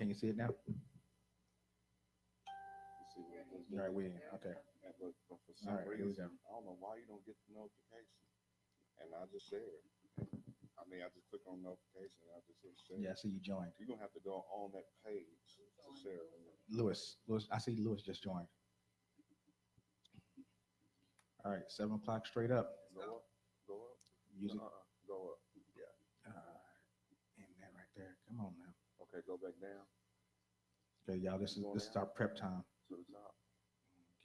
Can you see it now? See what it All right, we in. Okay. But for some All right, here we reason, go. I don't know why you don't get the notification. And I just share it. I mean, I just click on notification and I just hit share. Yeah, I see you joined. You're gonna have to go on that page to share it. Lewis, I see Lewis just joined. All right, 7 o'clock straight up. Go up. Go up. Use it. Go up. And that right there. Come on now. Okay, go back down Okay, y'all. This is our prep time. to the top.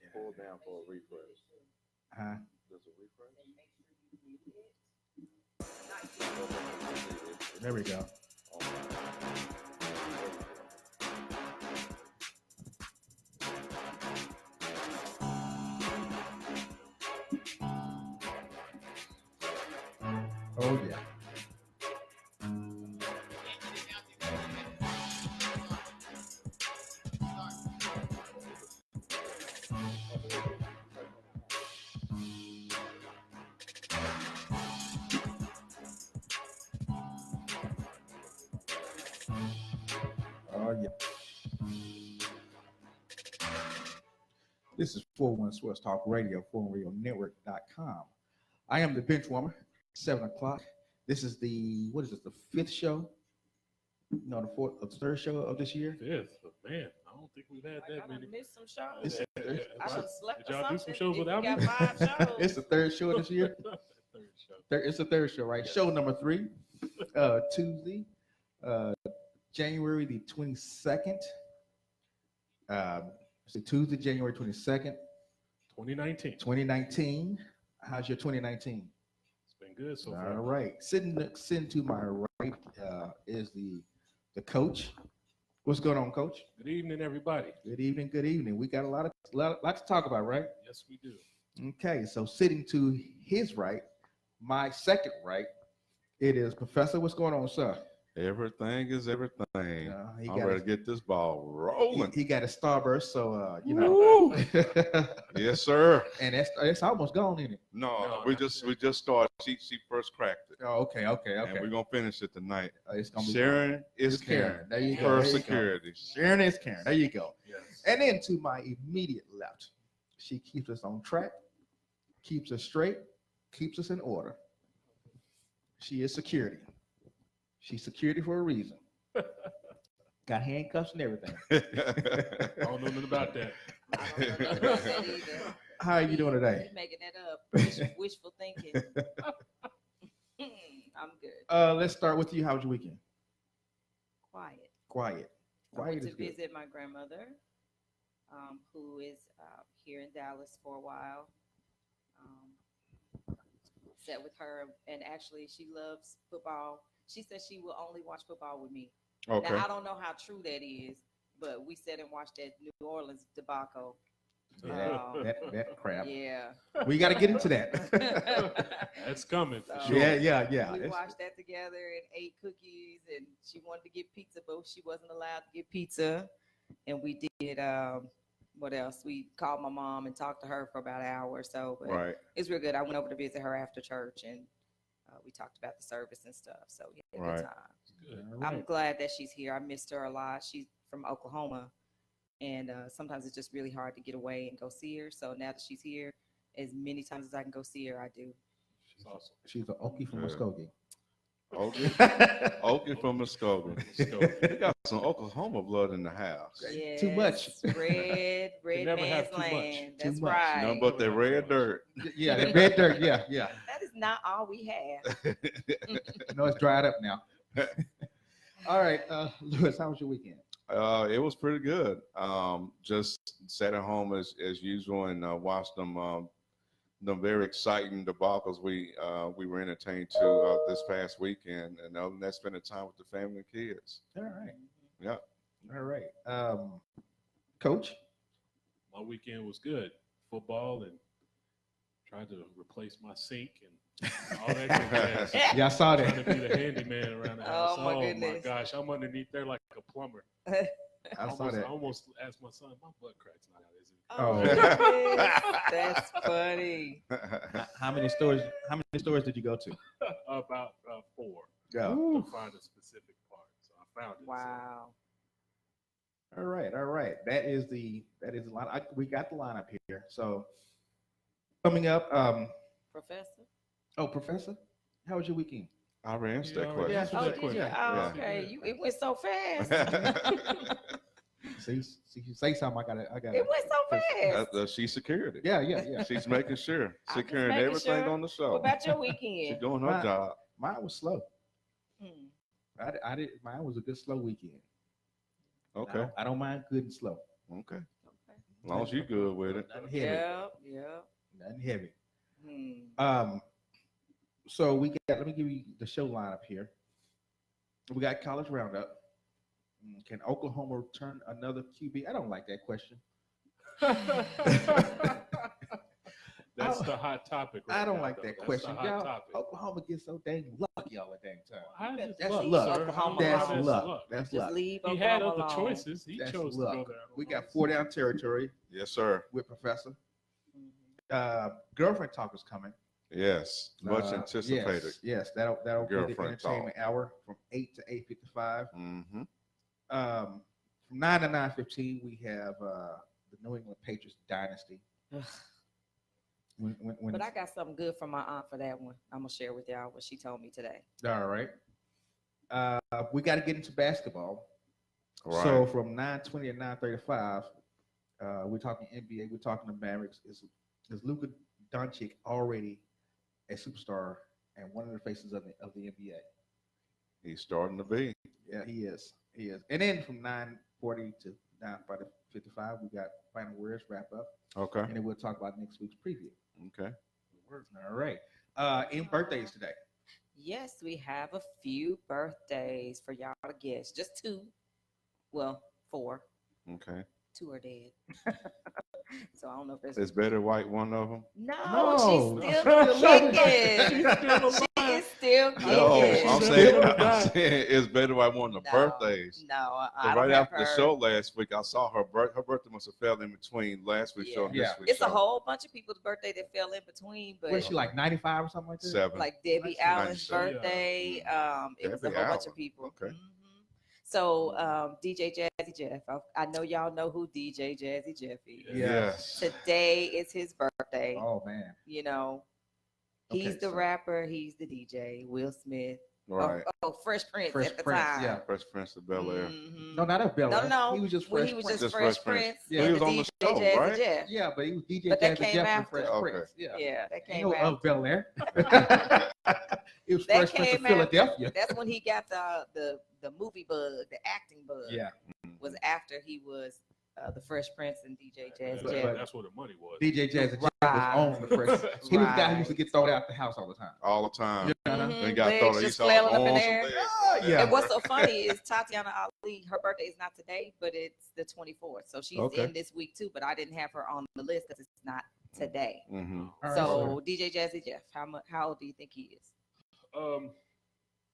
Get Pull out of down for a refresh. Huh? Does it refresh? There we go. Oh yeah. Oh yeah. This is 401 Sports Talk Radio, 401RadioNetwork.com. I am the bench warmer. 7 o'clock. This is the the fifth show? No, the third show of this year. Fifth, but man, I don't think we've had that many. Missed some shows. I done slept Did y'all or do some something. shows If without you me? got 5 shows. It's the third show of this year. Third show. It's the third show, right? Yes. Show number 3, Tuesday, January the 22nd. Tuesday, January 22nd, 2019. 2019. How's your 2019? It's been good so All far. right. Sitting to my right is the coach. What's going on, Coach? Good evening, everybody. Good evening. Good evening. We got a lot to talk about, right? Yes, we do. Okay. So sitting to his right, my second right, it is Professor. What's going on, sir? Everything is everything. He I'm got ready to get this ball rolling. he got a starburst, so you know. Yes, sir. And it's almost gone, isn't it? No, No, we that's just started. She first cracked it. Oh, okay. And we're gonna finish it tonight. It's gonna be Sharon is Karen. Karen. There you go. Her There you go. security. Sharon is Karen. There you go. Yes. And then to my immediate left, she keeps us on track, keeps us straight, keeps us in order. She is security. She's security for a reason. Got handcuffs and everything. I don't know nothing about that. I don't know nothing about that either. How are you doing today? You making that up. Wishful thinking. I'm good. Let's start with you. How was your weekend? Quiet. Quiet. I went Quiet to is good. visit my grandmother, who is here in Dallas for a while. Sat with her, and actually, she loves football. She said she will only watch football with me. Okay. Now, I don't know how true that is, but we sat and watched that New Orleans debacle. Yeah, that crap. Yeah. We got to get into that. That's coming for So, sure. Yeah. We It's- watched that together and ate cookies, and she wanted to get pizza, but she wasn't allowed to get pizza. And we did, what else? We called my mom and talked to her for about an hour or so, but Right. it's real good. I went over to visit her after church, and we talked about the service and stuff. So we had a Right. good time. Good. All I'm right. glad that she's here. I missed her a lot. She's from Oklahoma, and sometimes it's just really hard to get away and go see her. So now that she's here, as many times as I can go see her, I do. She's awesome. She's an Okie from Yeah. Muskogee. Okie, Okie from Muskogee. We got some Oklahoma blood in the house. Okay. Too much. Red never have man's too much. land. Too That's much. right. Nothing but the red dirt. Yeah, the red dirt. Yeah. That is not all we have. No, it's dried up now. All right, Lewis, how was your weekend? It was pretty good. Just sat at home as usual and watched them very exciting debacles we were entertained to this past weekend, and other than that, spending time with the family and kids. All right. Yeah. All right. Coach? My weekend was good. Football and tried to replace my sink and all that good jazz. Yeah, I saw Trying to that. be the handyman around the house. Oh, my goodness. gosh, I'm underneath there like a plumber. I saw that. I almost asked my son, my butt crack's not out, is it? Oh, Oh. goodness. That's funny. How many stores? How many stores did you go to? About 4 Yeah. to find a specific part. So I found it. So Wow. All right, all right. That is the line. We got the lineup here. So coming up, Professor. oh, Professor, how was your weekend? I already answered that Yeah, question. Yeah, Oh, that did you? question. Oh, Yeah. okay. It went so fast. See, you say something. I got. It went so fast. She's security. Yeah. She's making sure, I'm just securing making everything sure. on the show. What about your She's weekend? doing her Mine- job. Mine was slow. Hmm. I did. Mine was a good slow weekend. Okay. I don't mind good and slow. Okay. Okay. As long as you're good with it. Nothing heavy. Yeah. Nothing heavy. Hmm. So let me give you the show lineup here. We got college roundup. Can Oklahoma return another QB? I don't like that question. That's the hot topic. Right I don't now, like though. that That's question. the hot Y'all, topic. Oklahoma gets so dang lucky all the dang time. How is That's luck, luck. sir? Oklahoma That's That's luck. That's Just luck. leave He Oklahoma had other alone. choices. He That's chose luck. to go there. We got 4 down territory Yes, sir. with Professor. Mhm. Girlfriend talk is coming. Yes. Much anticipated. Yes, that'll be the Girlfriend entertainment hour from 8 to 8:55. Mm-hmm. From 9 to 9:15, we have the New England Patriots dynasty. Ugh. When But I got something good from my aunt for that one. I'm gonna share with y'all what she told me today. all right. We got to get into basketball. Right. So from 9:20 to 9:35, we're talking NBA. We're talking the Mavericks. Is Luka Doncic already a superstar and one of the faces of the NBA? He's starting to be. Yeah, he is. He is. And then from 9:40 to 9:55, we got final words wrap up, Okay. and then we'll talk about next week's preview. Okay. All right. Any birthdays today? Yes, we have a few birthdays for y'all to guess. Just 2. Well, 4. Okay. 2 are dead. So I don't know if there's Is Betty White one of them? No, No. she's still kicking. She's She is still kicking. No, I'm She's saying, still I'm saying is Betty White one of the No, birthdays? No, I So don't right have after the her. show last week, I saw her birthday must have fell in between last week's show and this Yeah. week's It's show. a whole bunch of people's birthday that fell in between, but What is she like 95 or something like that? 7. like Debbie 97. Allen's birthday. It was a Debbie whole bunch Allen. of people. Okay. Mhm. So DJ Jazzy Jeff, I know y'all know who DJ Jazzy Jeff is. Yes. Today is his birthday. Oh man. You know, he's Okay, the so- rapper, he's the DJ. Will Smith. Right. Oh, Fresh Prince Fresh at the Prince, time. yeah. Fresh Prince of Bel Air. Mhm. No, not a Bel Air. No. He was just When Fresh he was Prince. just Just Fresh Fresh Prince. Prince. Yeah. and He was the on the DJ show, Jazzy right? Jeff. Yeah, but he was DJ But that Jazzy came Jeff and after. Fresh Okay. Prince. Yeah. Yeah, that Ain't came no out. of Bel Air. It was That Fresh Prince of came after. Philadelphia. That's when he got the movie bug, the acting bug. Yeah. Was after he was the Fresh Prince and DJ Jazzy But- Jeff. That's where the money was. DJ Jazzy Jeff Right. was on the Fresh. He was the guy who used to Right. get thrown out the house all the time. All the time. Yeah. Mhm. Then got Legs thought he just saw flailing up in arms the and air. legs. Yeah. And what's so funny is Tatiana Ali, her birthday is not today, but it's the 24th. So she's Okay. in this week too, but I didn't have her on the list because it's not today. Mm-hmm. All right, So DJ Jazzy Jeff, how old do you think he is? I'm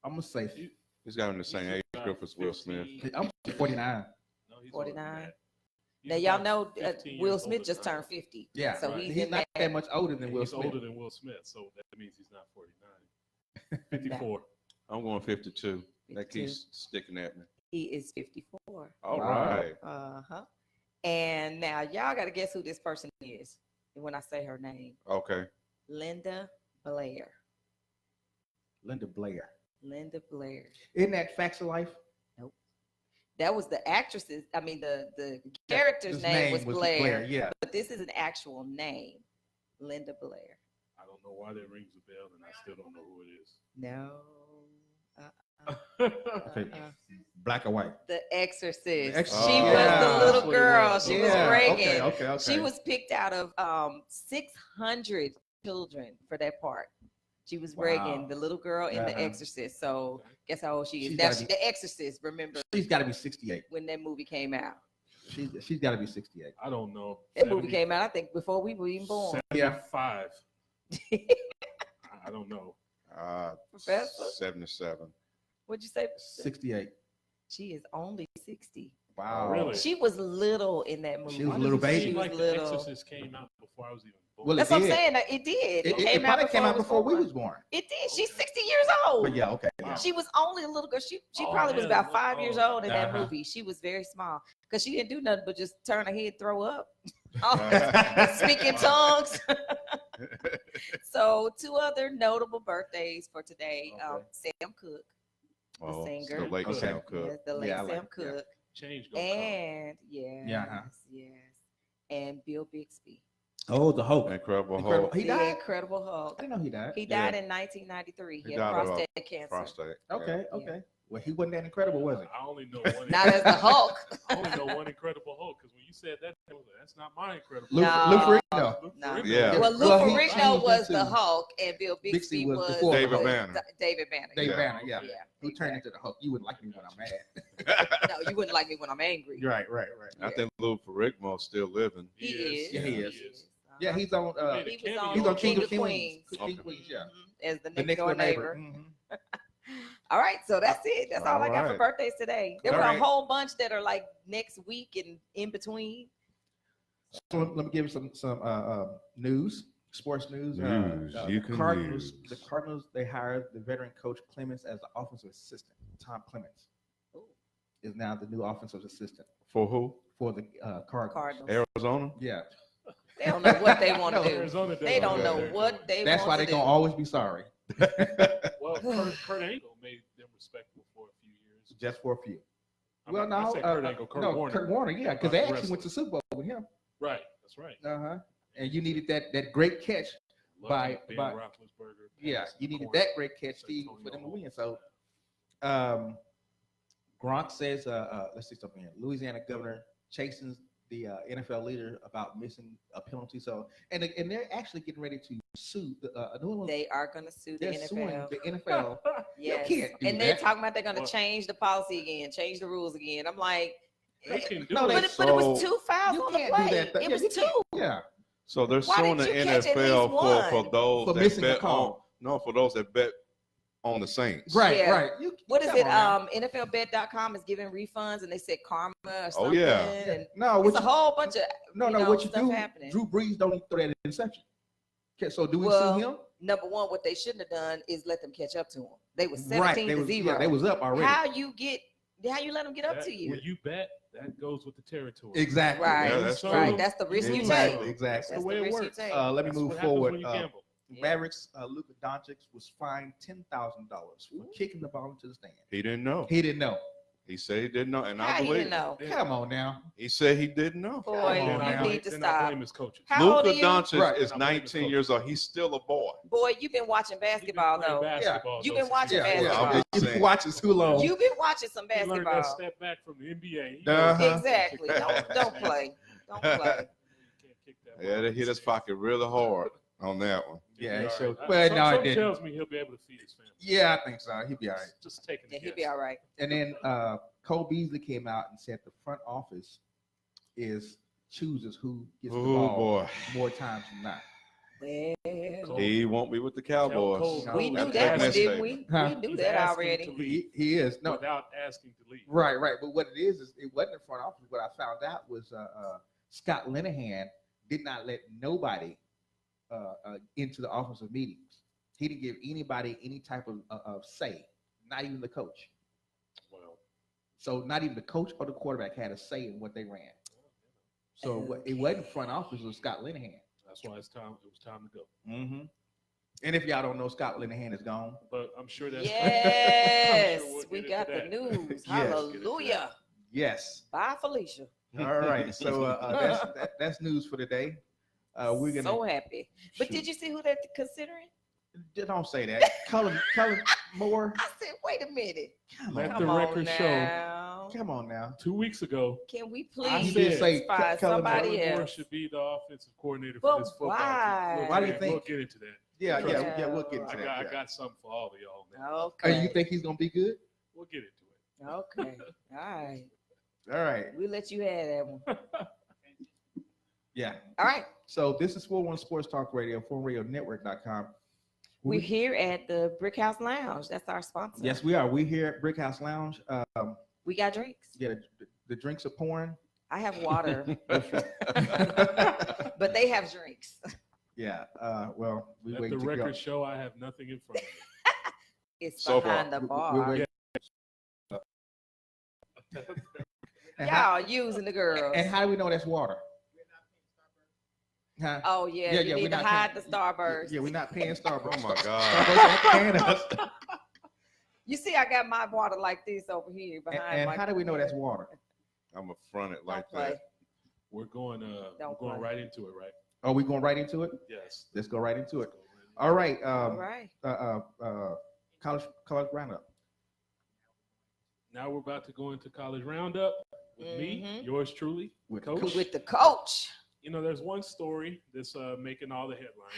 gonna say He's got him the same age about group as Will Smith. 15. I'm 49. No, he's older than 49. that. Now He's y'all about know 15 Will years Smith older just than turned her. 50. Yeah. So Right. he's He's in not that much older than Will He's Smith. older than Will Smith, so that means he's not 49. 54. I'm going 52. That 52. keeps sticking at me. He is 54. All Wow. right. Uh-huh. And now y'all got to guess who this person is when I say her name. Okay. Linda Blair. Linda Blair. Linda Blair. Isn't that Facts of Life? That was the actress's, I mean, the character's His name was Blair, Yeah. but this is an actual name. Linda Blair. I don't know why that rings a bell, and I still don't know who it is. No. Okay. Black or white? The Exorcist. The Exorcist. She Oh, was yeah. the little That's what it girl. was. She Yeah, was Reagan. Okay. She was picked out of 600 children for that part. She was Wow. Reagan, the little girl in The Uh-huh. Exorcist. So guess how old she is? She's Now, gotta be- The Exorcist, remember She's got to be 68. when that movie came out? She's got to be 68. I don't know. That movie came out, I think, before we were even born. 75. I don't know. Professor? 77. What'd you say? 68. She is only 60. Wow. Really? She was little in that movie. She was Why a little does it baby. seem She was like little. The Exorcist came out before I was even Well, That's it what I'm did. saying. It did. It probably came out before we born. was born. It did. She's 60 years old. But yeah, okay. Yeah. She was only a little girl. She Oh, probably was yeah, about look- 5 years oh, old in that uh-huh. movie. She was very small because she didn't do nothing but just turn her head, throw up, speak in tongues. So 2 other notable birthdays for today. Okay. Sam Cooke, Oh, singer. the late Okay. Sam Cooke. yes, the late Yeah, I like Sam it, yeah. Cooke, Change gonna come. and yes, and Bill Bixby, Oh, the Hulk. Incredible Incredible. Hulk. He the died. Incredible I Hulk. didn't know he died. He died in 1993. He He had died of prostate cancer. Prostate. Okay, Yeah. okay. Well, he wasn't that incredible, was he? I only know one. Not as the Hulk. I only know one Incredible Hulk because when you said that, I was like, that's not my Incredible. Lou, No. Lou Ferrigno. Luke No. Ferrigno. Yeah. Well, Lou Well, he Ferrigno changed was into- the Hulk, and Bill Bixby Bixby was was before David the Hulk. Banner. David Banner. Dave Yeah. Banner, yeah. Yeah. He turned into the Hulk. You wouldn't like me when I'm mad. No, you wouldn't like me when I'm angry. Right. I think Lou Ferrigno's still living. He is. Yeah, he is. is. Yeah, he's on. Made He a was cameo. on, He's on King of Queens. King of Queens, yeah. As the The next door neighbor. Mhm. All right, so that's it. That's all I got for Alright. birthdays today. There All were right. a whole bunch that are like next week and in between. So let me give you some news, sports news. News, you can Cardinals. use. The Cardinals, they hired the veteran coach Clemens as the offensive assistant. Tom Clemens Ooh. is now the new offensive assistant For who? for the Cardinals. Cardinals. Arizona? Yeah, They don't know what they want to No, do. Arizona They don't doesn't know have what they that's why want they're to gonna do. always be sorry, Well, Kurt Angle made them respectable for a few years. just for a few. I Well, mean, I no, said Kurt Angle, Kurt Warner. Kurt Warner, yeah, because they The actually wrestler. went to Super Bowl with him. Right, that's right. And you needed that great catch. Love By- Ben by- Roethlisberger. Yeah, pass you the needed corner. that great catch, San Steve, Antonio for them to Holmes. win. So, Gronk says, let's see something here. Louisiana governor chasing the NFL leader about missing a penalty. So, and they're actually getting ready to sue the They are going to sue the they're suing NFL. the NFL. Yes. can't do And they're that. talking about they're going to Well- change the policy again, change the rules again. I'm like, They can do No, it. they- but it was So- 2 fouls You on the can't do play. that. It Yeah, was you 2. can't- Yeah. So they're Why suing didn't the you catch at NFL least for one? those For that missing the bet call. for those that bet on the Saints. Right, Yeah. right. What is come it? on now. NFLbet.com is giving refunds, and they said karma or Oh, something. yeah. And No, what it's a you, whole bunch of no, you no. know, What you stuff do? happening. Drew Brees don't even throw that interception. Okay, so do we Well, sue him? number one. What they shouldn't have done is let them catch up to him. They was 17 Right. to They was, 0. yeah, they was up already. How you let them get up That- to you? When you bet, that goes with the territory. Exactly. Right, Yeah, that's So- right. true. That's the risk you Exactly. take. Exactly. That's That's the way the it risk you works. take. Let me That's move what happens forward. when you gamble. Yeah. Mavericks, Luka Doncic was fined $10,000 for kicking the ball into the stand. He didn't know. He didn't know. He said he didn't know, and How I you believe didn't it. know? Yeah. Come on now. He said he didn't know. Boy, Come on you now. need to Then I stop. blame his coaches. How old are Luka you? Doncic Right. is And I blame his 19 coach. years old. He's still a boy. Boy, you've been watching He's been basketball playing though. basketball, You've though, been watching Yeah, basketball. I'm yeah. just You've saying. been watching too long. You've been watching some He learned that basketball. step back from the NBA. He Uh-huh. knows Exactly. kick that Don't ball. play. Don't play. You can't kick that Yeah, ball. they hit his pocket really hard on that one. He'll Yeah, be it all showed- right. well, no, it Something didn't. tells me he'll be able to feed his family. Yeah, I think so. He'll be all right. Just taking Yeah, the he'll guess. be all right. And then Cole Beasley came out and said the front office chooses who gets the Oh ball boy, more times than not. Well, Cole- he won't be with the Cowboys. Cole we knows knew That's that one, next didn't day. we? Huh? We knew He's that asking already. to leave He is no without asking to leave. right. But what it is it wasn't the front office. What I found out was Scott Linehan did not let nobody into the offensive meetings. He didn't give anybody any type of say, not even the coach. Well, So not even the coach or the quarterback had a say in what they ran. So it wasn't front office, it was Scott Linehan. that's why it was time to go. Mm-hmm. And if y'all don't know, Scott Linehan is gone. But I'm sure that's Yes, I'm sure we'll we get got into the that. news. Yes. Hallelujah. Yes. Bye, Felicia. All right. So that's news for today. We're gonna So happy. But shoot. did you see who they're considering? Don't say that. Cullen Moore. I said, wait a minute. Come Let on. the Come on record show. now. Come on now. 2 weeks ago, Can we I please did say find Kellen Moore. somebody Kellen Moore else? should be the offensive coordinator But for this football why? team. Why do you We'll think- get into that. Yeah, Trust yeah, yeah. We'll get into I that. got, yeah. I got something for all of y'all now. Okay. You think he's gonna be good? We'll get into it. Okay. All right. All right. We'll let you have that one. Yeah. All right. So this is 41 Sports Talk Radio, 4radionetwork.com. We're here at the Brick House Lounge. That's our sponsor. Yes, we are. We here at Brick House Lounge. We got drinks. Yeah, the drinks are pouring. I have water, yeah, but they have drinks. Yeah. Well, we Let wait the to record go. show I have nothing in front of me. It's So behind far. the We bar. wait. And how, Y'all using the girls. and how do we know that's water? Huh? Oh yeah, you we're need to not hide paying- the Starburst. Yeah, we're not paying Starbucks. Oh my God. Starbucks ain't paying us. You see, I got my water like this over here And, behind. and my how do we know that's water? I'm gonna front it like Don't play. that. We're going Don't we're going play. right into it, right? Are we going right into it? Yes. Let's go right into it. Let's go right into All right. All right. College roundup. Now we're about to go into college roundup with me, Mhm. yours truly, With Coach. With the coach. You know, there's one story that's making all the headlines,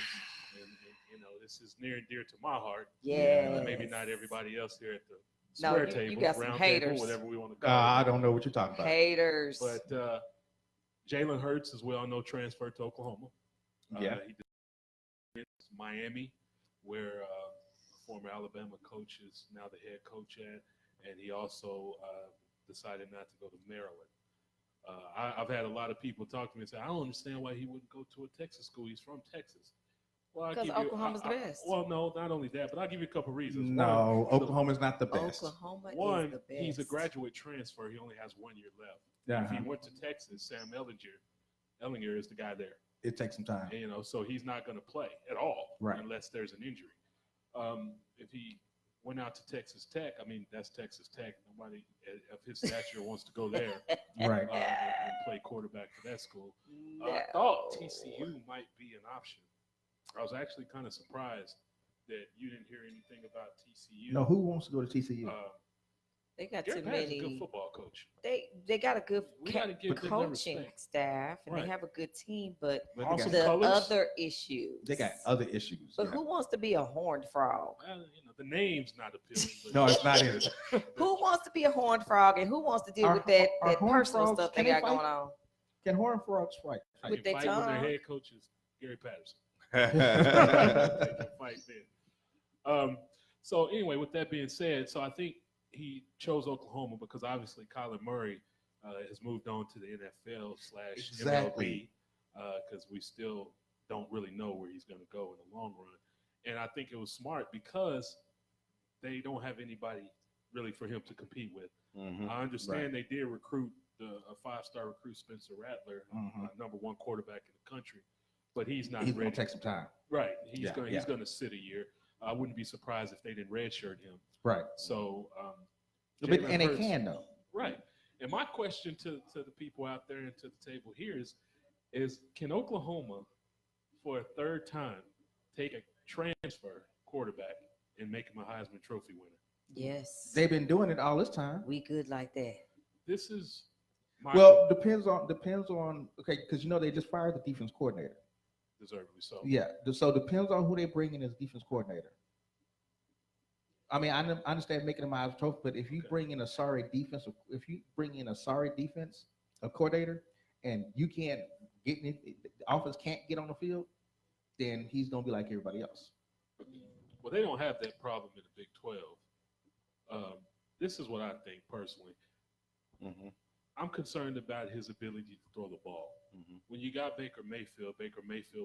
and you know, this is near and dear to my heart. Yeah. Maybe not everybody else here at the No, square you table, got some round haters. table, whatever we want to call I it. don't know what you're talking about. Haters. But Jalen Hurts, as we all know, transferred to Oklahoma. Yeah. He did Miami, where a former Alabama coach is now the head coach at, and he also decided not to go to Maryland. I've had a lot of people talk to me and say, I don't understand why he wouldn't go to a Texas school. He's from Texas. Well, Because Oklahoma's the best. Well, no, not only that, but I'll give you a couple reasons. No, One, Oklahoma's not the best. Oklahoma One, is the best. he's a graduate transfer. He only has 1 year left. Uh-huh. If he went to Texas, Sam Ellinger is the guy there. It takes some time. And, you know, so he's not going to play at all Right. unless there's an injury. If he went out to Texas Tech, I mean, that's Texas Tech. Nobody of his stature wants to go there Right. and play quarterback for that school. No. I thought TCU might be an option. I was actually kind of surprised that you didn't hear anything about TCU. No, who wants to go to TCU? They got Gary too Patton's a many. good football coach. They got a good We gotta give them their coaching respect. staff, and Right. they have a good team. But But Awesome they got, colors. other issues. they got other issues. But yeah. who wants to be a horned frog? Well, you know, the name's not appealing. But No, it's not it. Who wants to be a horned frog, and who wants to deal Are- with that, are that horned personal frogs- stuff can they they got fight? going on? Can Horn Frogs fight? they with can their fight when their tongue. head coach is Gary Patterson. They can fight then. So anyway, with that being said, so I think he chose Oklahoma because obviously Kyler Murray has moved on to the NFL / Exactly. MLB because we still don't really know where he's going to go in the long run. And I think it was smart because they don't have anybody really for him to compete with. Mhm. I understand they did recruit a 5-star recruit, Spencer Rattler, Mhm. #1 quarterback in the country, but he's not He's going ready. to take some time. Right, he's Yeah, going yeah. he's going to sit a year. I wouldn't be surprised if they didn't redshirt him. Right. So, But, Jalen and they Hurts- can, though. Right. And my question to the people out there and to the table here is can Oklahoma, for a third time, take a transfer quarterback and make him a Heisman Trophy winner? Yes. They've been doing it all this time. We good like that. This is my Well, depends on okay, because they just fired the defense coordinator. deservedly so. Yeah, so depends on who they bring in as defense coordinator. I mean, I understand making them a Heisman Trophy, but if you Okay. bring in a sorry defense, a coordinator, and you can't get the offense can't get on the field, then he's gonna be like everybody else. Well, they don't have that problem in the Big 12. This is what I think personally. Mhm. I'm concerned about his ability to throw the ball. Mhm. When you got Baker Mayfield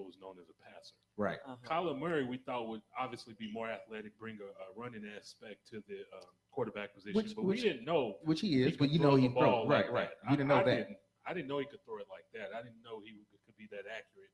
was known as a passer. Right. Kyler Murray, we thought would obviously be more athletic, bring a running aspect to the quarterback position, Which- but which- we didn't know Which he he is, but could throw he the ball throws. like Right. that. You didn't know I that. I didn't know he could throw it like that. I didn't know he could be that accurate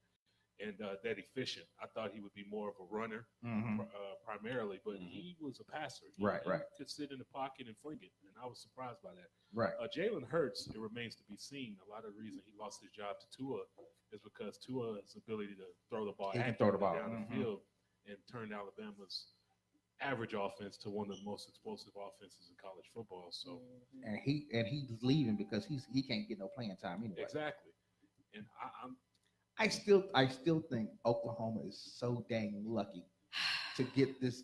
and that efficient. I thought he would be more of a runner Mhm. primarily, but Mhm. he was a passer. Right, He right. could sit in the pocket and fling it, and I was surprised by that. Right. Jalen Hurts, it remains to be seen. A lot of the reason he lost his job to Tua is because Tua's ability to throw the ball He can throw the accurately ball. down Mhm. the field and turned Alabama's average offense to one of the most explosive offenses in college football. So And he's leaving because he can't get no playing time anyway. exactly, and I'm I still think Oklahoma is so dang lucky to get these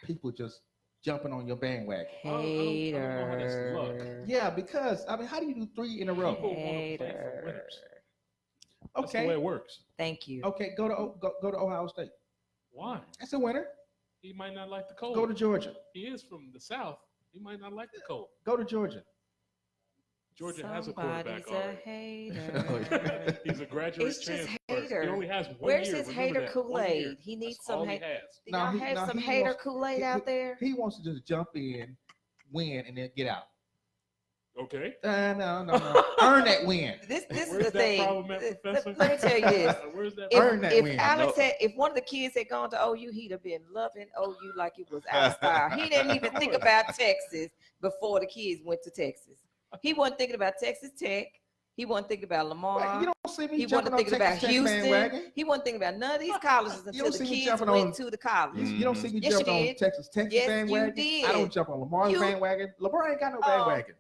people just jumping on your bandwagon. I don't know how that's luck. Hater. Yeah, because I mean, how do you do 3 in a row? People wanna play for winners. That's the way Okay, it works. Thank you. okay, go to Ohio State. Why? That's a winner. He might not like the cold. Go to Georgia. He is from the South. He might not like the cold. Go to Georgia. Georgia has a quarterback Somebody's already. a hater. He's a graduate It's just transfer. hater. He only has one Where's year. his Remember hater that. 1 year. Kool-Aid? He needs That's some all he hate. has. Do No, y'all he- have no, some he hater wants- Kool-Aid out there? He wants to just jump in, win, and then get out. Okay. No. Earn that win. This is Where's the that thing. problem at, Professor? Let me tell you this. Where's that? Earn that win. If one of the kids had gone to OU, he'd have been loving OU like it was out of style. He didn't even think about Texas before the kids went to Texas. He wasn't thinking about Texas Tech. He wasn't thinking about Lamar. You don't see me He jumping wasn't on thinking about Texas Tech Houston. bandwagon. He wasn't thinking about none of these colleges You until don't the see me kids jumping went on- to the college. You don't see me Yes, you jumping on did. Texas Texas Yes, you bandwagon. did. I don't jump on Lamar's You- bandwagon. Lamar ain't got no Oh. bandwagon.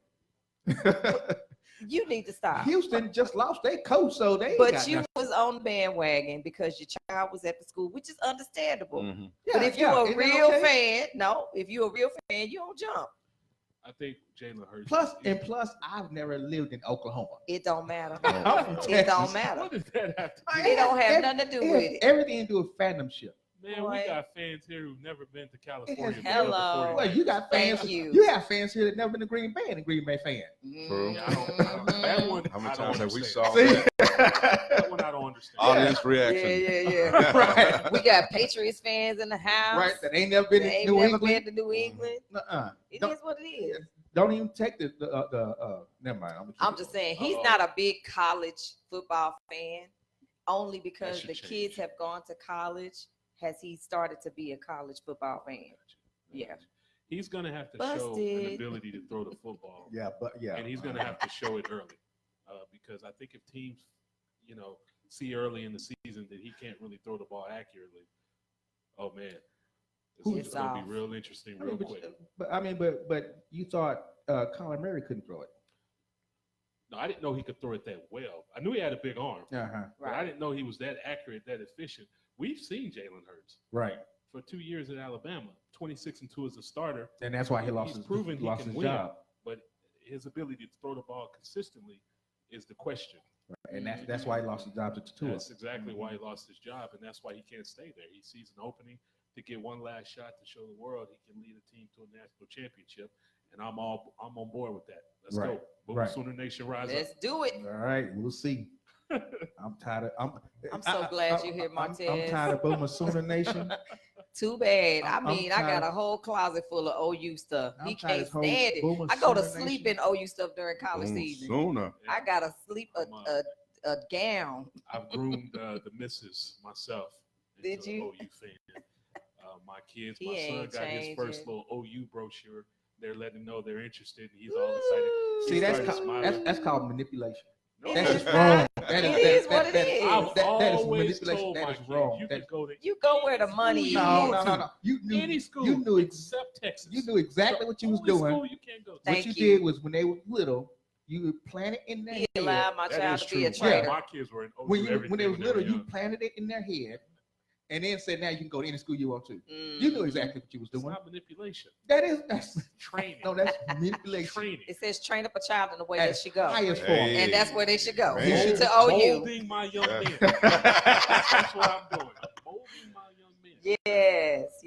You need to stop. Houston just lost their coach, so they ain't But got you nothing. was on the bandwagon because your child was at the school, which is understandable. Mhm. But if you're a isn't that real okay? fan, no, if you're a real fan, you don't jump. I think Jalen Hurts. Plus, I've never lived in Oklahoma. It don't matter. I'm from It Texas. don't matter. What does that have to do? It don't have Ev- nothing to do it with has it. everything to do with fandomship. Man, Boy. we got fans here who've never been to California. has- but love the Hello. 49ers. Well, you got fans. Thank you. You have fans here that never been to Green Bay and a Green Bay fan. True. Yeah, I don't, that one, How many I don't times have we understand. saw See? that? That one I don't understand. Audience Yeah, reaction. yeah. Right. We got Patriots fans in the house. Right, that ain't never been They to ain't New never England. been to New England. Nuh-uh. It Don't- is what it is. Don't even take the never mind. I'm just saying he's Uh-oh. not a big college football fan. Only because should the change. kids have gone to college has he started to be a college football fan. Yeah. He's going to have to show Busted. an ability to throw the football. Yeah, but yeah. And he's going to have to show it early. Because I think if teams, see early in the season that he can't really throw the ball accurately, oh, man. This is It's going to off. be real interesting I real mean, quick. but you thought Colin Murray couldn't throw it. No, I didn't know he could throw it that well. I knew he had a big arm, Uh-huh. but I didn't know he was that accurate, that efficient. We've seen Jalen Hurts Right. for 2 years at Alabama, 26-2 as a starter. And that's why he lost He's his, proven he lost can his win. job. But his ability to throw the ball consistently is the question. And that's why he lost his job to Tua. That's exactly why he lost his job, and that's why he can't stay there. He sees an opening to get one last shot to show the world he can lead a team to a national championship, and I'm on board with that. Let's Right, go. Boom, right. Sooner Nation rise Let's do it. All right, we'll see. I'm tired of. I'm so glad you're here, I'm Martez. tired of Boomer Sooner Nation. Too bad. I I'm mean, I got tired- a whole closet full of OU stuff. I'm He tired of can't this whole stand it. Boomer I go to Sooner sleep Nation. in OU stuff during college Boom, season. Sooner. I gotta sleep I'm, a gown. I've groomed the missus myself. Did into you? an OU fan. My kids, He my son ain't got his first changing. little OU brochure. They're letting him know they're interested, and he's all excited. Ooh. See, He that's started smiling. that's called manipulation. No, That's is just not. wrong. That It that- is what that- it that- is. I've that is always manipulation. told That my is kids, wrong. you That- could go to You go where the money is. No. You knew any school you knew except Texas. you knew exactly what you was Only doing. School you can't go to. Thank What you you. did was when they were little, you planted in their He head. allowed my That child is to be a true. trainer. My kids were in OU When everything they was little, you young. planted it in their head, and then said, "Now you can go to any school you want to." Mm. You knew exactly what you was It's doing. not manipulation. That's Training. no, that's manipulation. Training. It says train up a child in the way At they should go. highest Hey. form. And that's where they should go. Man. To OU. Molding my young Yeah. men. That's what I'm doing. I'm molding my young men. Yes.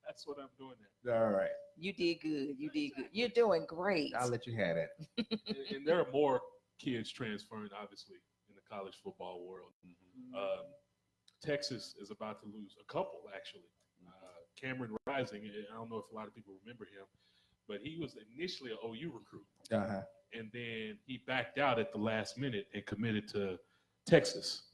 That's what I'm doing there. All right, You did good. You did good. You're doing great. I'll let you have that. And there are more kids transferring, obviously, in the college football world. Texas is about to lose a couple, actually. Cameron Rising, I don't know if a lot of people remember him, but he was initially an OU recruit. Uh-huh. And then he backed out at the last minute and committed to Texas.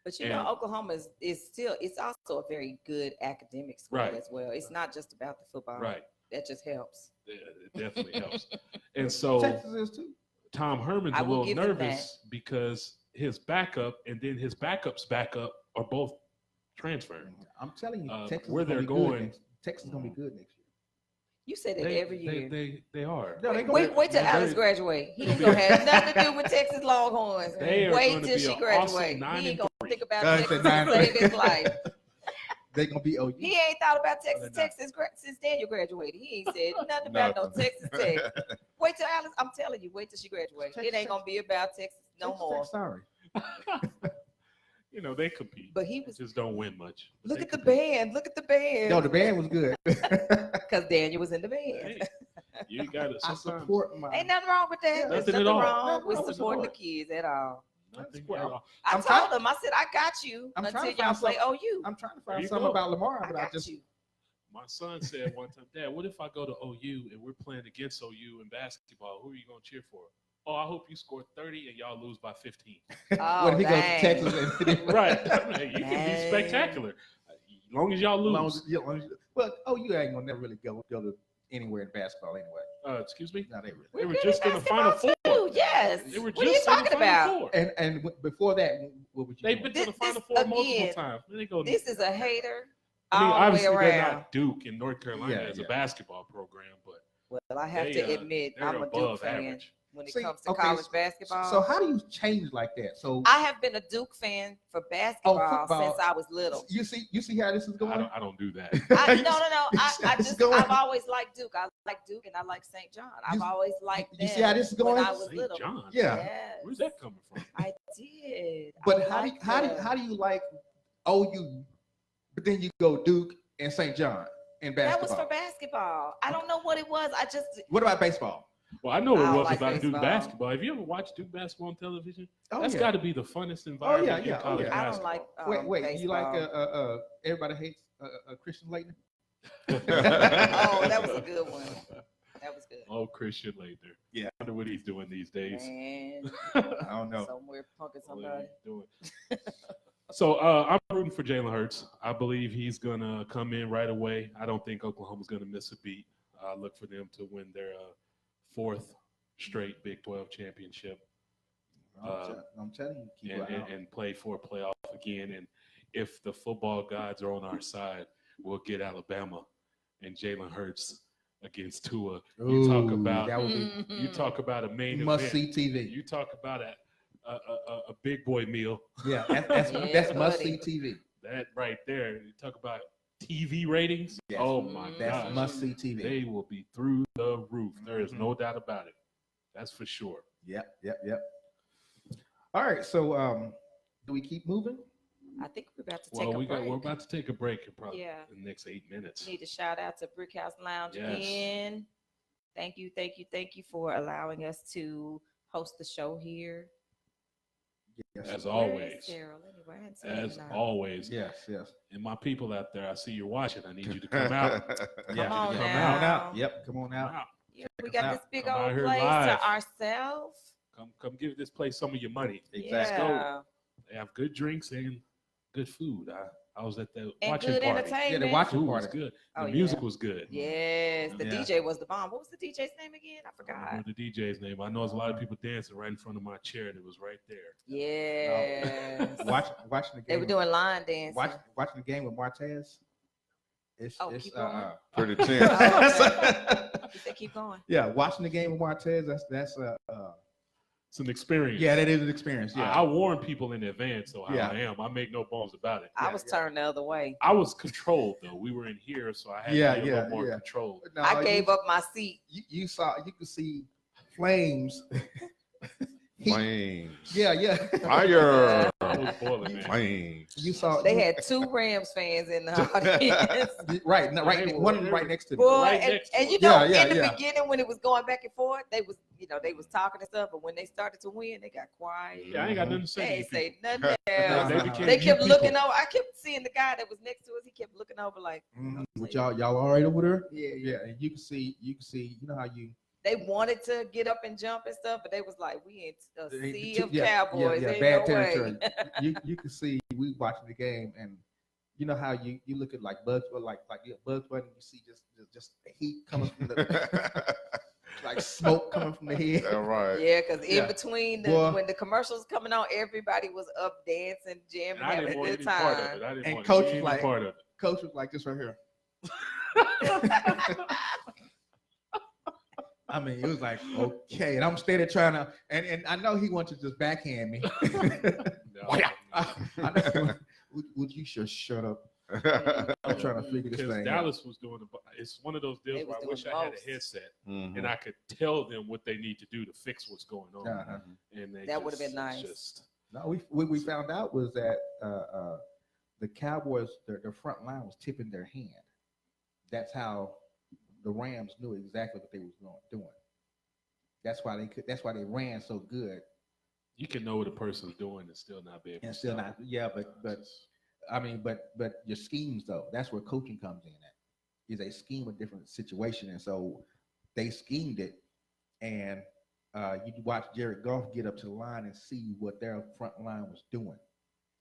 But you And- know, Oklahoma is still, it's also a very good academic school Right. as well. It's not just about the football. Right. That just helps. It definitely helps. And so Texas is too. Tom Herman's I a will little give him nervous because his backup and then his backup's backup are both transferring. I'm telling you, Texas where is gonna they're be good going- next- Texas is gonna be good next year. You say that every year. They are. No, they gonna Wait, be- wait till they're Alex very- graduate. He ain't gonna have nothing to do with Texas Longhorns. They are Wait gonna till be she an graduate. awesome 9 He ain't and gonna think about Guys Texas at 9 to save his life. They're gonna be OU. He ain't thought about they're Texas not. Tech since Daniel graduated. He ain't said nothing about no Texas Tech. Wait till Alex. I'm telling you, wait till she graduates. It ain't gonna be about Texas no Texas more. Tech, sorry. You know, they compete. But he They was. just don't win much. But Look they at the compete. band. Look at the band. No, the band was good. Because Daniel was in the band. Hey, You got to. I support my. Ain't nothing wrong with that. Yeah, There's nothing nothing at all. wrong Nothing with wrong with supporting the support. kids at all. Nothing Well, at all. I I'm told trying- them, I said, I got you I'm trying until to y'all find play something. OU. I'm trying to There find you something go. about Lamar, I but I got just you. My son said one time, Dad, what if I go to OU and we're playing against OU in basketball? Who are you going to cheer for? Oh, I hope you score 30 and y'all lose by 15. Oh, what if he goes to dang. Texas and Right. I mean, you can be Dang. spectacular. As long as y'all Long lose. as- yeah, long as- well, you ain't gonna never really go to anywhere in basketball anyway. Excuse me? No, they really. They were good just at in the Final basketball, Four. too. Yes. They were What are you just in the talking Final about? Four. And before that, what would you? They've doing? been to the This- Final this Four multiple again, times. They go. This is a hater I mean, all the way obviously they're around. not Duke in North Carolina Yeah, as a yeah. basketball program, but Well, I have they, to admit, they're I'm a Duke above fan average. when it See, comes to okay, college so- basketball. So how do you change like that? So I have been a Duke fan for basketball football. since I was little. you see how this is going. I don't do that. No. It's going. I've always liked Duke. I like Duke and I like St. John. I've always liked them. You see how this is going? When I was St. little. John. Yeah. Yes, Where's that coming from? I did. But I liked them. how do you like OU, but then you go Duke and St. John in That basketball? was for basketball. I don't know what it was. I just What about baseball? Well, I know what I it was like about Duke baseball. basketball. Have you ever watched Duke basketball on television? Oh, That's yeah. got to be the funnest environment yeah, in college yeah. I don't basketball. like. Wait. You like baseball. everybody hates Christian Laettner? Oh, that was a good one. That was good. Oh, Christian Laettner. Yeah. I wonder what he's doing these days. Man, I don't know. somewhere punking What somebody. he's doing. So I'm rooting for Jalen Hurts. I believe he's gonna come in right away. I don't think Oklahoma's gonna miss a beat. I look for them to win their fourth straight Big 12 championship I'm telling you, keep and, an eye and, out. and play for a playoff again. And if the football gods are on our side, we'll get Alabama and Jalen Hurts against Tua. You talk Ooh, about that would be you talk about a main must event. see TV. You talk about a big boy meal. Yeah, that's Yeah, must buddy. see TV. That right there. You talk about TV ratings. Yes. Oh my That's gosh. must see TV. They will be through the roof. There is Mhm. no doubt about it. That's for sure. Yep. All right, so do we keep moving? I think we're about to take Well, a break. we're about to take a break in probably Yeah. the next 8 minutes. Need to shout out to Brick House Lounge Yes. again. Thank you for allowing us to host the show here. Yes. As Where always. is Daryl anyway? I hadn't seen him As in a- always. Yes. And my people out there, I see you're watching. I need you to come out. Come Yeah, on come now. on out. Yep, come on Come out. out. Yeah, we us got out. this big Come out old here place live. to ourselves. Come give this place some of your money. Exactly. Yeah. They have good drinks and good food. I was at the And watching good party. entertainment. Yeah, the watching Food was party. good. Oh, The yeah. music was good. Yes, the Yeah. DJ was the bomb. What was the DJ's name again? I I don't forgot. remember the DJ's name. I know there's a lot of people dancing right in front of my chair, and it was right there. Yes. Watching the game. They were doing line dancing. watching the game with Martez. It's Keep going. Pretty Oh, tense. okay. You said keep going. yeah, watching the game with Martez. That's It's an experience. yeah, that is an experience. I Yeah, warn people in advance, so how Yeah. I am. I make no bones about it. I Yeah, was yeah. turned the other way. I was controlled though. We were in here, so I had Yeah, to be a yeah, little more yeah. controlled. No, I gave up my seat. You could see flames. Heat. Flames. Yeah. Fire. I was boiling, man. Flames. You saw They had two Rams fans in the audience. right, no, right, They were- one they right were- next to me. Boy, Right and, next to and you us. know, Yeah, in the yeah. beginning when it was going back and forth, they was talking and stuff, but when they started to win, they got quiet. Yeah, I ain't got nothing to They say. to ain't you say people. nothing else. They became They you kept people. looking over. I kept seeing the guy that was next to us. He kept looking over like, With y'all all right over there? yeah. Yeah, and you can see, you know how you They wanted to get up and jump and stuff, but they was like, we in a They- sea of yeah, Cowboys. yeah, Ain't bad no territory. way. you can see we watching the game, and you know how you look at like Bugs, or like Bugs Bunny, you see just the heat coming from the like smoke coming from the head. All right. Yeah, because in Yeah. between Boy. when the commercials coming on, everybody was up dancing, jamming, And I having didn't a want good any part of time. it. I didn't And want Coach was any like- part of it. Coach was like this right here. I mean, it was like okay, and I'm steady trying to, and I know he wanted to just backhand me. No, I know, would you just shut up? I'm trying to figure this because thing out. Dallas was doing it's one of those They deals was where I doing wish I had most. a headset Mhm. and I could tell them what they need to do to fix what's going on. Uh-huh. And they That would've been it's nice. Just, No, what we found out was that the Cowboys, their front line was tipping their hand. That's how the Rams knew exactly what they was doing. That's why they ran so good. You can know what a person's doing and still not be able And to still stop not, it. yeah, but your schemes though, that's where coaching comes in at. Is they scheme a different situation, and so they schemed it, and you watch Jared Goff get up to the line and see what their front line was doing,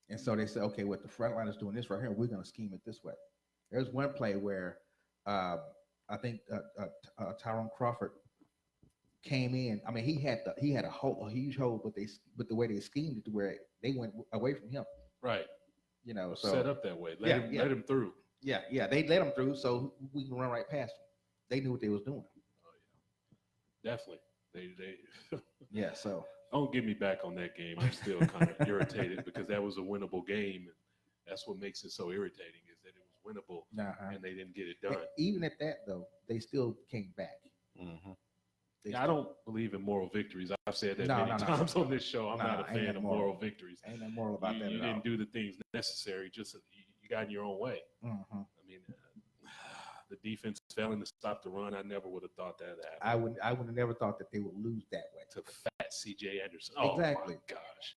and so they said, okay, what the front line is doing this right here, we're going to scheme it this way. There's one play where I think Tyrone Crawford came in. I mean, he had a huge hole, but the way they schemed it to where they went away from him. Right. You know, so Set up that way. Let him through. Yeah, they let him through, so we can run right past him. They knew what they was doing. Oh, yeah. Definitely. They Yeah, so don't get me back on that game. I'm still kind of irritated because that was a winnable game, and that's what makes it so irritating is that it was winnable and they didn't get it done. And even at that though, they still came back. Mm-hmm. Yeah, I don't believe in moral victories. I've said that many times on this show. I'm not a fan of moral victories. Ain't no moral about that. You didn't do the things necessary. Just you got in your own way. Mm-hmm. I mean, the defense failing to stop the run. I never would have thought that happened. I would have never thought that they would lose that way. To fat C.J. Anderson. Oh Exactly. my gosh.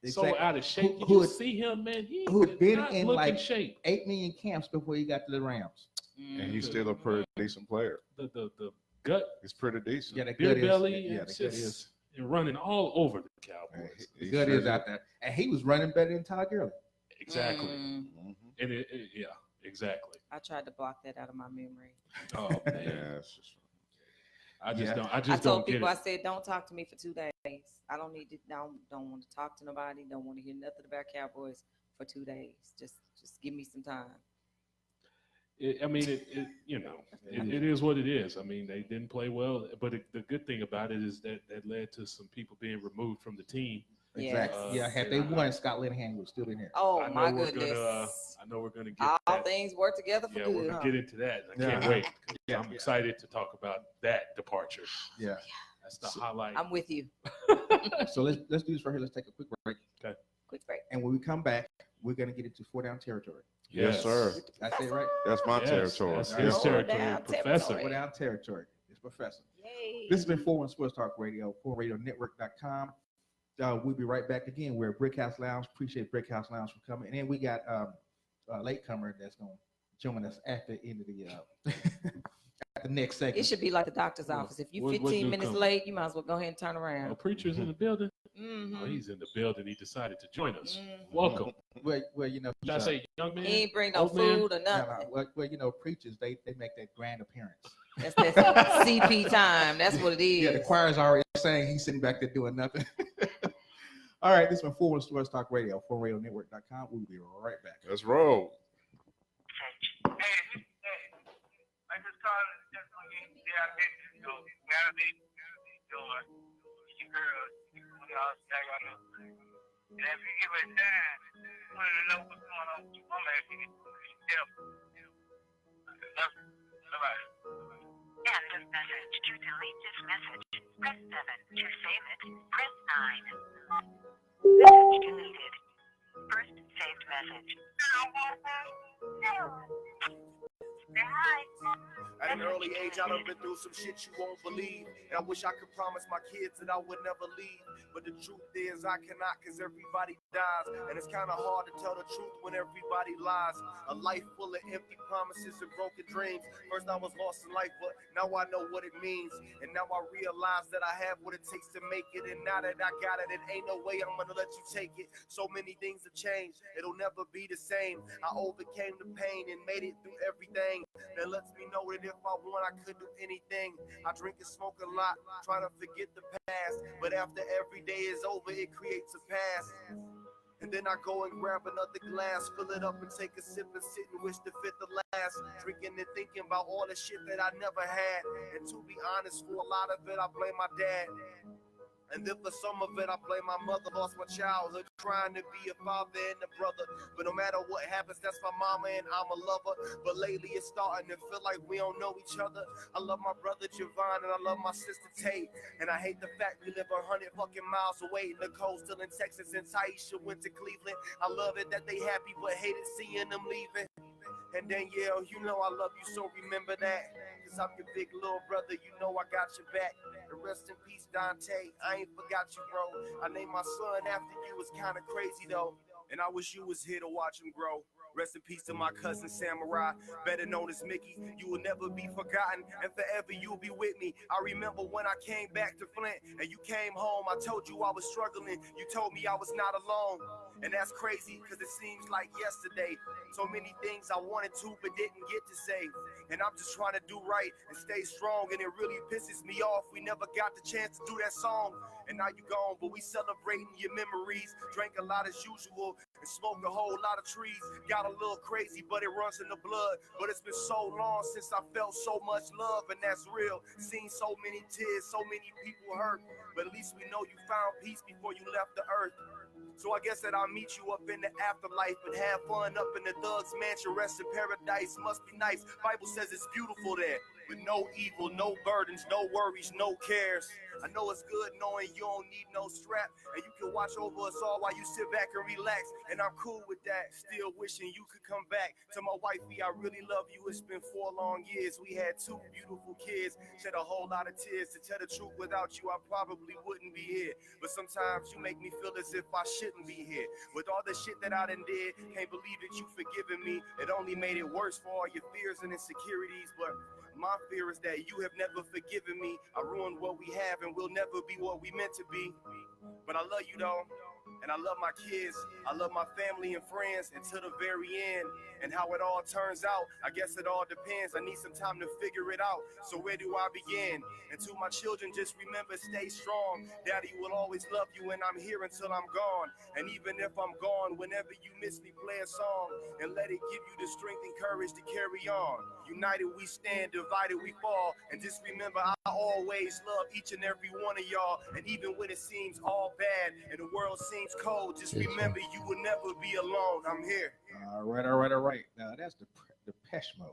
Exactly. So out of shape. Who you see him, man. He who'd did been not in look like in shape. 8 million camps before he got to the Rams. And he's still a pretty decent player. The gut, He's pretty decent. Yeah, the beer gut belly, is. Yeah, and the gut is. and running all over the Cowboys. The gut is out there, and he was running better than Todd Gurley. Exactly. Mm-hmm. And yeah, exactly. I tried to block that out of my memory. Oh man. Yeah, it's just, I just don't. I I just told don't get people, it. I said, don't talk to me for 2 days. I don't need to. Don't want to talk to nobody. Don't want to hear nothing about Cowboys for 2 days. Just give me some time. I mean, it is what it is. I mean, they didn't play well, but the good thing about it is that led to some people being removed from the team. Exactly. Yes. Had they won, Scott Linehan would still in here. Oh I know my we're goodness! I know we're gonna get All that. things work together for Yeah, good. we're gonna huh? get into that. I can't Yeah. wait. Yeah, I'm yeah. excited to talk about that departure. Yeah. That's the highlight. I'm with you. So let's do this right here. Let's take a quick break, Quick break. and when we come back, we're gonna get into 4-down territory. yes, sir. I say it right? That's my Yes, territory. that's Yes, his sir. territory, Down Professor. territory. 4-down territory. It's Professor. Yay! This has been 4-1 Sports Talk Radio, 4radionetwork.com. We'll be right back again. We're at Brickhouse Lounge. Appreciate Brickhouse Lounge for coming. And then we got a latecomer that's going to join us at the end of the at the next segment. It should be like the doctor's office. If you're What 15 minutes newcomer? late, you might as well go ahead and turn Oh, around. preacher's in the building. Mm-hmm. Oh, he's in the building. He decided to join us. Mhm. Welcome. Well, you know, Did I say young man? He ain't bring no Old man? food or nothing. well, you know, preachers they make that grand appearance. That's that CP time. That's what it is. Yeah, the choir's already saying he's sitting back there doing nothing. All right, this has been 4-1 Sports Talk Radio, 4radionetwork.com. We'll be right back. Let's roll. I just called and just want to get out there. You know, gotta be doing your girls. When y'all stack on them. And if you give it time, you want to know what's going on with your mama if you get careful. Bye-bye. End of message. To delete this message, press 7. To save it, press 9. Message deleted. First saved message. Hi. At an early age, I done been through some shit you won't believe. And I wish I could promise my kids that I would never leave. But the truth is I cannot, cause everybody dies. And it's kinda hard to tell the truth when everybody lies. A life full of empty promises and broken dreams. First I was lost in life, but now I know what it means. And now I realize that I have what it takes to make it. And now that I got it, it ain't no way I'm gonna let you take it. So many things have changed, it'll never be the same. I overcame the pain and made it through everything. That lets me know that if I want, I could do anything. I drink and smoke a lot, trying to forget the past. But after every day is over, it creates a past. And then I go and grab another glass, fill it up and take a sip and sit and wish to fit the last. Drinking and thinking about all the shit that I never had. And to be honest, for a lot of it, I blame my dad. And then for some of it, I blame my mother. Lost my childhood trying to be a father and a brother. But no matter what happens, that's my mama and I'm a lover. But lately it's starting to feel like we don't know each other. I love my brother Javon and I love my sister Tate. And I hate the fact we live 100 fucking miles away. Nicole still in Texas and Taisha went to Cleveland. I love it that they happy but hated seeing them leaving. And then, yeah, you know I love you, so remember that. cause I'm your big little brother, you know I got your back. And rest in peace, Dante, I ain't forgot you, bro. I named my son after you, it's kinda crazy though. And I wish you was here to watch him grow. Rest in peace to my cousin Samurai, better known as Mickey. You will never be forgotten, and forever you'll be with me. I remember when I came back to Flint, and you came home. I told you I was struggling. You told me I was not alone. And that's crazy, because it seems like yesterday. So many things I wanted to, but didn't get to say. And I'm just trying to do right and stay strong, and it really pisses me off. We never got the chance to do that song. And now you gone, but we celebrating your memories. Drank a lot as usual and smoked a whole lot of trees. Got a little crazy, but it runs in the blood. But it's been so long since I felt so much love, and that's real. Seen so many tears, so many people hurt. But at least we know you found peace before you left the earth. So I guess that I'll meet you up in the afterlife and have fun up in the thug's mansion. Rest in paradise, must be nice. Bible says it's beautiful there. With no evil, no burdens, no worries, no cares. I know it's good knowing you don't need no strap, and you can watch over us all while you sit back and relax. And I'm cool with that. Still wishing you could come back. To my wifey, I really love you. It's been 4 long years. We had 2 beautiful kids. Shed a whole lot of tears. To tell the truth, without you, I probably wouldn't be here. But sometimes you make me feel as if I shouldn't be here. With all the shit that I done did, can't believe that you forgiven me. It only made it worse for all your fears and insecurities. But my fear is that you have never forgiven me. I ruined what we have and we'll never be what we meant to be. But I love you though, and I love my kids. I love my family and friends until the very end. And how it all turns out, I guess it all depends. I need some time to figure it out. So where do I begin? And to my children, just remember, stay strong. Daddy will always love you, and I'm here until I'm gone. And even if I'm gone, whenever you miss me, play a song and let it give you the strength and courage to carry on. United we stand, divided we fall. And just remember, I always love each and every one of y'all. And even when it seems all bad and the world seems cold, just remember you will never be alone. I'm here. All right. Now that's the Depeche Mode.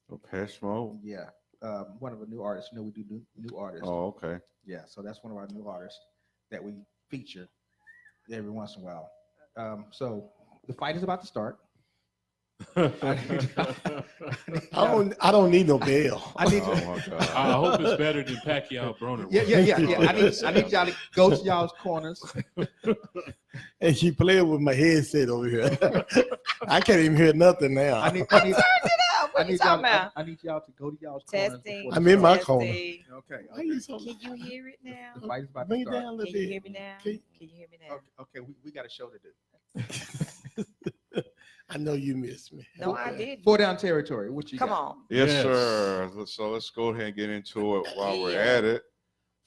Depeche Mode. Yeah, one of the new artists. You know, we do new artists. Oh, okay. Yeah, so that's one of our new artists that we feature every once in a while. So the fight is about to start. I don't need no bail. I need. Oh my God. I hope it's better than Pacquiao Broner. Yeah. I need y'all to go to y'all's corners. And she playing with my headset over here. I can't even hear nothing now. I need Turn it up. What you talking about? I need y'all to go to y'all's Testing. corners. I'm in my Testing. corner. Okay. Why you so- Can you hear it now? The fight is about to Bring it start. down a Can little you bit. hear me now? Can- Can you hear me now? Okay, we got a show to do. I know you missed me. No, I didn't. 4 down territory. What you Come got? on. Yes, Yes. sir. So let's go ahead and get into it while we're Yeah. at it.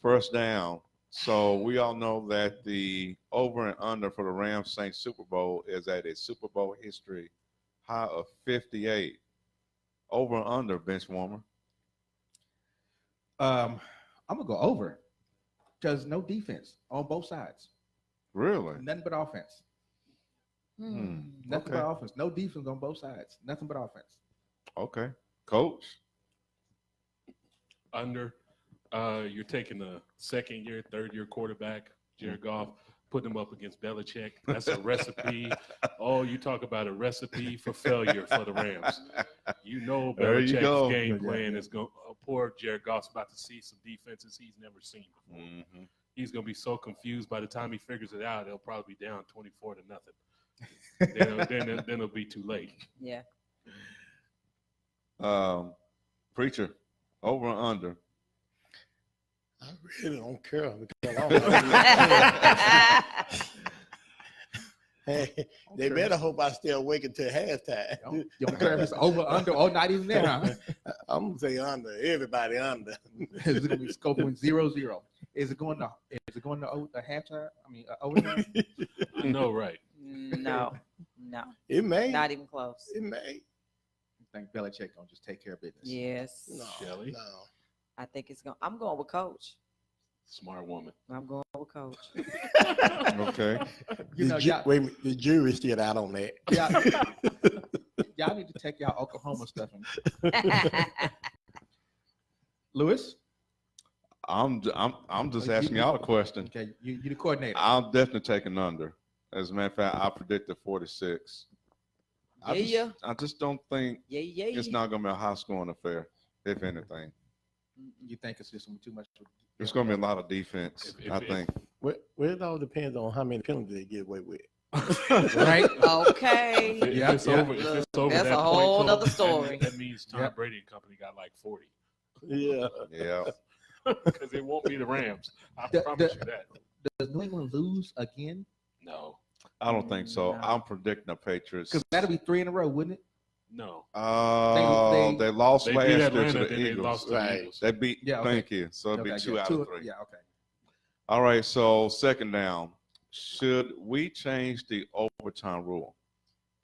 First down. So we all know that the over and under for the Rams Saints Super Bowl is at a Super Bowl history high of 58. Over and under, bench warmer. I'm gonna go over because no defense on both sides. Really? Nothing but offense. Nothing Okay. but offense. No defense on both sides. Nothing but offense. Okay. Coach. Under, you're taking a second year, third year quarterback, Jared Goff, putting him up against Belichick. That's a recipe. Oh, you talk about a recipe for failure for the Rams. You know There you go. Belichick's game plan is going. Poor Jared Goff's about to see some defenses he's never seen before. Mm-hmm. He's going to be so confused by the time he figures it out. He'll probably be down 24-0. then it'll be too late. Yeah. Preacher. Over and under. I really don't care because I don't Hey, they better hope I stay awake until halftime. You don't care if it's over, under, or not even there, huh? I'm gonna say under. Everybody under. It's gonna be going 0-0. Is it going to halftime? I mean, overtime? No, right. No. It may. Not even close. It may. I think Belichick gonna just take care of business. Yes. No. Shelley? No. I think it's going. I'm going with Coach. Smart woman. I'm going with Coach. Okay. You know, Wait a minute, the jury's still out on that. y'all need to take y'all Oklahoma stuff. Lewis? I'm just asking y'all a question. Okay, you the coordinator. I'm definitely taking under. As a matter of fact, I predicted 46. I just don't think Yeah. it's not going to be a high scoring affair. if anything. You think it's just too much? There's going to be a lot of defense, I think. Well, it all depends on how many penalties they get away with. Right? Okay. If it's over, if it's over That's that a point whole total, nother story. That means Tom Yep. Brady and company got like 40. Yeah. Yeah. Because it won't be the Rams. I promise you that. Does New England lose again? No. I don't think so. No. I'm predicting the Patriots. Because that'll be 3 in a row, wouldn't it? No. They lost They last beat year Atlanta, to the then they Eagles. lost to Right. the Eagles. They beat, Yeah, okay. thank you. So it'll be Okay, 2 yeah, out of 3. Yeah, okay. All right, so second down. Should we change the overtime rule?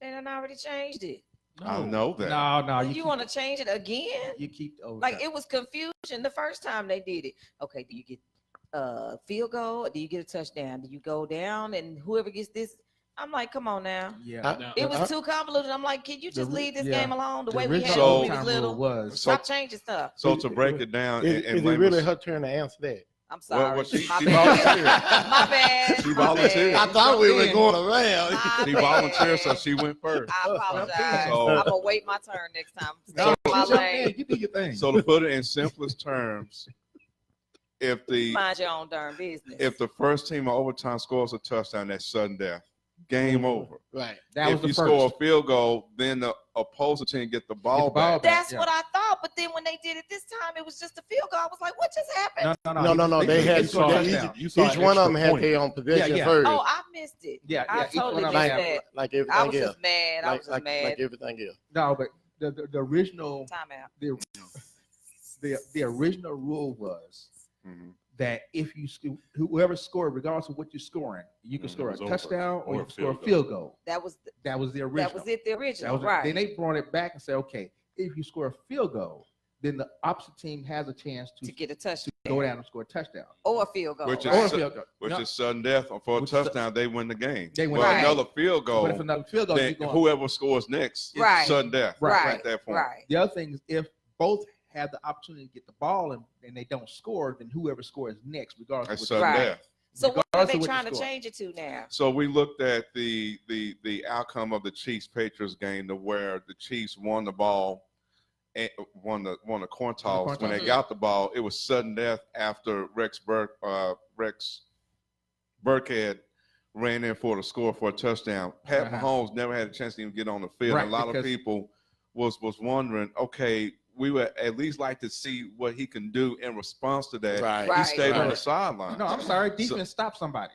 They done already changed it. I know that. No, You want to change it again? You keep the Like it was confusion the first time they did it. Okay, do you get field goal or do you get a touchdown? Do you go down and whoever gets this? I'm like, come on now. Yeah. Now, It was too convoluted. I'm like, can you just leave this game alone the way we had it original when we was overtime little? rule was Stop changing stuff. So to break it down, Is it really her turn to answer that? I'm sorry. well, she My volunteered. bad. My bad. She My volunteered. bad. I thought we were in. going around. My She bad. volunteered, so she went first. I apologize. So- I'm gonna wait my turn next time. Stay No, in my you jump lane. in, you do your thing. So to put it in simplest terms, if the Mind your own darn business. if the first team in overtime scores a touchdown, that's sudden death. Game over. Right. that was If the you first. score a field goal, then the opposing team get the ball back. That's Yeah. what I thought. But then when they did it this time, it was just a field goal. I was like, what just happened? No. They had you saw each, it. You saw each an one of extra them had point. their own possession Yeah. first. Oh, I missed it. Yeah, I each one totally of missed them that. like I everything was else. just mad. I was just Like mad. everything else. No, but the original Timeout. the original rule was Mhm. that if you whoever scored, regardless of what you're scoring, you can Mhm, score it a was touchdown over. or Or you a can score a field field goal. That was That was the original. that was it. The That original, was it. right? Then they brought it back and said, okay, if you score a field goal, then the opposite team has a chance to to get a touchdown go down and score a touchdown. or a field goal. Which is Or a right? so- field goal. Which No, is sudden death. For a Which is- touchdown, they win the game. They win Well, the game. another field but goal, if another field goal, then you're going. whoever scores next, is Right. sudden death. Right. At that point. Right. The other thing is if both have the opportunity to get the ball and they don't score, then whoever scores next, regardless That's of sudden Right. death. So what are regardless they of what trying you to score. change it to now? So we looked at the outcome of the Chiefs Patriots game to where the Chiefs won the ball and won the coin toss. When they toss. got the ball, it was sudden death after Rex Burkhead ran in for the score for a touchdown. Pat Uh-huh. Mahomes never had a chance to even get on the field. Right, a lot of because- people was wondering, okay, we would at least like to see what he can do in response to that. Right. He Right. stayed on the Right. sideline. No, I'm sorry. Defense stop somebody.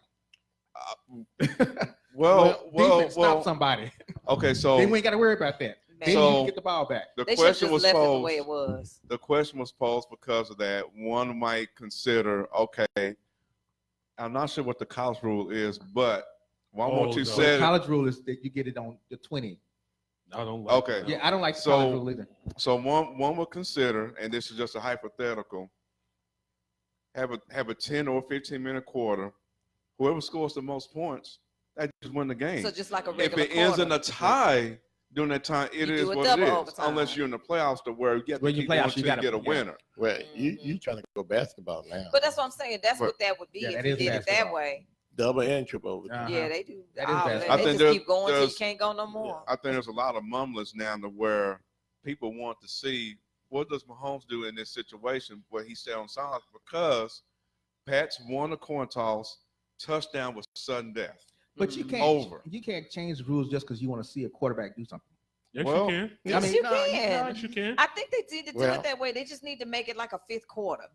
Defense stop somebody. Okay, so Then we ain't got to worry about that. Then So- you can get the ball back. the They should question just was left it the way it posed. was. The question was posed because of that. One might consider, okay, I'm not sure what the college rule is, but one more Oh, two no. The said, college rule is that you get it on the 20. I don't like Okay. that. Yeah, I don't like the So- college rule either. so one would consider, and this is just a hypothetical, have a 10 or 15-minute quarter. Whoever scores the most points, that just win the game. So just like a If regular it ends in quarter. a tie during that time, it You is do a what it double is. overtime. Unless you're in the playoffs to where you have to When you keep playoffs, going you till you gotta- get a yeah. winner. Well, you trying to go basketball now. But that's what I'm saying. That's But- what that would be Yeah, if that you is did it that basketball. way. Double and triple overtime. Uh-huh. Yeah, they do. That is all basketball. that. I They think just keep going till you there's- can't go no more. I think there's a lot of mumblings now to where people want to see what does Mahomes do in this situation where he stayed on silence because Pats won a coin toss, touchdown was sudden death. But you Mhm. can't Over. You can't change the rules just because you want to see a quarterback do something. Yes, Well, you can. Yes, mean, you no, can. Yes, you can. I think they did do Well- it that way. They just need to make it like a fifth quarter.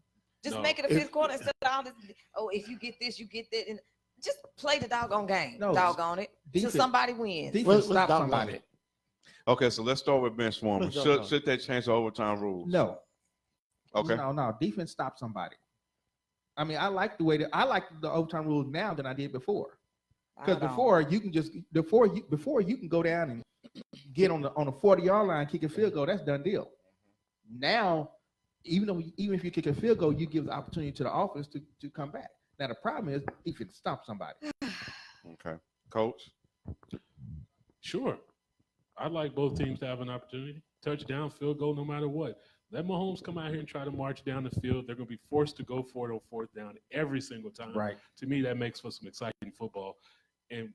Just No. make it a fifth quarter instead of all this. Oh, if you get this, you get that, and just play the doggone game. No, Doggone it till defense- somebody wins. Defense What's stop dog somebody. on it? Okay, so let's start with bench warmers. Let's go. Should they change the overtime rules? No. Okay. No. Defense stop somebody. I mean, I like the overtime rules now than I did before. Because I don't. before you can just before you can go down and get on the 40-yard line, kick a field goal. That's done deal. Now, even if you kick a field goal, you give the opportunity to the offense to come back. Now the problem is if it stops somebody. Okay. Coach? Sure. I'd like both teams to have an opportunity. Touchdown, field goal, no matter what. Let Mahomes come out here and try to march down the field. They're going to be forced to go for it on fourth down every single time. Right. To me, that makes for some exciting football. And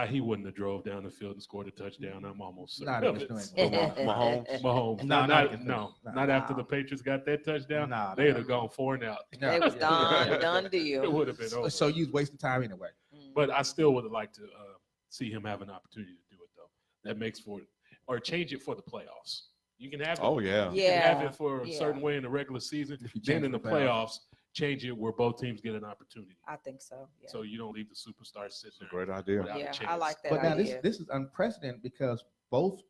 He wouldn't have drove down the field and scored a touchdown. I'm almost certain Not of against it. New England. Mahomes. Mahomes. No, not against No, New not after No. the Patriots got that touchdown. No, They'd have gone 4 and out. It was done It deal. would have been over. So you was wasting time anyway. But I still would have liked to see him have an opportunity to do it, though. That makes for it, or change it for the playoffs. You can have it. Oh yeah. You can have Yeah. it for a Yeah. certain way in the regular season. If you Then change in the the playoffs. playoffs, change it where both teams get an opportunity. I think so. Yeah. So you don't leave the superstars sitting there. Great idea. without a Yeah, I chance. like that But now idea. this is unprecedented because both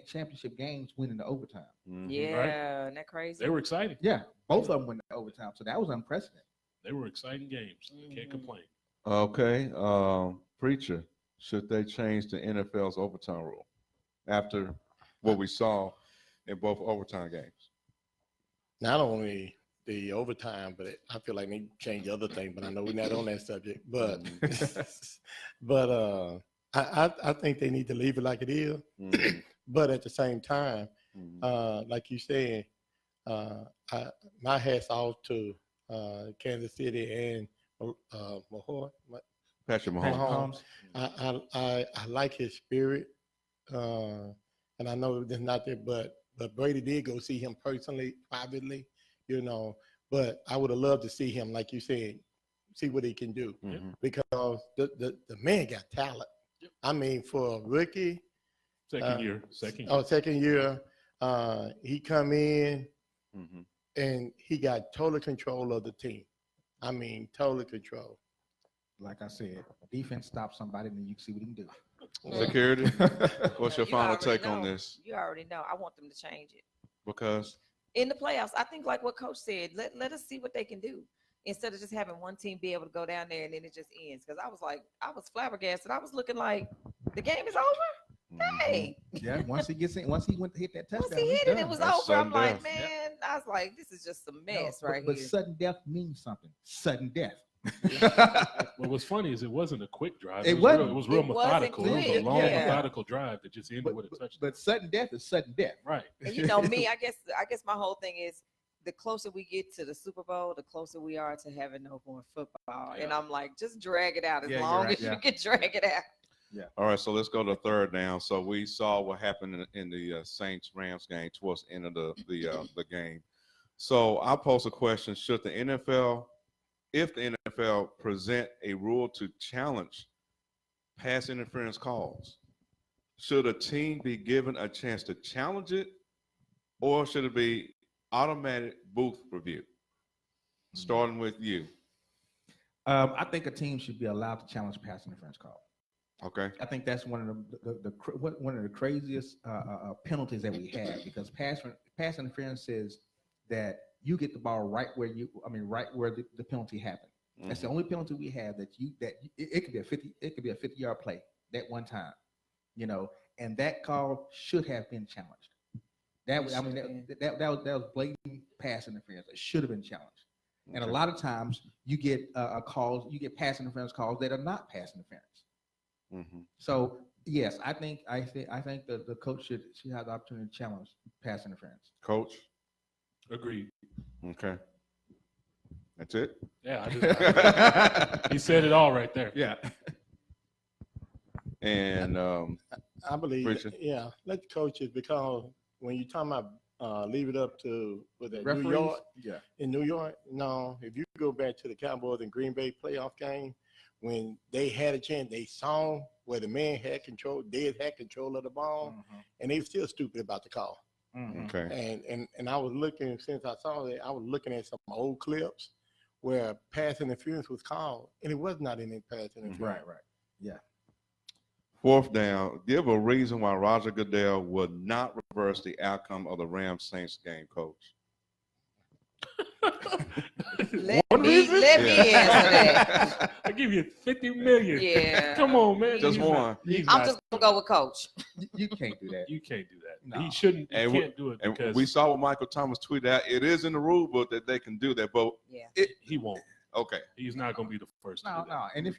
championship games went into overtime. Mhm. Yeah, isn't that crazy? They were exciting. Yeah, both of them went into overtime, so that was unprecedented. They were exciting games. I can't Mhm. complain. Okay, preacher, should they change the NFL's overtime rule after what we saw in both overtime games? Not only the overtime, but I feel like they change other things. But I know we're not on that subject. But but I think they need to leave it like it is. Mhm. But at the same time, Mhm. like you said, my hat's off to Kansas City and Patrick Mahomes. Mahomes. I like his spirit, and I know it's not there, but Brady did go see him personally, privately, But I would have loved to see him, like you said, see what he can do, Mhm. because the man got talent. Yep. I mean, for a rookie, Second year. Second year. second year, he come in Mhm. and he got total control of the team. I mean, total control. Like I said, defense stops somebody, and then you can see what he can do. Security. What's your You final already take on know. this? You already know. I want them to change it. Because In the playoffs, I think like what Coach said, let us see what they can do instead of just having one team be able to go down there and then it just ends. Because I was flabbergasted. I was looking like the game is over. Hey, Yeah, once he went to hit that touchdown, once he he's hit it, done. it was That's over. I'm sudden like, death. man, I was like, this is just a mess No, right but here. sudden death means something. Sudden death. Well, what's funny is it wasn't a quick drive. It It wasn't. was real It wasn't methodical. It was a quick, long, yeah. methodical drive that just ended with a touchdown. But sudden death is sudden death. Right. And you know me, I guess my whole thing is the closer we get to the Super Bowl, the closer we are to having no more football. And Yeah. I'm like, just drag it out as Yeah, you're long right, as you yeah. can drag it out. all right, so let's go to third down. So we saw what happened in the Saints Rams game towards the end of the game. So I pose a question: should the NFL, if the NFL present a rule to challenge pass interference calls, should a team be given a chance to challenge it, or should it be automatic booth review? Starting with you. I think a team should be allowed to challenge pass interference call. Okay. I think that's one of one of the craziest penalties that we have, because pass interference says that you get the ball right where the penalty happened. That's the only penalty we have it could be a 50-yard play that one time, and that call should have been challenged. That was blatant pass interference. It should have been challenged. And a lot of times you get pass interference calls that are not pass interference. Mm-hmm. So yes, I think that the coach should have the opportunity to challenge pass interference. Coach. Agreed. Okay. That's it. Yeah. He said it all right there. Yeah. And I believe, Preacher. yeah, let the coaches, because when you're talking about leave it up to New Referees. York, Yeah. in New York, no, if you go back to the Cowboys and Green Bay playoff game, when they had a chance, they saw where the man had control of the ball, and they were still stupid about the call. okay. And I was looking, since I saw that, I was looking at some old clips where pass interference was called, and it was not any pass interference. Right. Yeah. Fourth down. Give a reason why Roger Goodell would not reverse the outcome of the Rams Saints game, Coach. Let One me reason? answer that. I give you 50 million. Yeah. Come on, man. Just He's one. not- he's I'm not- just gonna go with Coach. You can't do that. You can't do that. No. He shouldn't. He And can't do it And because we saw what Michael Thomas tweeted out. It is in the rule book that they can do that, but Yeah. he won't. okay. He's not going to be the first. to No. do that. And if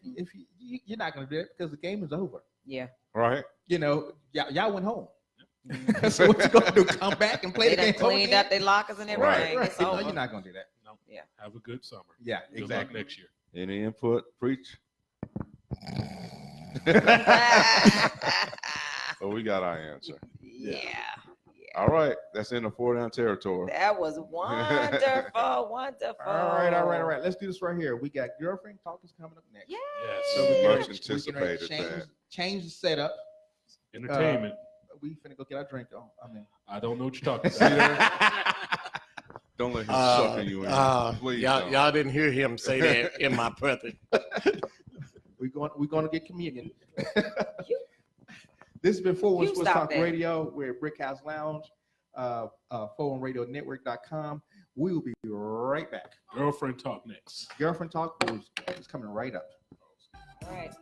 you're not going to do it because the game is over. Yeah. Right. Y'all went home. So what you gonna do? Come back and play They the done game? over cleaned again? out their lockers and everything. Right. It's No, over. you're not gonna do that. No. Yeah. Have a good summer. Yeah, Good luck exactly. next year. Any input? Preach. So we got our answer. Yeah. All right, that's in the 4-down territory. That was wonderful, wonderful. All right. Let's do this right here. We got girlfriend talk is coming up next. Yeah. So Yes. we're Much gonna anticipated that. change the setup. Entertainment. We finna go get our drink on. I mean, I don't know what you're talking See about. that? Don't let him sucker you in. Please don't. y'all didn't hear him say that in my presence. we're gonna get communion. This has been Forward You Sports stop Talk that. Radio. We're at Brick House Lounge, forwardradionetwork.com. We will be right back. Girlfriend talk next. Girlfriend talk is coming right up. All right.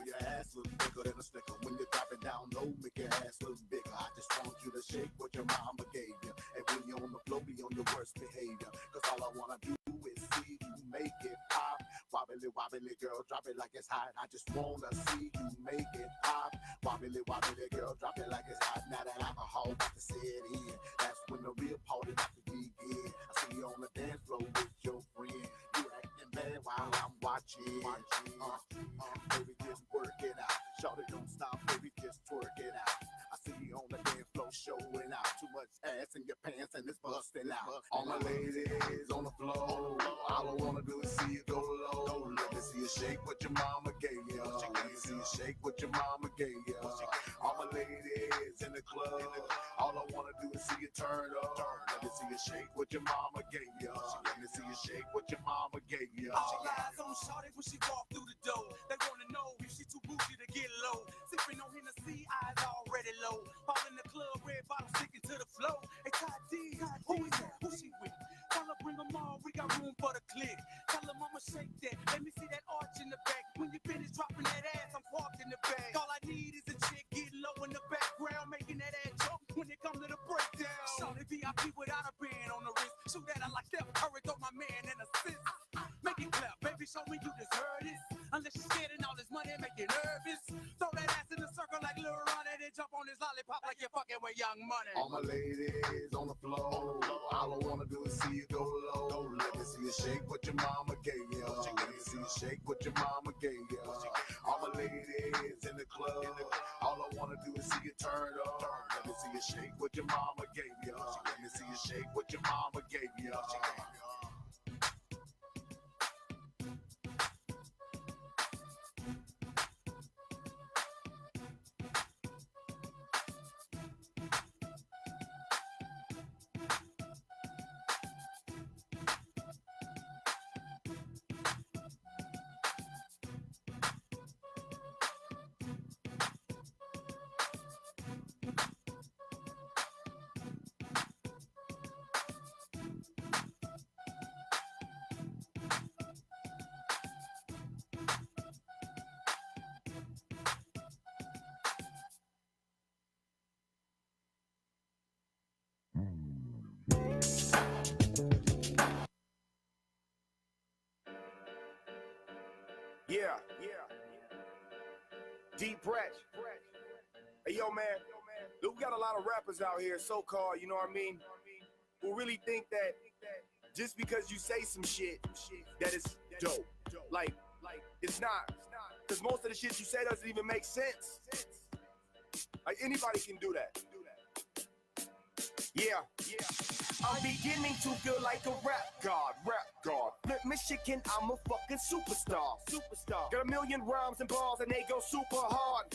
Your ass look bigger than a sticker. When you drop it down low, make your ass look bigger. I just want you to shake what your mama gave you. And when you're on the floor, be on your worst behavior. Cause all I wanna do is see you make it pop. Wobbly, wobbly, girl, drop it like it's hot. I just wanna see you make it pop. Wobbly, wobbly, girl, drop it like it's hot. Now that alcohol about to set in, that's when the real party about to begin. I see you on the dance floor with your friend. You acting bad while I'm watching. Baby, just work it out. Shorty, don't stop, baby, just twerk it out. I see you on the dance floor showing out. Too much ass in your pants and it's busting out. All my ladies on the floor. All I wanna do is see you go low. Let me see you shake what your mama gave you. Let me see you shake what your mama gave you. All my ladies in the club. All I wanna do is see you turn up. Let me see you shake what your mama gave you. Let me see you shake what your mama gave you. All eyes on Shawty when she walk through the door. They wanna know if she too bougie to get low. Sipping on Hennessy, eyes already low. All in the club, red bottle sticking to the flow. Hey, Todd D, who is that? Who she with? Tell her bring them all, we got room for the click. Tell her mama shake that, let me see that arch in the back. When you finish dropping that ass, I'm parked in the back. All I need is a chick getting low in the background, making that ass jump when it comes to the breakdown. Shawty VIP without a band on the wrist. Shoot at her like Steph Curry, throw my man in assist. Make it clap, baby, show me you deserve this. Unless you're getting all this money, make you nervous. Throw that ass in the circle like Lil Ron and then jump on his lollipop like you're fucking with Young Money. All my ladies on the floor. All I wanna do is see you go low. Let me see you shake what your mama gave you. Let me see you shake what your mama gave you. All my ladies in the club. All I wanna do is see you turn up. Let me see you shake what your mama gave you. Let me see you shake what your mama gave you. Yeah. Deep breath. Hey, yo, man. Look, we got a lot of rappers out here, so-called, you know what I mean, who really think that just because you say some shit, that it's dope. Like, it's not. Because most of the shit you say doesn't even make sense. Like, anybody can do that. Yeah. I'm beginning to feel like a rap god. Flip Michigan, I'm a fucking superstar. Got a million rhymes and bars and they go super hard.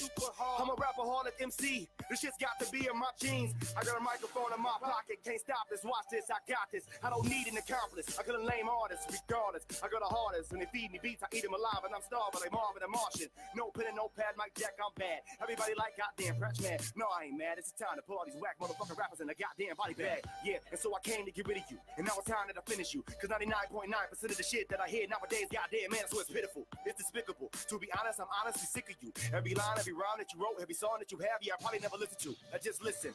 I'm a rapaholic MC. This shit's got to be in my jeans. I got a microphone in my pocket. Can't stop this. Watch this. I got this. I don't need an accomplice. I got a lame artist. Regardless, I got the hardest. When they feed me beats, I eat them alive and I'm starving like Marvin and Martian. No pen and no pad, Mike Jack, I'm bad. Everybody like goddamn French man. No, I ain't mad. It's time to pull all these whack motherfucking rappers in a goddamn body bag. Yeah, and so I came to get rid of you. And now it's time that I finish you. Cause 99.9% of the shit that I hear nowadays, goddamn man, so it's pitiful. It's despicable. To be honest, I'm honestly sick of you. Every line, every rhyme that you wrote, every song that you have, yeah, I probably never listened to. I just listen.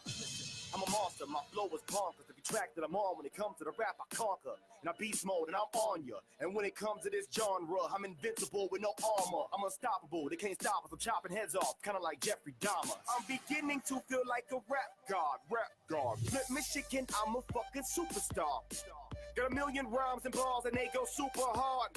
I'm a monster, my flow is bonkers. Every track that I'm on, when it comes to the rap, I conquer. And I beast mode and I'm on ya. And when it comes to this genre, I'm invincible with no armor. I'm unstoppable, they can't stop us. I'm chopping heads off, kinda like Jeffrey Dahmer. I'm beginning to feel like a rap god. Flip Michigan, I'm a fucking superstar. Got a million rhymes and bars and they go super hard.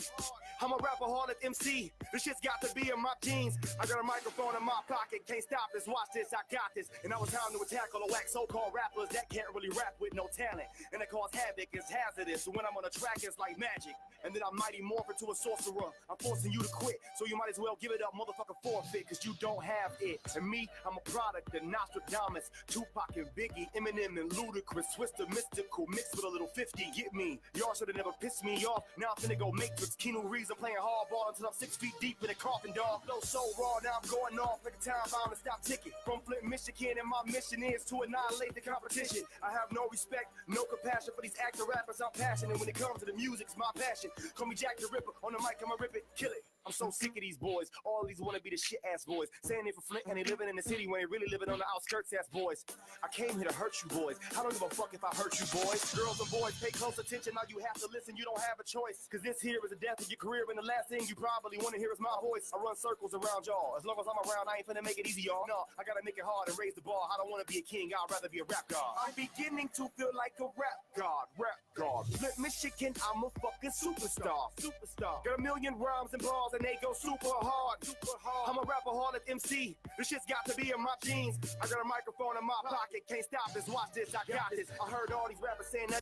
I'm a rapaholic MC. This shit's got to be in my jeans. I got a microphone in my pocket. Can't stop this. Watch this. I got this. And I was time to tackle the whack so-called rappers that can't really rap with no talent. And it cause havoc. It's hazardous. So when I'm on a track, it's like magic. And then I mighty morph into a sorcerer. I'm forcing you to quit. So you might as well give it up, motherfucker, forfeit. Cause you don't have it. And me, I'm a product of Nostradamus, Tupac and Biggie, Eminem and Ludacris. Twister mystical mixed with a little 50. Get me. Y'all should have never pissed me off. Now I'm finna go Matrix. Keanu Reeves, I'm playing hardball until I'm 6 feet deep in a coffin, dog. Flow so raw, now I'm going off like a time bomb to stop ticking. From Flint, Michigan, and my mission is to annihilate the competition. I have no respect, no compassion for these actor rappers. I'm passionate when it comes to the music, it's my passion. Call me Jack the Ripper, on the mic, I'ma rip it, kill it. I'm so sick of these boys. All these wanna be the shit ass boys. Saying they from Flint and they living in the city when they really living on the outskirts ass boys. I came here to hurt you boys. I don't give a fuck if I hurt you boys. Girls and boys, pay close attention. Now you have to listen. You don't have a choice. Cause this here is the death of your career. And the last thing you probably wanna hear is my voice. I run circles around y'all. As long as I'm around, I ain't finna make it easy, y'all. No, I gotta make it hard and raise the bar. I don't wanna be a king. I'd rather be a rap god. I'm beginning to feel like a rap god. Rap god. Flint, Michigan, I'm a fucking superstar. Superstar. Got a million rhymes and bars and they go super hard. Super hard. I'm a rapaholic MC. This shit's got to be in my jeans. I got a microphone in my pocket. Can't stop this. Watch this. I got this. I heard all these rappers saying that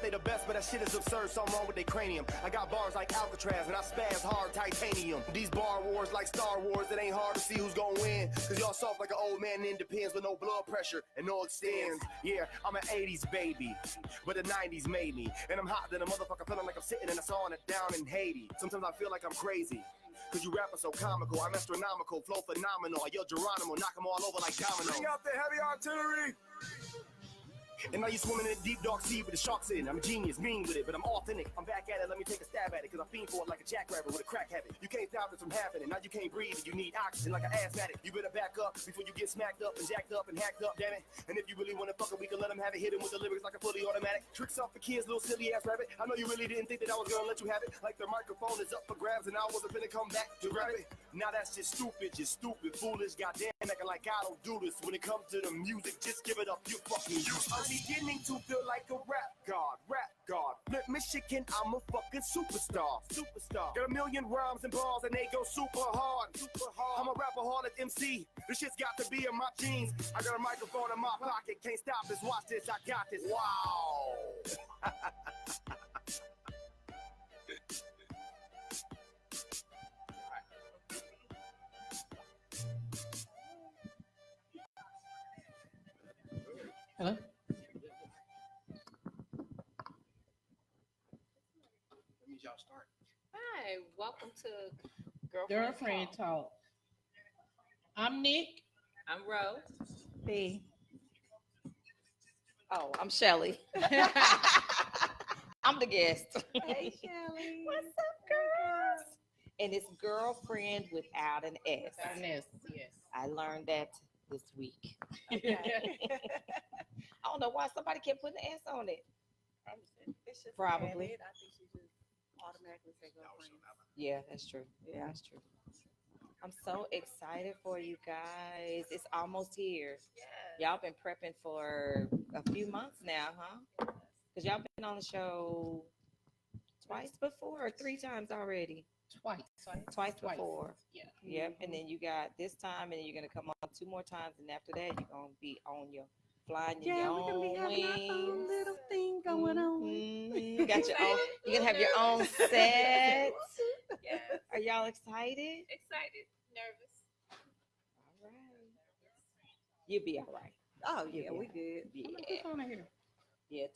they the best, but that shit is absurd. Something wrong with their cranium. I got bars like Alcatraz, and I spaz hard titanium. These bar wars like Star Wars, it ain't hard to see who's gonna win. Cause y'all soft like an old man in Depends with no blood pressure and no extends. Yeah, I'm an 80s baby, but the 90s made me. And I'm hot than a motherfucker, feeling like I'm sitting in a sauna down in Haiti. Sometimes I feel like I'm crazy. Cause you rapping so comical, I'm astronomical, flow phenomenal. I yell Geronimo, knock them all over like dominoes. Bring out the heavy artillery! And now you swimming in a deep dark sea with the sharks in. I'm a genius, mean with it, but I'm authentic. I'm back at it, let me take a stab at it. Cause I fiend for it like a jackrabbit with a crack habit. You can't stop this from happening, now you can't breathe. You need oxygen like an asthmatic. You better back up before you get smacked up and jacked up and hacked up, damn it. And if you really wanna fuck it, we can let them have it. Hit him with the lyrics like a fully automatic. Tricks off for kids, little silly ass rabbit. I know you really didn't think that I was gonna let you have it. Like the microphone is up for grabs and I wasn't finna come back to grab it. Now that's just stupid, foolish, goddamn, acting like I don't do this. When it comes to the music, just give it up, you fucking useless. I'm beginning to feel like a rap god. Flint, Michigan, I'm a fucking superstar. Got a million rhymes and bars and they go super hard. I'm a rapaholic MC. This shit's got to be in my jeans. I got a microphone in my pocket. Can't stop this. Watch this. I got this. Wow. Hello? That means y'all start. Hi, welcome to Girlfriend Talk. I'm Nick. I'm Rose. B. Oh, I'm Shelly. I'm the guest. Hey, Shelly. What's up, girls? And it's girlfriend without an S. Yes. I learned that this week. Okay. I don't know why somebody kept putting an S on it. It's just Probably. added. I think she just automatically say girlfriend. Yeah, that's true. Yeah, that's true. I'm so excited for you guys. It's almost here. Yeah. Y'all been prepping for a few months now, huh? Because y'all been on the show twice before or 3 times already? Twice before. Yeah. Yep. And then you got this time, and then you're going to come on 2 more times. And after that, you're going to be on your flying in your we're gonna be own having our own wings. little thing going on. You got your own, you're going to have your own set. Yes. Are y'all excited? Excited, nervous. All right. You'll be all right. Oh yeah, we good. Yeah. Yeah,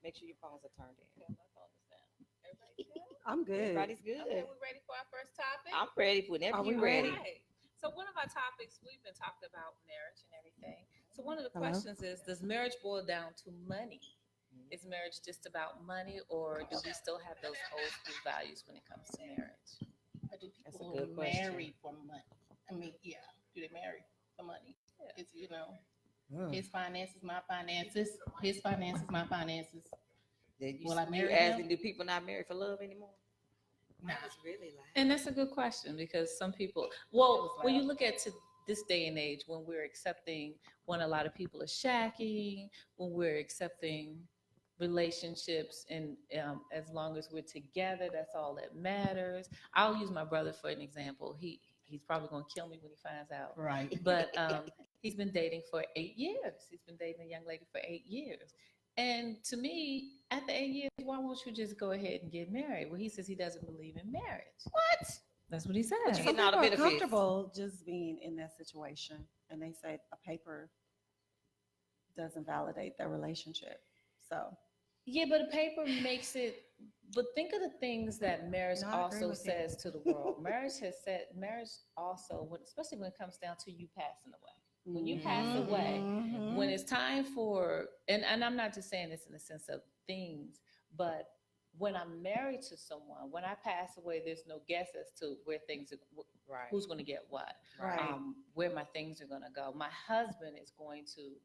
make sure your phones are turned in. I'm good. Everybody's good. Okay, we ready for our first topic? I'm ready whenever Are we you're ready. Right. So one of our topics, we've been talking about marriage and everything. So one of the Hello? questions is, does marriage boil down to money? Is marriage just about money, or do we still have those old school values when it comes to marriage? Or do That's a people good question. marry for money? I mean, yeah. Do they marry for money? Yeah. It's, his finances, my finances. His finances, my finances. Then Will I marry you asking, him? do people not marry for love anymore? Nah. It's really like And that's a good question, because some people, well, when you look at this day and age when we're accepting, when a lot of people are shacking, when we're accepting relationships, and as long as we're together, that's all that matters. I'll use my brother for an example. He's probably going to kill me when he finds out. Right. But he's been dating for 8 years. He's been dating a young lady for 8 years. And to me, at the 8 years, why won't you just go ahead and get married? Well, he says he doesn't believe in marriage. What? That's what he said. But you getting all the People are benefits. comfortable just being in that situation, and they say a paper doesn't validate their relationship. So Yeah, but a paper makes it. But think of the things that marriage No, I agree also with you. says to the world. Marriage also, especially when it comes down to you passing away. When you pass away, Mhm. when it's time for, and I'm not just saying this in the sense of things, but when I'm married to someone, when I pass away, there's no guess as to where things are, Right. who's going to get what, Right. where my things are going to go. My husband is going to,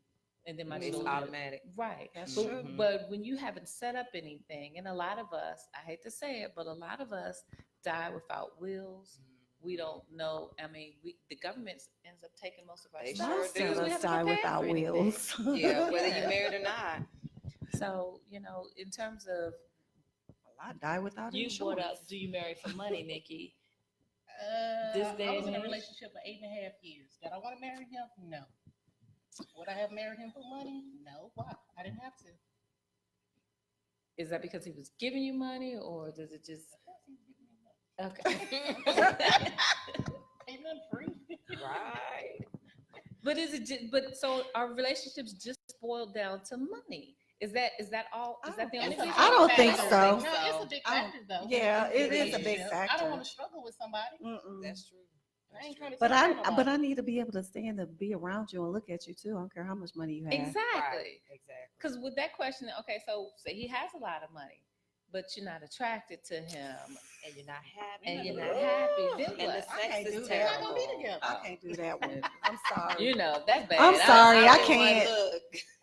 and then my It's children. automatic. Right. That's But, true. but when you haven't set up anything, and a lot of us, I hate to say it, but a lot of us die without wills. We don't know. I mean, the government ends up taking most of our They stuff. sure Most do. of We us haven't die prepared without for anything. wills. Yeah, whether Yeah. you're married or not. So, in terms of I die without you brought insurance. up, do you marry for money, Nikki? This day I was and in a age? relationship for 8.5 years. Did I want to marry him? No. Would I have married him for money? No. Why? I didn't have to. Is that because he was giving you money, or does it just? Okay. Ain't nothing free. Right. But is it just, but so our relationships just boiled down to money? Is that all? Is that the only It's a thing? big I don't think factor. so. No, it's a big I don't- factor though. yeah, In it is a big relationship. I factor. don't want to struggle with somebody. Mm-mm. That's true. I ain't trying to. But take care of I nobody. need to be able to stand to be around you and look at you too. I don't care how much money you have. Exactly. Right. Exactly. Because with that question, okay, so say he has a lot of money, but you're not attracted to him, And you're not happy. and you're not happy. Then And the what? sex can't is do that. We're not terrible. gonna be together. I can't do that one. I'm sorry. That's bad. I'm sorry, I just can't. want, look,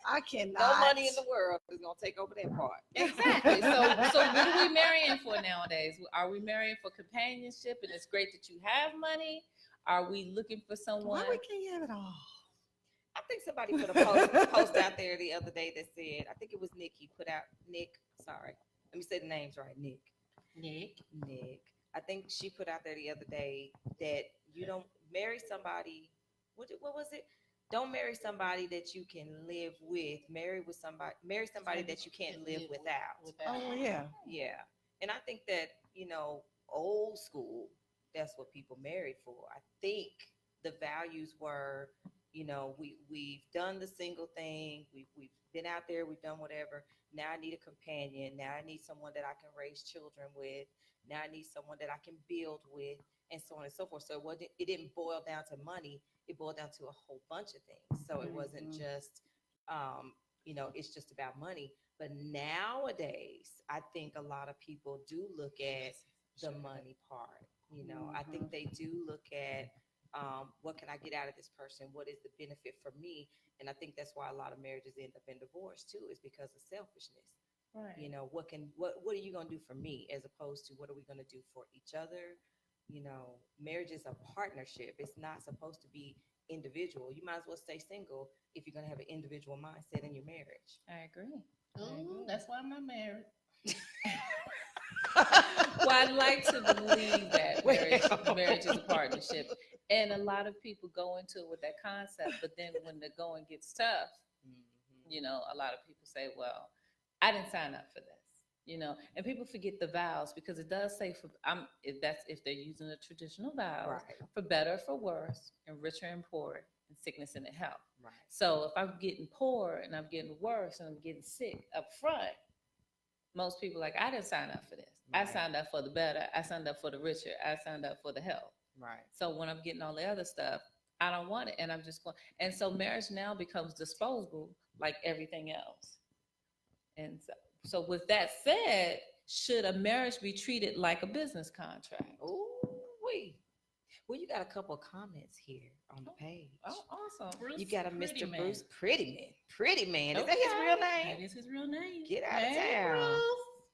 I cannot. no money in the world is gonna take over that part. Exactly. So what are we marrying for nowadays? Are we marrying for companionship, and it's great that you have money? Are we looking for someone? Why we can't have it all? I think somebody put a post out there the other day that said, I think it was Nick. He put out sorry, let me say the names right. Nick. I think she put out there the other day that you don't marry somebody. What was it? Don't marry somebody that you can live with. Marry somebody that you can't live without. Oh yeah. Yeah. And I think that, old school, that's what people married for. I think the values were, we've done the single thing. We've been out there. We've done whatever. Now I need a companion. Now I need someone that I can raise children with. Now I need someone that I can build with, and so on and so forth. So it didn't boil down to money. It boiled down to a whole bunch of things. So it wasn't just, it's just about money. But nowadays, I think a lot of people do look at the money part. I think they do look at what can I get out of this person? What is the benefit for me? And I think that's why a lot of marriages end up in divorce too, is because of selfishness. Right. What are you gonna do for me, as opposed to what are we gonna do for each other? Marriage is a partnership. It's not supposed to be individual. You might as well stay single if you're gonna have an individual mindset in your marriage. I agree. Ooh, that's why I'm not married. Well, I'd like to believe that marriage is a partnership. And a lot of people go into it with that concept, but then when the going gets tough, a lot of people say, well, I didn't sign up for this, and people forget the vows, because it does say if they're using the traditional vows, Right. for better, for worse, and richer and poorer, and sickness and in health. Right. So if I'm getting poor and I'm getting worse and I'm getting sick up front, most people I didn't sign up for this. Right. I signed up for the better. I signed up for the richer. I signed up for the health. Right. So when I'm getting all the other stuff, I don't want it, and I'm just going. And so marriage now becomes disposable, like everything else. And so with that said, should a marriage be treated like a business contract? Ooh, wait. Well, you got a couple of comments here on the page. Oh, awesome. Bruce, You got a Pretty Mr. Man. Bruce Pretty Man. Is that his real name? That is his real name. Get out of Hey, town. Bruce.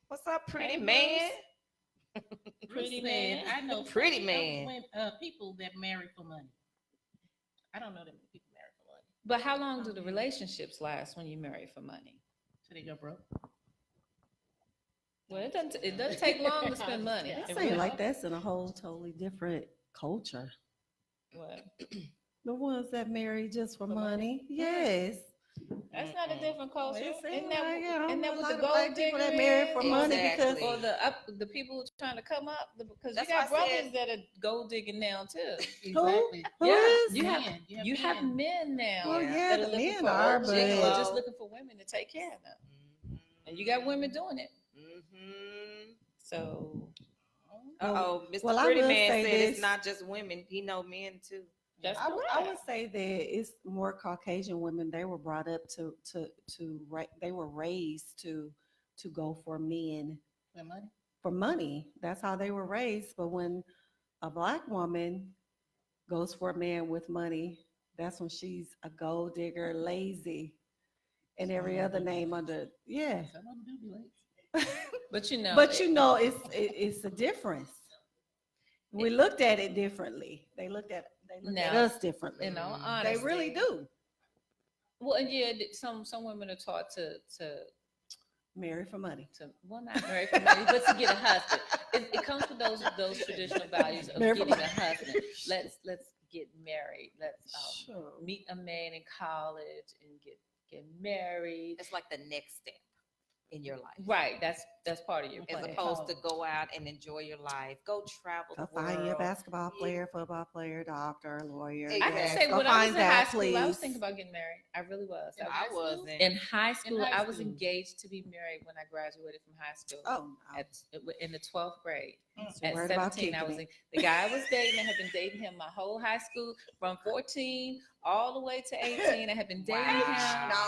What's up, pretty Hey, man? Pretty man. I know Pretty plenty man. of people that marry for money. don't know that many people marry for money. But how long do the relationships last when you marry for money? So they go broke. Well, it doesn't take long to spend money. Yeah. It It seems really- like that's in a whole totally different culture. What? The ones that marry just for For money. Yes. That's not a different culture. It seems Isn't that, like, you know, isn't that a what lot the of gold black people digger that marry for is? money because Exactly. Or the people trying to come up, because you That's got why I brothers said- that are gold digging now too. Exactly. Who Yeah, is? you Men. have You have men. men now Well, Yeah. yeah, that are the looking men for are, old chicks or but just looking for women to take care of them. And you got women doing it. So Uh-oh, Mr. well, I Pretty will Man say said this. it's not just women. He know men too. that's I would correct. say that it's more Caucasian women. They were brought up they were raised to go for men For money. for money. That's how they were raised. But when a black woman goes for a man with money, that's when she's a gold digger, lazy, and every other name under Some of them do be late. But you know, But it's a difference. We looked at it differently. They looked at Now, us differently. in all They honesty, really do. Well, and yeah, some women are taught to Marry for money. well, not marry for money, but to get a husband. It comes with those traditional values of Marry for getting a money. husband. Let's get married. Let's Sure. meet a man in college and get married. It's like the next step in your life. Right. That's part of your As plan. opposed to go out and enjoy your life. Go travel Go the world. find your basketball Yeah. player, football player, doctor, lawyer. Exactly. I can say Go when I was find in that, high school, I was please. thinking about getting married. I really was. In I high I school? wasn't. In high school, high I was school. engaged to be married when I graduated from high school. Oh, no. In the 12th grade. So At worried about 17, I was kicking the guy I was dating. I had been dating him my whole high school from 14 all the way to 18. I had been dating him.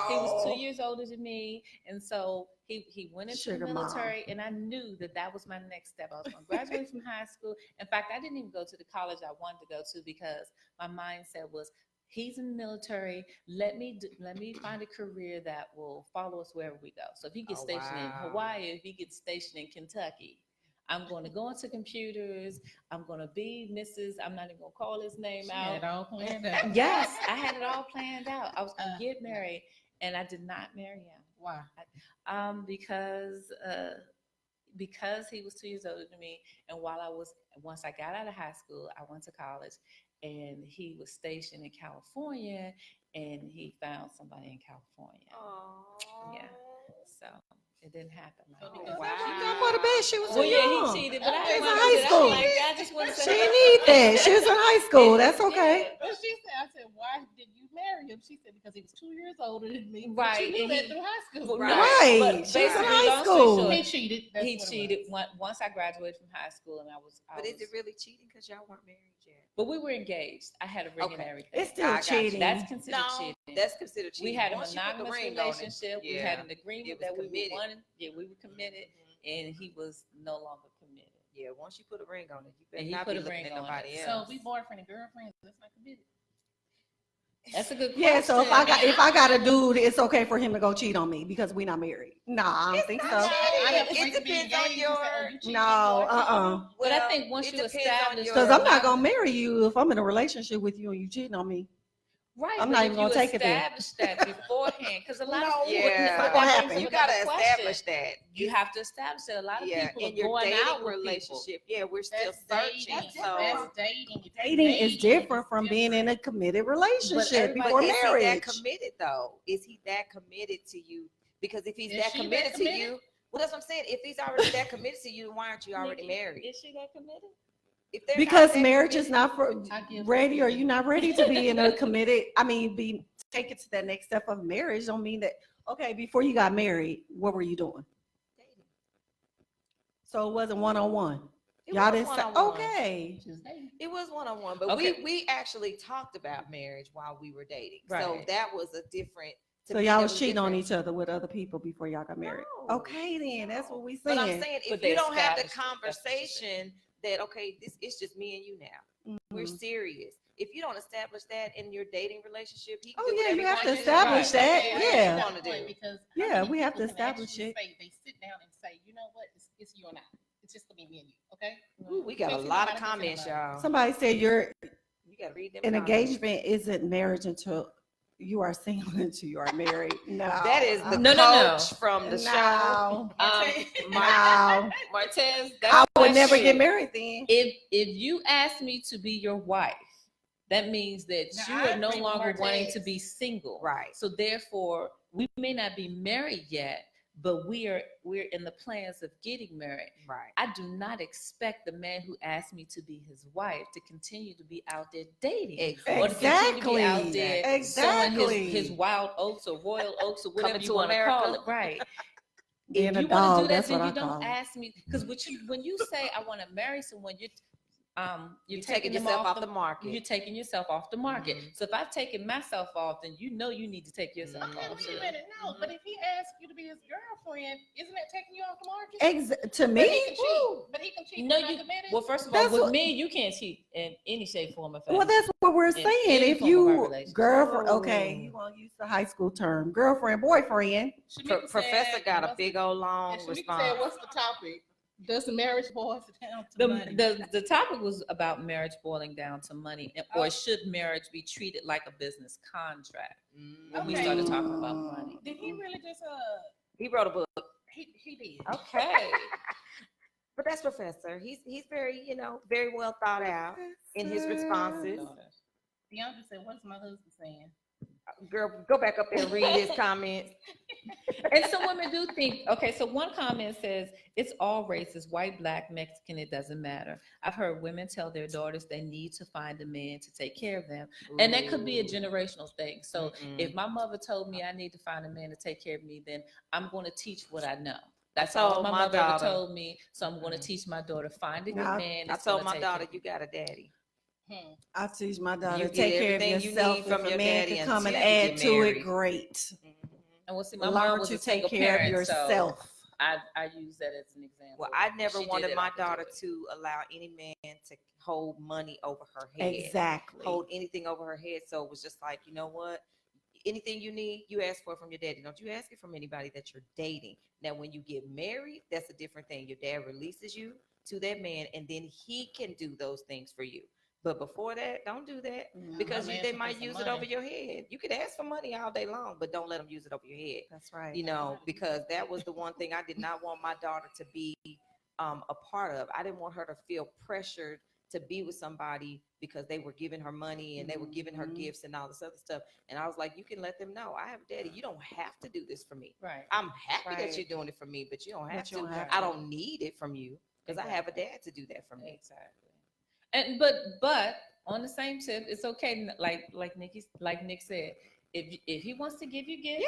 He was 2 No. years older than me, and so he went into Sugar the mom. military, and I knew that was my next step. I was going to graduate from high school. In fact, I didn't even go to the college I wanted to go to because my mindset was, he's in the military. Let me find a career that will follow us wherever we go. So if he gets Oh, stationed in wow. Hawaii, if he gets stationed in Kentucky, I'm going to go into computers. I'm going to be Mrs. I'm not even going to call his name She out. had it all planned out. Yes, I had it all planned out. I was going to get married, and I did not marry him. Why? Because he was 2 years older than me, and once I got out of high school, I went to college, and he was stationed in California, and he found somebody in California. Yeah, so it didn't happen. So Like because that. She got for the best. She was too Well, yeah, young. he cheated, but I She didn't was in want high to. school. I just want to She say didn't need that. She was in high school. That's okay. But she said, I said, why did you marry him? She said, because he was 2 years older than me. But Right, you knew and that he- through high school. Right. But She was in basically, high long story school. short, He cheated. That's he what it cheated was. once I graduated from high school, and I was. But is it really cheating because y'all weren't married yet? But we were engaged. I had a ring and Okay. everything. It's still I got you. cheating. That's considered No, cheating. that's considered cheating. We had a Once you put the monogamous ring on it, relationship. We had an It agreement was that we committed. were one. Yeah, we were committed, and he was no longer committed. Yeah, once you put a ring on it, you better And he not put be a looking ring at on nobody it. else. So we boyfriend and girlfriend. That's not committed. That's a good question. Yeah, so if I got a dude, it's okay for him to go cheat on me because we're not married. Nah, I don't think so. I have to It wait to be depends on engaged. your- You say, oh, you cheated No, on me. But I Well, think once it you depends on establish, your- Because I'm not gonna marry you if I'm in a relationship with you and you cheating on me. right? I'm but not if even gonna you take it there. establish that beforehand, because a lot No, of Yeah. it's not that gonna brings happen. up You another gotta question. establish that. You have to establish that. A lot of Yeah, people in are your going dating out with relationship. Yeah, we're still That's searching. dating. So, That's dating. Dating is different from being in a committed relationship everybody- before but is he that marriage. committed though? Is he that committed to you? Because if he's Is that she committed that to committed? you, well, that's what I'm saying. If he's already that committed to you, why aren't you already Nikki, married? Is she that committed? If they're not Because that marriage is committed- not for I give ready, or her- you're not ready to be in a committed. I mean, take it to that next step of marriage. Don't mean that. Okay, before you got married, what were you doing? Dating. So it wasn't one-on-one. It Y'all was didn't say one-on-one. okay. Just dating. It was one-on-one, but Okay. we actually talked about marriage while we were dating. So Right. that was a different. to So me, y'all that was cheating on different. each other with other people before y'all got married. No. Okay, then that's what we But I'm saying. saying, But if they you don't have the established it. That's what you're saying. conversation that okay, this it's just me and you now. We're Mhm. serious. If you don't establish that in your dating relationship, he can Oh, do yeah, whatever you he have to wants establish do. that. Okay, I Yeah. understand Wanna that point do. because how Yeah, many we have people to can establish actually it. say, they sit down and say, you know what, it's you and I. It's just gonna be me and you, okay? Ooh, we got a Especially lot of nobody can comments, about it. y'all. Somebody said You got to read them. An comments. engagement isn't marriage until you are single until you are married. No, That is the No, coach no. from the show. No. Mar- Martez, that's I would not never true. get married then. If you ask me to be your wife, that means that Now, you I are no agree with longer wanting Martez. to be single. Right. So therefore, we may not be married yet, but we're in the plans of getting married. Right. I do not expect the man who asked me to be his wife to continue to be out there dating. Or to continue to be out there sowing his wild oats or royal oats or whatever Coming you to want to call it. America. Right. Being If a you want to dog, do that, that's then what you I call don't it. ask me. Because when you say I want to marry someone, you're taking them yourself off the market. You're taking yourself off the market. Mhm. So if I've taken myself off, then you know you need to take yourself Wait off. a minute, no. But if he asks you to be his girlfriend, isn't that taking you off the market? To But me, he can cheat. But he can cheat. No, if he's you. not committed? Well, first of all, That's with what- me, you can't cheat in any shape, form, or fashion. well, that's what we're In saying. any If form of our you relationship. girlfriend, okay, you want to use the high school term, girlfriend, boyfriend. Shamika Professor said, got a what's big the- old long and Shamika response. said, "What's the topic? Does the marriage boil down to money?" The topic was about marriage boiling down to money, or Oh. should marriage be treated like a business contract? When we Okay. started talking about money. Did he really just He wrote a book. he did. Okay. But that's Professor. He's very, very well thought out in his responses. Bianca said, "What's my husband saying?" Girl, go back up there and read his comments. And some women do think, okay, so one comment says, it's all races, white, black, Mexican, it doesn't matter. I've heard women tell their daughters they need to find a man to take care of them. And that could be a generational thing. So if my mother told me I need to find a man to take care of me, then I'm going to teach what I know. That's all my mother ever told me. So I'm going to teach my daughter, find a good man. I told my daughter, you got a daddy. I teach my daughter, You take get care of everything you yourself. need from If a your man daddy can come and until you add get to it, married. great. And we'll see, my Learn mom was to a take single care of parent, yourself. So I use that as an example. Well, I never She did wanted it, my I could do daughter it. to allow any man to hold money over her head. Exactly. Hold anything over her head. So it was just like, you know what? Anything you need, you ask for from your daddy. Don't you ask it from anybody that you're dating. Now, when you get married, that's a different thing. Your dad releases you to that man, and then he can do those things for you. But before that, don't do that because my man they should might put some use it money. over your head. You could ask for money all day long, but don't let them use it over your head. That's right. Because that was the one thing I did not want my daughter to be a part of. I didn't want her to feel pressured to be with somebody because they were giving her money and they were giving her gifts and all this other stuff. And I was like, you can let them know I have a daddy. You don't have to do this for me. Right. I'm happy that Right. you're doing it for me, but you don't have But you to. don't have I to. don't need it from you because I have a dad to do that for me. Exactly. And but on the same tip, it's okay. Like Nick said, if he wants to give you gifts,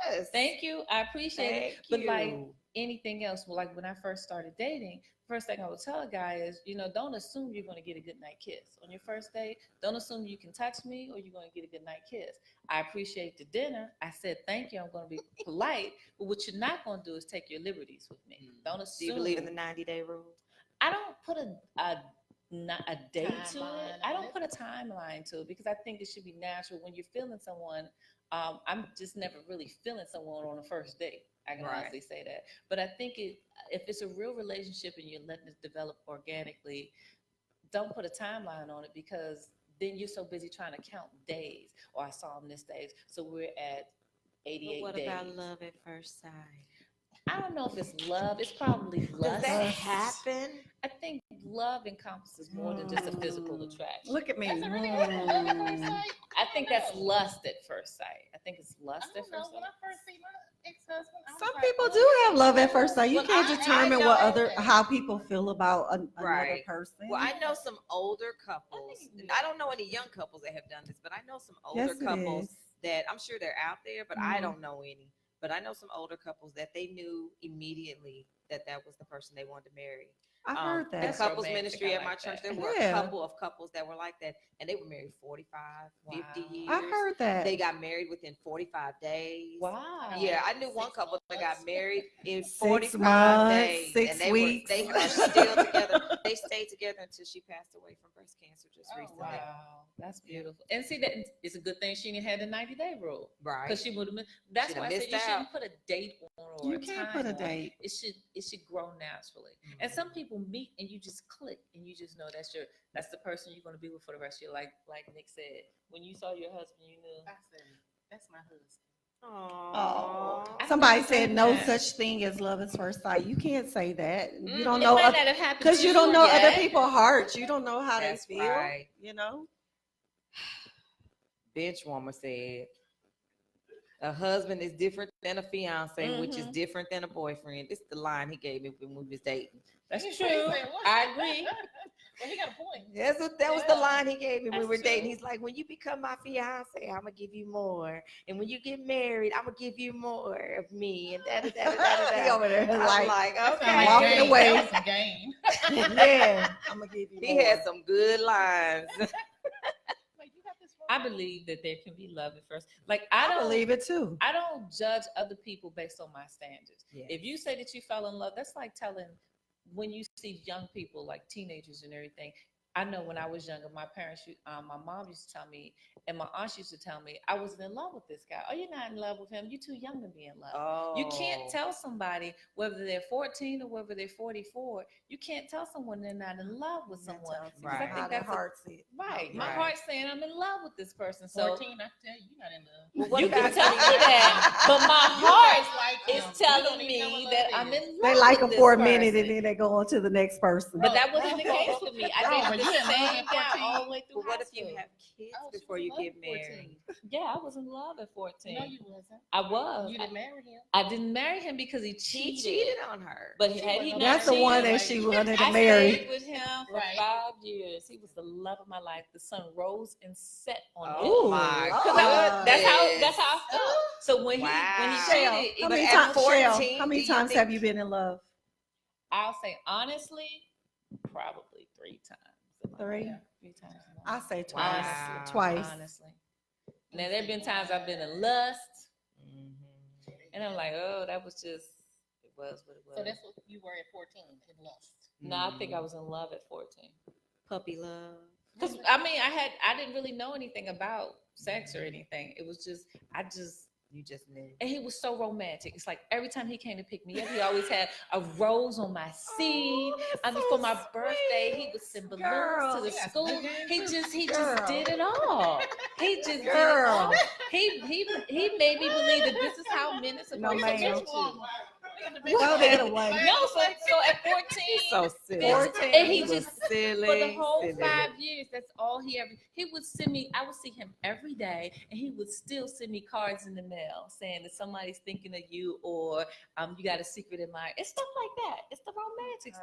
Yes. thank you. I appreciate it. Thank But you. like anything else, like when I first started dating, first thing I would tell a guy is, don't assume you're going to get a good night kiss on your first date. Don't assume you can touch me or you're going to get a good night kiss. I appreciate the dinner. I said thank you. I'm going to be polite. But what you're not going to do is take your liberties with me. Don't assume. Do you believe in the 90-day rule? I don't put a date to it. Timeline I on don't it. put a timeline to it because I think it should be natural when you're feeling someone. I'm just never really feeling someone on a first date. I can honestly say that. But I think if it's a real relationship and you're letting it develop organically, don't put a timeline on it because then you're so busy trying to count days. Or I saw him this day, so we're at 88 But what days. about love at first sight? I don't know if it's love. It's probably Does lust. that happen? I think love encompasses more than just a physical attraction. Look at me. That's a really love at first sight. I think that's lust at first sight. I think it's lust I at don't know. first When sight. I first see my ex-husband, I was Some like, people oh, do have love at first sight. You Well, can't I determine know- how people feel about another Right. person. Well, I know some older couples. I don't know any young couples that have done this, but I know some older Yes, it couples is. that I'm sure they're out there, but I Mhm. don't know any. But I know some older couples that they knew immediately that was the person they wanted to marry. I heard The that. That's couples romantic. ministry I at my like church, that. there were Yeah. a couple of couples that were like that, and they were married 45, 50 Wow. years. I heard that. They got married within 45 days. Wow. Yeah, I knew one couple that got married in 6 45 months, days. 6 and they weeks. They are still together. They stayed together until she passed away from breast cancer just recently. Wow. That's beautiful. And see, that it's a good thing she didn't have the 90-day rule. Right. Because she would have been. That's She'd why have I said you missed shouldn't out. put a date on or You a can't time put a on. date. It should grow naturally. And some people meet and you just click and you just know that's the person you're going to be with for the rest of your life. Like Nick said, when you saw your husband, you knew. I said, that's my husband. Oh, I somebody never said said no that. such thing as love at first sight. You can't say that. You don't It know might not have happened because to you don't know other yet. people's hearts. You don't know how That's they feel. right. You know. Benchwarmer said, a husband is different than a fiance, which is different than a boyfriend. This is the line he gave me when we was dating. That's He true. said, what? I agree. Well, he got a point. That was the Yeah. line he gave me when we That's were dating. true. He's like, when you become my fiance, I'm gonna give you more, and when you get married, I'm gonna give you more of me, and da da da da da. He over there I'm like, like, That sound okay. like Walking game. away. That was some game. yeah, I'm gonna give you. He more. had some good lines. Like, you got this I wrong. believe that there can be love at first. Like I I don't believe it too. I don't judge other people based on my standards. Yeah. If you say that you fell in love, that's like telling when you see young people like teenagers and everything. I know when I was younger, my mom used to tell me, and my aunt used to tell me, I wasn't in love with this guy. Oh, you're not in love with him. You're too young to be in love. Oh, You can't tell somebody whether they're 14 or whether they're 44. You can't tell someone they're not in love with someone. Because I Right. how think their that's heart is. right. My Right. heart's saying I'm in love with this person. So 14, I tell you, you're not in love. Well, what you can about tell me you? that, but my You heart guys like him. is You don't telling even know what me love that is. I'm in love. They like with them for a this minute person. and then they go on to the next person. But that wasn't the case for me. I No, dated but the you in love same at guy 14? all the way through But what high if you school. have kids Oh, she before was you in love get at 14. married? Yeah, I was in love at 14. No, you wasn't. I was. You didn't marry him. I didn't marry him because he He cheated. cheated on her. But She had he wasn't not That's the one cheated, that she wanted to I marry. stayed with him for Right. 5 years. He was the love of my life. The sun rose and set on him. Oh my That's how I felt. So when Wow. he Shell, cheated, how it many was times? at Shell, 14, how many do you times think- have you been in love? I'll say honestly, probably 3 times. in my 3? life. 3 times. in my I life. say twice. Wow. Twice. Honestly. Now there have been times I've been in lust, and I'm like, oh, that was just it was what it was. So that's what you were at 14 in lust. No, I think I was in love at 14. Puppy love. Because I didn't really know anything about sex or anything. It was just You just knew. and he was so romantic. It's like every time he came to pick me up, he always had a rose on my seat. For my birthday, he would send balloons Girl. to the Yeah, school. okay. He just Girl. did it all. He just did it Girl. all. He made me believe that this is how men are No, supposed to ma'am. do. Go the other way. No, so at 14, So silly. 14. and he was just silly. for the whole silly. 5 years, that's all he ever. He would send me. I would see him every day, and he would still send me cards in the mail saying that somebody's thinking of you, or you got a secret in mind. It's stuff like that. It's the romantics.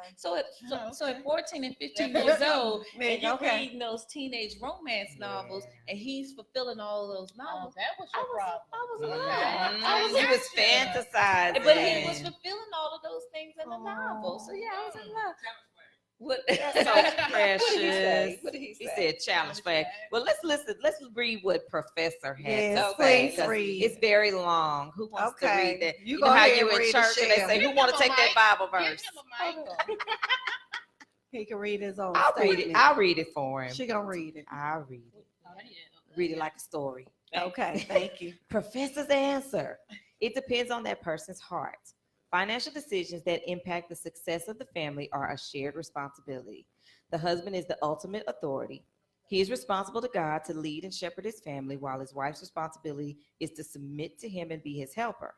So at 14 and 15 years old, and you're Okay. reading those teenage romance novels, and he's fulfilling all of those Oh, novels. that was your problem. I was in Okay. love. He was fantasizing. But he was fulfilling all of those things in the novel. So yeah, I was in love. What? That's so precious. What did he say? What did he He say? said challenge flag. Well, let's listen. Let's read what Professor had Yes, to say. please 'Cause read. It's very long. Who wants to Okay. read that? You You go know how ahead you and in read church the and they share. say, "Who Give want him to a take that mic. Bible Give verse?" him a mic. He can read his own I'll read it. statement. I'll read it for him. She gonna read it. I'll read it. Oh, yeah. Read it like a story. Okay, thank you. Professor's answer. It depends on that person's heart. Financial decisions that impact the success of the family are a shared responsibility. The husband is the ultimate authority. He is responsible to God to lead and shepherd his family, while his wife's responsibility is to submit to him and be his helper.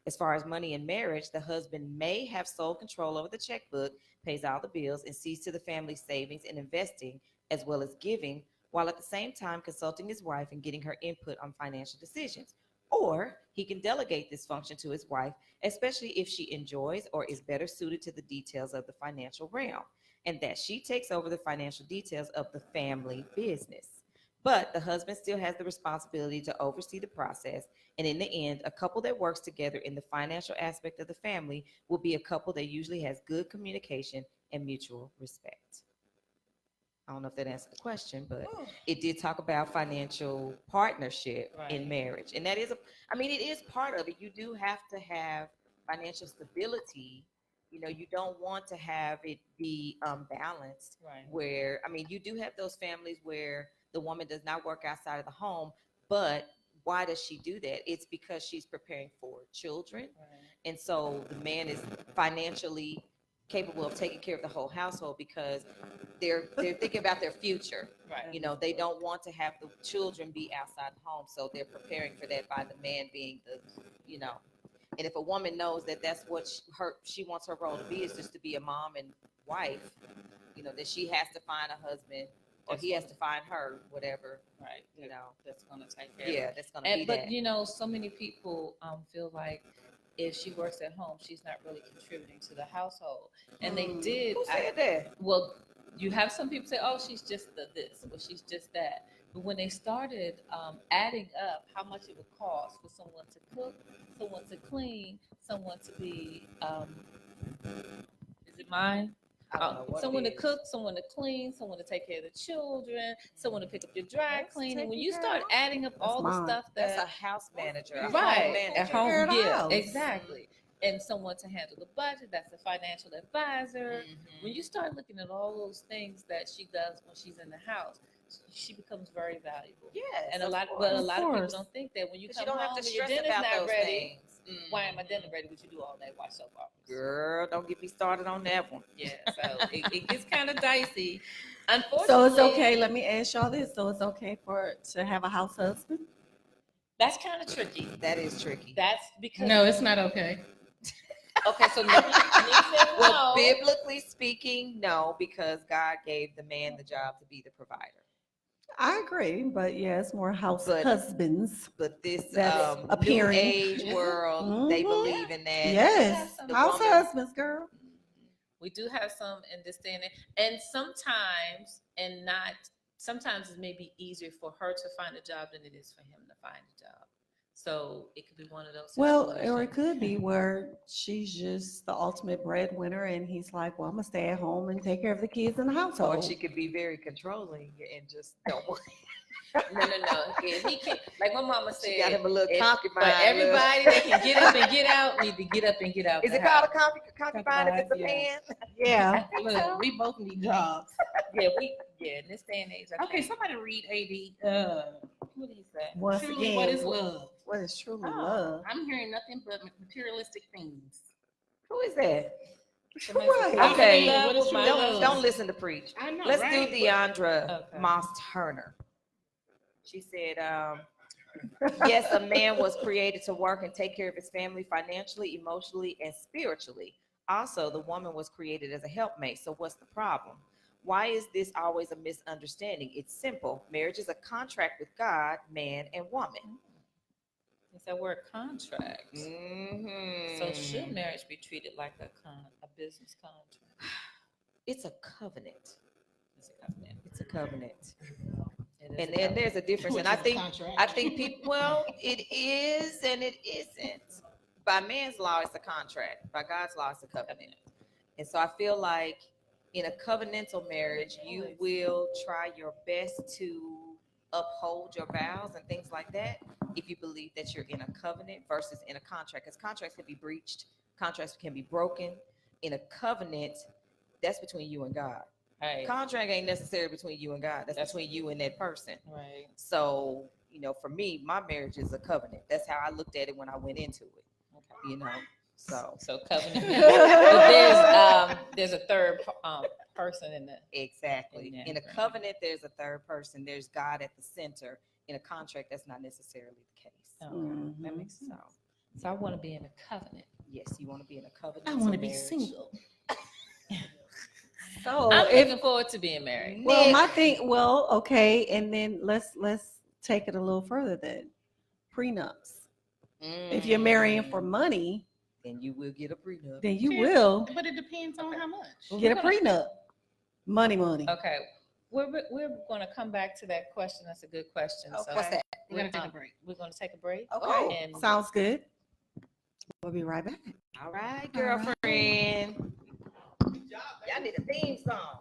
As far as money in marriage, the husband may have sole control over the checkbook, pays all the bills, and sees to the family's savings and investing, as well as giving, while at the same time consulting his wife and getting her input on financial decisions. Or he can delegate this function to his wife, especially if she enjoys or is better suited to the details of the financial realm, and that she takes over the financial details of the family business. But the husband still has the responsibility to oversee the process, and in the end, a couple that works together in the financial aspect of the family will be a couple that usually has good communication and mutual respect. I don't know if that answered the question, but it did talk about financial partnership in Right. marriage. And that is, it is part of it. You do have to have financial stability. You don't want to have it be unbalanced Right. where, you do have those families where the woman does not work outside of the home. But why does she do that? It's because she's preparing for children. And so the man is financially capable of taking care of the whole household because they're thinking about their future. Right. You know, they don't want to have the children be outside the home, so they're preparing for that by the man being the, you know. And if a woman knows that that's what she wants her role to be, is just to be a mom and wife, you know, that she has to find a husband or he has to find her, whatever. Right. You know, that's gonna take care. yeah, of that's gonna be But that. you know, so many people feel like if she works at home, she's not really contributing to the household. And they did. Who said that? Well, you have some people say, "Oh, she's just the this," or "She's just that." But when they started adding up how much it would cost for someone to cook, someone to clean, someone to be, is it mine? Someone to cook, someone to clean, someone to take care of the children, someone to pick up your dry cleaning. When you start adding up all the stuff that's a house manager, right, at home, yeah, house. exactly. And someone to handle the budget, that's a financial advisor. When you start looking at all those things that she does when she's in the house, she becomes very valuable. Yes, and a lot of people don't think that when you come don't home have to and your stress dinner's about not those ready. things. Why am I dinner ready? What you do all day? Watch soap operas. Girl, don't get me started on that one. Yeah, so it gets kind of dicey. Unfortunately, So it's okay. Let me ask y'all this. So it's okay to have a house husband? That's kind of tricky. That is tricky. That's because No, it's not okay. Okay, so well, biblically speaking, no, because God gave the man the job to be the provider. I agree, but yeah, it's more house husbands. But this that's new appearing. age world, they believe in that. Yes, the house woman- husbands, girl. We do have some in this day and age. And sometimes it may be easier for her to find a job than it is for him to find a job. So it could be one of those Well, situations. or it could be where she's just the ultimate breadwinner, and he's like, "Well, I'm gonna stay at home and take care of the kids in the household." Or she could be very controlling and just don't want. No. Yeah, he can, like my mama said, She got him a little concubine. But everybody that can get up and get out need to get up and get out. Is it called a concubine if it's a man? Yeah. Look, we both need jobs. Yeah, in this day and age. Okay, somebody read AD. What do you say? Once Truly, again, what is love? What is truly Oh, love? I'm hearing nothing but materialistic things. Who is that? Right. Okay, What is true love? don't listen to preach. I know, Let's right? do Deandra Okay. Moss Turner. She said, yes, a man was created to work and take care of his family financially, emotionally, and spiritually. Also, the woman was created as a helpmate. So what's the problem? Why is this always a misunderstanding? It's simple. Marriage is a contract with God, man, and woman. It's that word contract. So should marriage be treated like a business contract? It's a covenant. It's a covenant. It's a covenant. And there's a difference. And I think people, well, it is and it isn't. By man's law, it's a contract. By God's law, it's a covenant. And so I feel like in a covenantal marriage, you will try your best to uphold your vows and things like that if you believe that you're in a covenant versus in a contract. Because contracts can be breached, contracts can be broken. In a covenant, that's between you and God. Right. Contract ain't necessarily between you and God. That's between you and that person. Right. So, for me, my marriage is a covenant. That's how I looked at it when I went into it. Okay. So covenant. But there's a third person in the exactly. In a covenant, there's a third person. There's God at the center. In a contract, that's not necessarily the case. That makes sense. So I want to be in a covenant. Yes, you want to be in a covenant. I want to be single. So I'm looking forward to being married. Well, my thing. Well, okay, and then let's take it a little further. Then prenups. If you're marrying for money, then you will get a prenup. Then you will. But it depends on how much. Get a prenup. Money. Okay. We're going to come back to that question. That's a good question. Oh, So what's that? We're going to take a break. We're going to take a break. Okay. And Sounds good. We'll be right back. All right, girlfriend. Y'all need a theme song.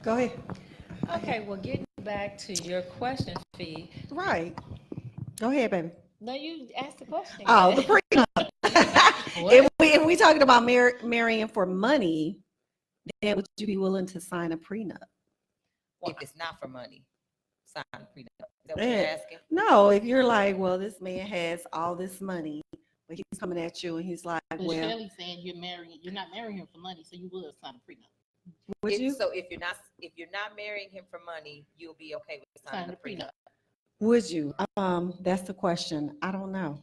Go ahead. Okay, well, getting back to your question, Fee. Right. Go ahead, baby. No, you asked the question. Oh, again. the prenup. if we talking about marrying for money, then would you be willing to sign a prenup? If it's not for money, sign a prenup. Is that what you're Yeah. asking? No, if you're like, well, this man has all this money, but he's coming at you and he's like, But well, Shelly's saying you're not marrying him for money, so you would sign a prenup. would you? So if you're not marrying him for money, you'll be okay with signing a prenup. Would you? That's the question. I don't know.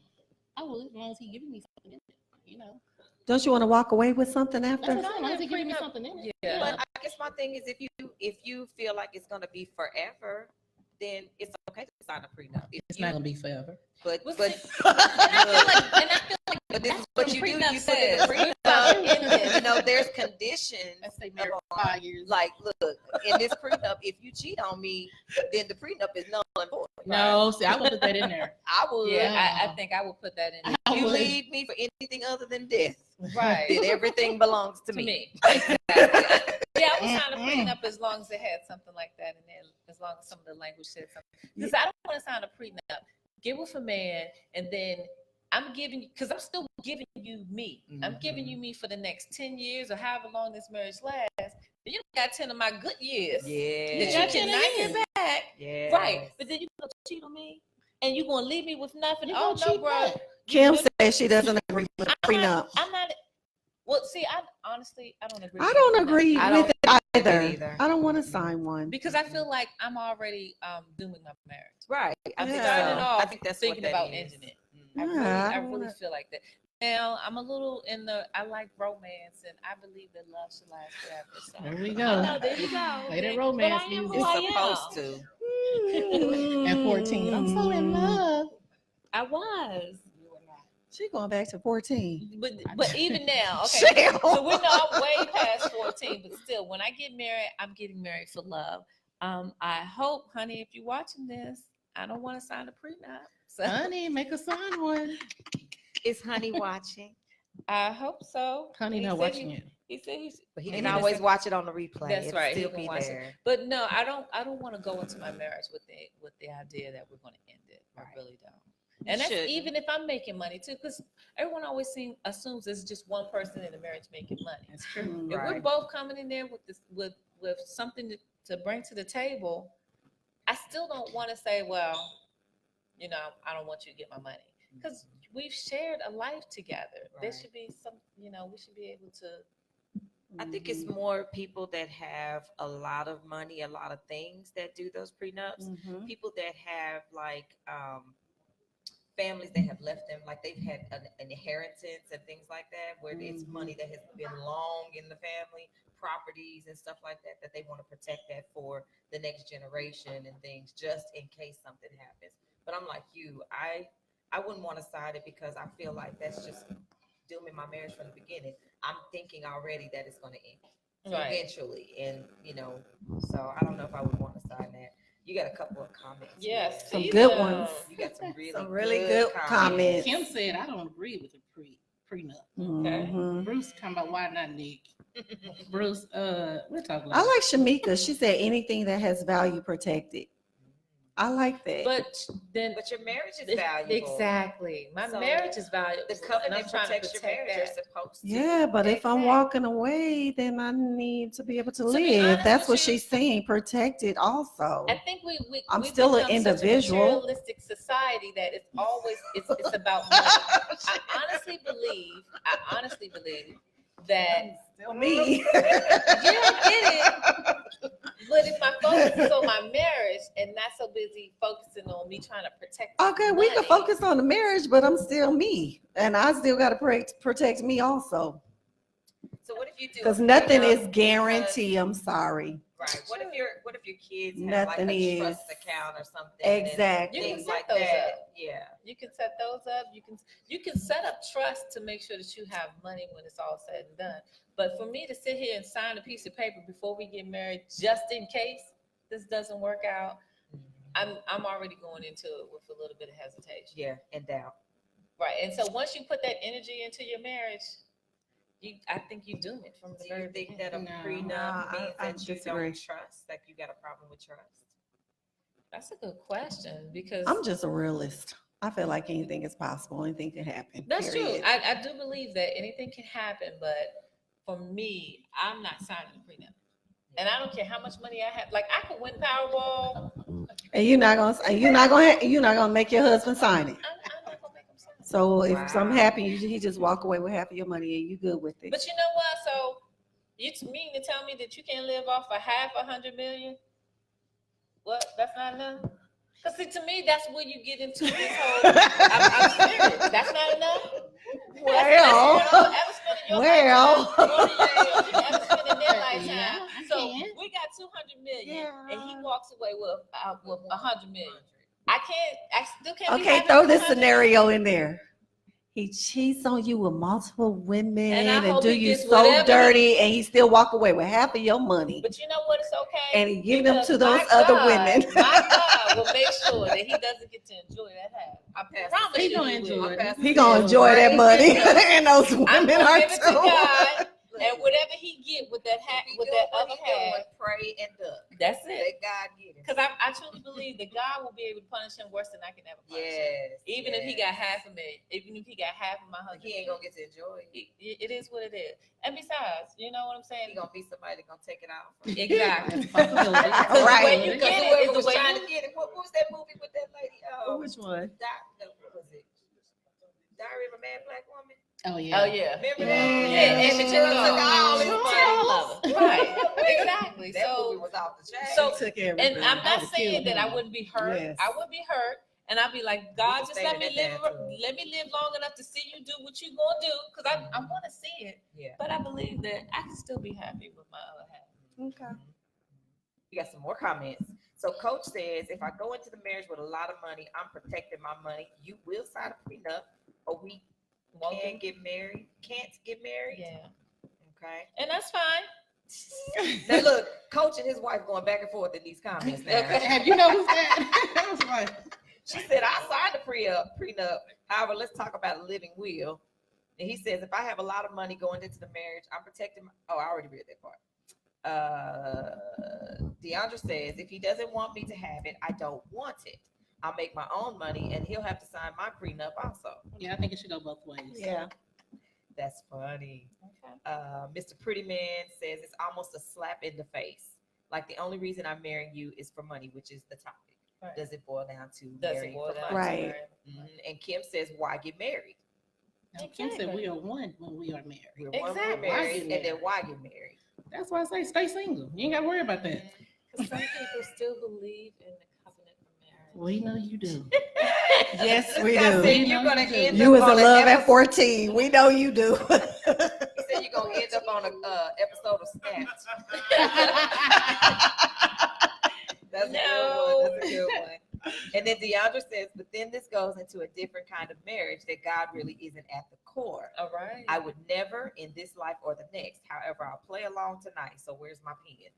I would, as long as he giving me something in it, you know. Don't you want to walk away with something after? That's what I'm saying, as long as he giving me something in it. Yeah. But I guess my thing is, if you feel like it's gonna be forever, then it's okay to sign a prenup. It's not gonna be forever. But Well, but see, and I feel like but this is that's what what you the do. prenup You put in a says. prenup. You know, there's conditions. Let's say married for 5 years. Like, look, in this prenup, if you cheat on me, then the prenup is null and void. No, see, I would put that in there. I would. Yeah, I think I would put that in there. You leave me for anything other than death, Right. then everything belongs to To me. me. Exactly. Yeah, I would sign a prenup as long as it had something like that in there, as long as some of the language said something. Because I don't want to sign a prenup, get with a man, and then I'm giving you, because I'm still giving you me. I'm giving you me for the next 10 years or however long this marriage lasts. You got 10 of my good years. Yeah. That you cannot get back. Yeah. Right. But then you gonna cheat on me and you gonna leave me with nothing. You Oh gonna no, cheat bro. back. Kim says she doesn't agree with the prenup. I'm not. Well, see, I honestly don't agree. I with don't prenup agree I with don't it agree either. either. I don't want to sign one. because I feel like I'm already dooming my marriage. Right. I think Starting so. off I think that's thinking what that about is. ending it. Yeah, I really feel like that. Now I'm a little I like romance and I believe that love should last forever. So. There we I go. know, there you go. Play that But romance I am music. who I It's am. supposed to. At 14, I'm so in love. I was. She going back to 14. But even now, okay. Chill. So we know I'm way past 14, but still, when I get married, I'm getting married for love. I hope, honey, if you're watching this, I don't want to sign a prenup. So Honey, make a sign one. Is Honey watching? I hope so. Honey He not said watching he- it. He said he's. But he and can he always was- watch it on the replay. That's It'll right. Still He can be watch there. it. But no, I don't want to go into my marriage with the idea that we're going to end it. I really don't. And that's shouldn't. even if I'm making money too, because everyone always assumes it's just one person in the marriage making money. That's true. If we're both coming in there with this with something to bring to the table, I still don't want to say, well, you know, I don't want you to get my money because we've shared a life together. There Right. should be some, you know, we should be able to. I think it's more people that have a lot of money, a lot of things that do those prenups. Mhm. People that have like families that have left them, like they've had an inheritance and things like that, where it's money that has been long in the family, properties and stuff like that, that they want to protect that for the next generation and things, just in case something happens. But I'm like you, I wouldn't want to sign it because I feel like that's just dooming my marriage from the beginning. I'm thinking already that it's going to end eventually, and you know, so I don't know if I would want to sign that. You got a couple of comments. Yes, here. Some these good are- ones. You got some really, Some really good comments. Kim said, I don't agree with the prenup. Okay. Mhm. Bruce talking about why not, Nick? Bruce, we're talking I about. like Shamika. She said anything that has value protected. I like that. But then But your marriage is it's- valuable. Exactly. My So, marriage is valuable. The and I'm covenant trying to protects your protect marriage. that. You're supposed to. Yeah, but if I'm Exactly. walking away, then I need to be able to To be live. honest That's with what you- she's saying. Protect it also. I think I'm we've still an become such a individual. materialistic society that it's always it's about money. I honestly believe that Still me. yeah, I get it. But if my focus is on my marriage and not so busy focusing on me trying to protect Okay, we can money, focus on the marriage, but I'm still me, and I still got to protect me also. So what if you do? Because a nothing prenup is guaranteed. I'm sorry. Right. What if your kids have like Nothing a is. trust account or something? and Exactly. You can Things set like those that. up. Yeah. you can set those up. You can set up trust to make sure that you have money when it's all said and done. But for me to sit here and sign a piece of paper before we get married, just in case this doesn't work out, I'm already going into it with a little bit of hesitation. Yeah. And doubt. Right. And so once you put that energy into your marriage, I think you doom it from the Do very you think beginning. that a No. prenup No, means I that you disagree. don't trust, like you got a problem with trust? That's a good question because I'm just a realist. I feel like anything is possible. Anything can happen. that's true. period. I do believe that anything can happen, but for me, I'm not signing a prenup. And I don't care how much money I have. Like I could win Powerball. And you're not gonna make your husband sign it. I'm not gonna make him sign it. So if Wow. something happens, he just walk away with half of your money and you good with it. But you know what? So you mean to tell me that you can't live off of half $100 million? What? That's not enough? Because see, to me, that's where you get into this whole. I'm serious. That's not enough. So we got 200 million, and he walks away with 100 million. I still can't. Okay, throw this scenario in there. He cheats on you with multiple women And I and hope do he you gets so whatever dirty, and he still walk away with half of your money. But you know what? It's okay. And he give them because to those my other God- women. My God will make sure that he doesn't get to enjoy that half. I promise He you, gonna he enjoy will. it. He gonna enjoy that money, and those I'm women gonna are give it to too. God, and whatever he get with that hat, He with doing that what other he doing, half, pray and duck. that's it. Let God get him. Because I truly believe that God will be able to punish him worse than I can ever punish him. Yes. Even if he got half of me, even if he got half of my Like, husband, he ain't gonna get to enjoy it. it is what it is. And besides, you know what I'm saying? He gonna be somebody that gonna take it out. Exactly. Possibility. Because the way you Because get it whoever is the was way trying you to get it. What was that movie with that lady? Which one? What was it? Diary of a Mad Black Woman. Oh yeah. Oh yeah. Remember that? Yeah, and she took all his money. Right. Exactly. That movie So was off the chain. so Took and everything. I'm not would've saying killed that I him. wouldn't be hurt. Yes. I would be hurt. And I'd be like, God, just just let me stayed in live. that bathtub. Let me live long enough to see you do what you gonna do, because I want to see it. Yeah. But I believe that I can still be happy with my other half. Okay. We got some more comments. So Coach says, if I go into the marriage with a lot of money, I'm protecting my money. You will sign a prenup, or we can't get married. Can't get married. Yeah. Okay. And that's fine. Now look, Coach and his wife going back and forth in these comments now. Have you noticed that? That was right. She said, I signed the prenup. However, let's talk about a living will. And he says, if I have a lot of money going into the marriage, I'm protecting I already read that part. Deandra says, if he doesn't want me to have it, I don't want it. I'll make my own money and he'll have to sign my prenup also. Yeah, I think it should go both ways. Yeah. That's funny. Okay. Mr. Pretty Man says it's almost a slap in the face. Like the only reason I'm marrying you is for money, which is the topic. Right. Does it boil down to Does marrying it boil for down money? Right. And Kim says, why get married? Now, Kim said we are one when we are married. We're one, we're Exactly. married, Why get and then married? why get married? That's why I say stay single. You ain't got to worry about that. Because some people still believe in the covenant of marriage. We know you do. Yes, we I do. said you're gonna end You up was on in an love at episode- 14. We know you do. He said you're gonna end up on a episode of Snapped. That's a good one. That's a good one. And then Deandra says, but then this goes into a different kind of marriage that God really isn't at the core. All right. I would never in this life or the next. However, I'll play along tonight. So where's my pen?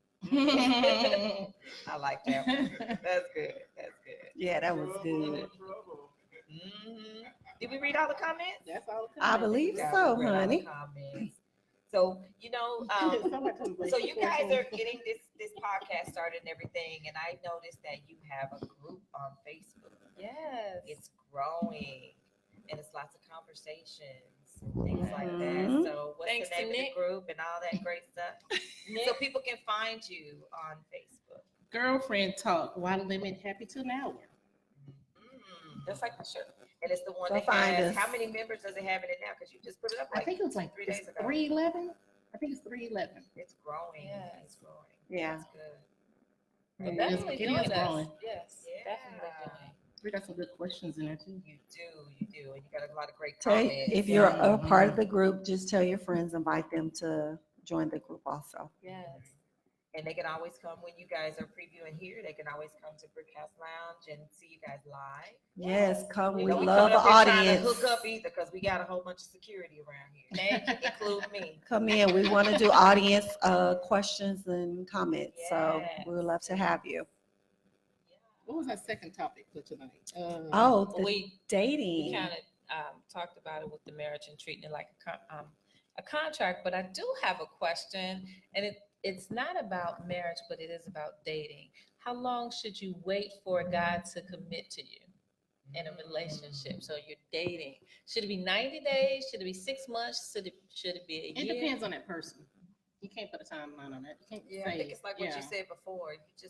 I like that one. That's good. That's good. Yeah, that was good. Mhm. Did we read all the comments? That's all. I believe Yeah, so, we read all the honey. comments. So, so you guys are getting this podcast started and everything, and I noticed that you have a group on Facebook. Yes. It's growing, and it's lots of conversations and things like that. Mhm. So what's Thanks the to name of Nick. the group and all that great stuff? So people can find you on Facebook. Girlfriend talk. Why limit happy to an hour? Just like the shirt. And it's the one Go that find has, us. how many members does it have in it now? Because you just put it up I like think it was like 3 days ago. 311. I think it's 311. It's growing. Yes. It's growing. Yeah. That's good. But It definitely is doing that. growing. Yes. Yeah. Definitely doing. We got some good questions in there too. You do, and you got a lot of great Tell, comments. if you're a part of the group, just tell your friends, invite them to join the group also. Yes. And they can always come when you guys are previewing here. They can always come to Brick House Lounge and see you guys live. Yes, come. We Don't be love coming the up here trying to audience. hook up either because we got a whole bunch of security around here, include me. Come in. We want to do audience questions and comments. So we would love to have you. What was our second topic for tonight? Oh, the We dating. kind of talked about it with the marriage and treating it like a contract. But I do have a question, and it's not about marriage, but it is about dating. How long should you wait for a guy to commit to you in a relationship? So you're dating. Should it be 90 days? Should it be 6 months? Should it be a year? It depends on that person. You can't put a timeline on that. You can't I think it's like what you said before. It's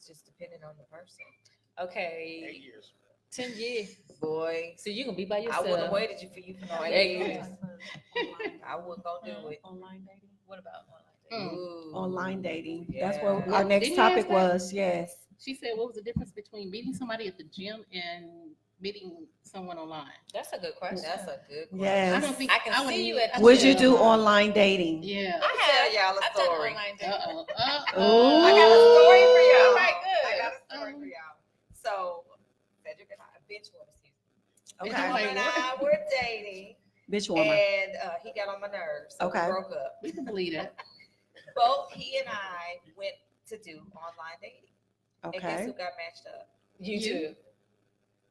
just depending on the person. Okay. 8 years. 10 years. Boy, So you gonna be by I yourself. wouldn't have waited for you for no 8 8 years. years. I wasn't gonna do it. Online dating. What about online dating? Ooh. Online dating. Yeah. That's what Yeah. our next Didn't you ask topic that? was. Yes. She said, what was the difference between meeting somebody at the gym and meeting someone online? That's a good question. That's a good question. Yes. I don't think I can would see you meet- at the Would you gym. do online dating? Yeah. I'll tell y'all a I've done story. online dating. Uh-oh. Ooh. I got a story for y'all. All right, good. I got a story for y'all. So, Cedric and I, bench warmer season. Okay. Bench warmer and I were dating, Bitch warmer. and he got on my nerves. So Okay. we broke up. We can believe that. Both he and I went to do online dating. And guess Okay. who got matched up? You too.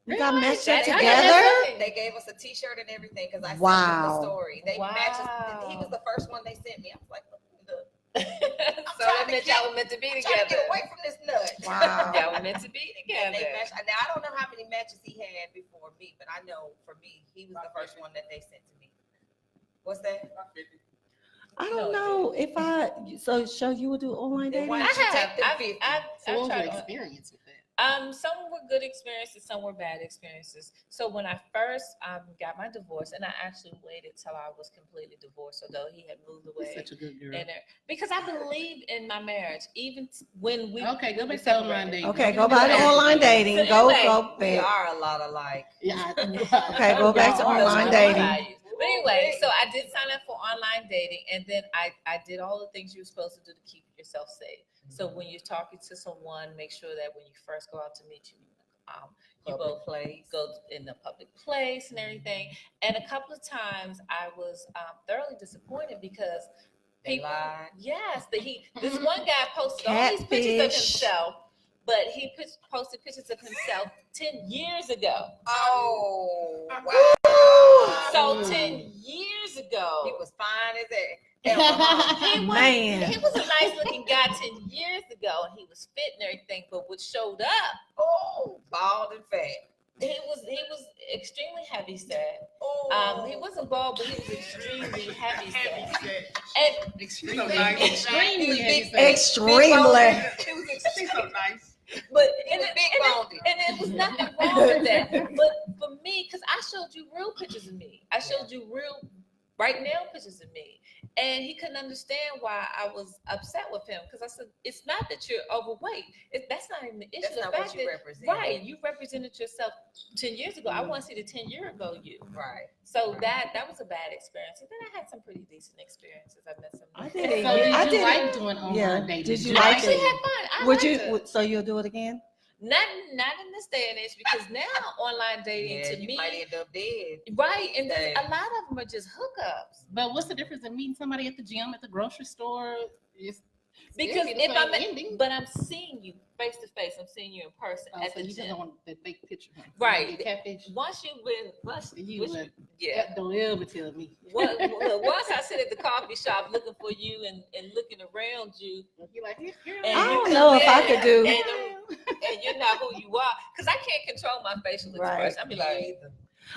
You got matched That's up how you together? get They gave us a T-shirt and everything because I sent Wow. them the story. They Wow. matched us. He was the first one they sent me. I was like, look. So that meant y'all were meant to be I'm trying to together. get away from this nut. Wow. Y'all were meant to be And together. they matched. Now I don't know how many matches he had before me, but I know for me, he was the first one that they sent to me. What's that? I don't know if so you would do online Then dating? why I don't you have. take the 50? So what was tried your on- experience with that? Some were good experiences, some were bad experiences. So when I first got my divorce, and I actually waited till I was completely divorced, although he had moved You're away. such a good girl. And because I believe in my marriage, even when we Okay, go we back to online separated. dating. Okay, go back to online dating. So Go anyway, We back. are a lot alike. Yeah. Okay, go back to Y'all are online so dating. values. But anyway, so I did sign up for online dating, and then I did all the things you're supposed to do to keep yourself safe. So when you're talking to someone, make sure that when you first go out to meet you both go in the public place and everything. And a couple of times I was thoroughly disappointed because They people, lied. yes, this one guy posted all these pictures of Catfish. himself, but he posted pictures of himself 10 years ago. Oh, wow. So 10 years ago, He was fine as that. he was, Man. he was a nice looking guy 10 years ago, and he was fit and everything. But what showed up, Oh, bald and fat. he was extremely heavy set. Oh, He wasn't bald, but he was extremely heavy set. And Extremely. Extremely big. Extremely. He was extremely so nice. but He was big boned. and it was nothing wrong with that. But for me, because I showed you real pictures of me, I showed you real right now pictures of me. And he couldn't understand why I was upset with him because I said, it's not that you're overweight. That's not even the issue. That's The not fact what you that- represent. Right. You represented yourself 10 years ago. I want to see the 10-year ago you. Right. So that was a bad experience. And then I had some pretty decent experiences. I met some. I did it. So did I you did- like doing online yeah. dating? Did you I like actually it? had fun. I Would liked you? it. So you'll do it again? Not in this day and age because now online dating Yeah, to you me, might end up dead. right? And then Dang. a lot of them are just hookups. But what's the difference in meeting somebody at the gym, at the grocery store? It's Because it'd be if the I'm, same ending. but I'm seeing you face to face. I'm seeing you in person Oh, at so the you just gym. don't want that fake picture, huh? Right. You catfish. Once you've been, You would- yeah. Don't ever tell me. Once I sit at the coffee shop looking for you and looking around you, You're like, here, and I you don't come know if I in could do- and you're not who you are, because I can't control my facial Right. expression. I be like,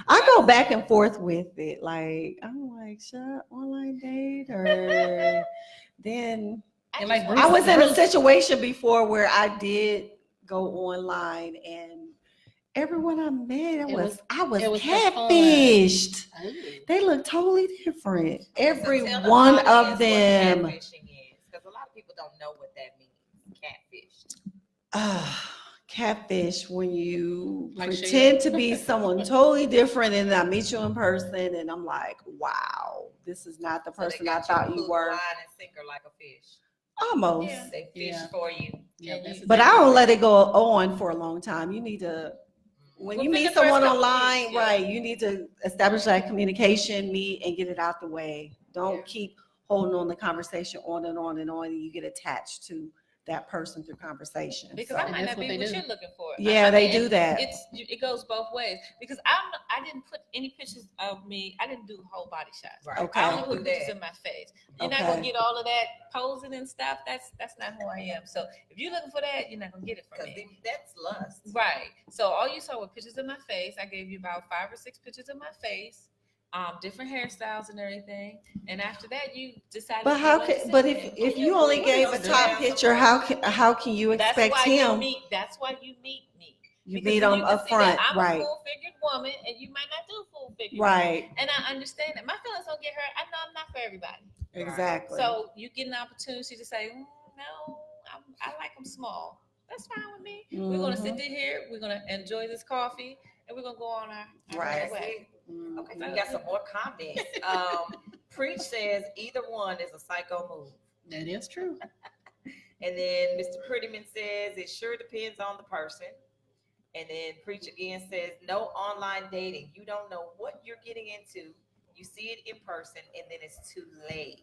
I go back and forth with it. Like I'm like, should I online date or then And like I was in a Bruce- situation before where I did go online and everyone I met, I was it was so fun. catfished. Ooh. They look totally different. So Every tell the one audience of what them. catfishing is, because a lot of people don't know what that means. Catfish. Catfish when you Like pretend Shayla. to be someone totally different and I meet you in person and I'm like, wow, this is not the So they person I got thought hook, you were. line, and sinker like a fish. Almost. Yeah. They fish Yeah. for you. Yeah, And that's you- But I exactly don't right. let it go on for a long time. You need to, when you Within meet the first someone couple online, weeks, yeah. right, you need to establish that communication, meet and get it out the way. Don't keep holding on the conversation on and on and on and you get attached to that person through conversation. Because So- I might that's not what be they what do. you're looking for. Yeah, I they mean, do that. It goes both ways. Because I didn't put any pictures of me. I didn't do whole body shots. Right. Okay. I only Don't put do pictures that. of my face. You're not Okay. gonna get all of that posing and stuff. That's not who I am. So if you're looking for that, you're not gonna get it from Because me. that's lust. Right. So all you saw were pictures of my face. I gave you about 5 or 6 pictures of my face, different hairstyles and everything. And after that, you decided. But you how wanted can? to But sit if there. if you only gave a top picture, how can you That's expect why him? That's why you meet me. You Because meet then him you can up see that front, I'm right? a full-figured woman, and you might not do full-figured. Right. And I understand that. My feelings don't get hurt. I know I'm not for everybody. Exactly. So you get an opportunity to say, no, I like them small. That's fine with me. We're gonna sit here. We're gonna enjoy this coffee, and we're gonna go on our Right. way. Okay, so we got some more comments. Preach says either one is a psycho move. That is true. And then Mr. Prettyman says it sure depends on the person. And then Preach again says no online dating. You don't know what you're getting into. You see it in person and then it's too late.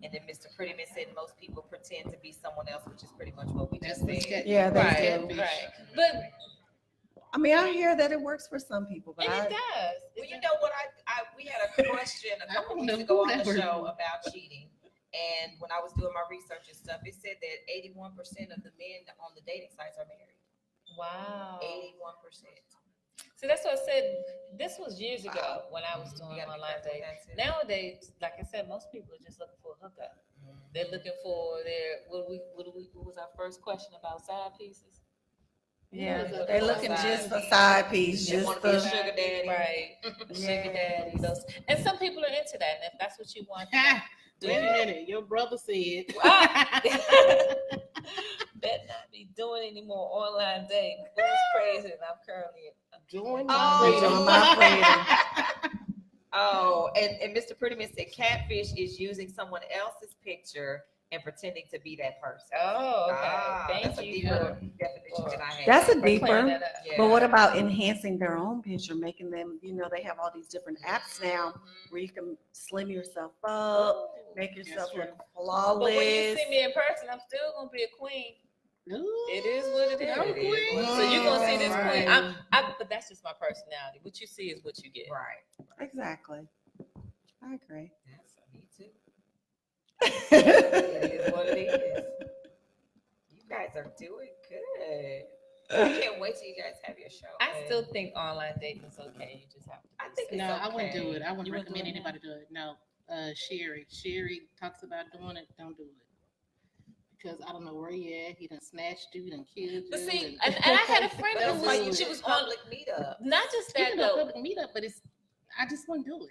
And then Mr. Prettyman said most people pretend to be someone else, which is pretty much what we just said. Yeah, they Right, do. right. But I mean, I hear that it works for some people, but and I, it does. Well, you know what? We had a question a couple don't weeks know ago who on the that show was. about cheating. And when I was doing my research and stuff, it said that 81% of the men on the dating sites are married. Wow. 81%. So that's what I said. This was years ago when I was doing You gotta be online careful with dating. that, too. Nowadays, like I said, most people are just looking for a hookup. They're looking for their what was our first question about side pieces? yeah, What was they're it? looking Side just for piece. side piece, They just wanna be a for sugar daddy. Right. Sugar daddy. Those and some people are into that. And if that's what you want, do Wait a it. minute. Your brother said. Better not be doing any more online dating. It was crazy, and I'm currently Join Join my freedom. Oh, and Mr. Prettyman said catfish is using someone else's picture and pretending to be that person. Oh, okay. That's Thank a you. deeper definition than I had. That's a for clearing deeper. that up. But what about enhancing their own picture, making them, they have all these different apps now where you can slim yourself up, make yourself true. look But when you flawless. see me in person, I'm still gonna be a queen. It is what it is. No queen. So you're gonna see this Right. queen. But that's just my personality. What you see is what you get. Right. Exactly. I agree. That's me too. It is what it is. You guys are doing good. I can't wait till you guys have your show. I still think online dating is okay. You just have to. I think it's No, I wouldn't do okay. it. I wouldn't You wouldn't recommend do it? anybody do it. No. Sherry talks about doing it. Don't do it. Because I don't know where he at. He done snatched you, done killed you. But see, and I had a friend That's who why was you she was on public meetup. not just that Speaking of though. public meetup, but I just wouldn't do it.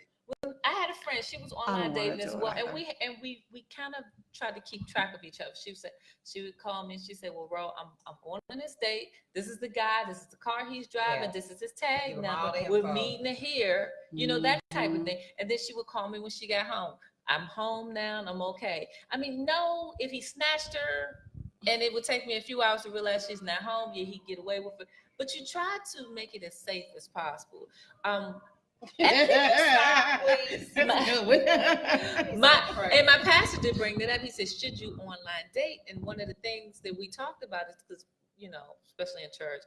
I had a friend. She was I online don't wanna dating as do well, it and either. we kind of tried to keep track of each other. She would call me and she said, "Well, Ro, I'm going on this date. This is the guy. This is the car he's driving. Yeah. This is his tag Give 'em all number. the We're info. meeting here. That type of Mhm. thing." And then she would call me when she got home. I'm home now. And I'm okay. I mean, no, if he snatched her, and it would take me a few hours to realize she's not home. Yeah, he'd get away with it. But you try to make it as safe as possible. That's a good one. My pastor did bring that up. He said, should you online date? And one of the things that we talked about is because, especially in church,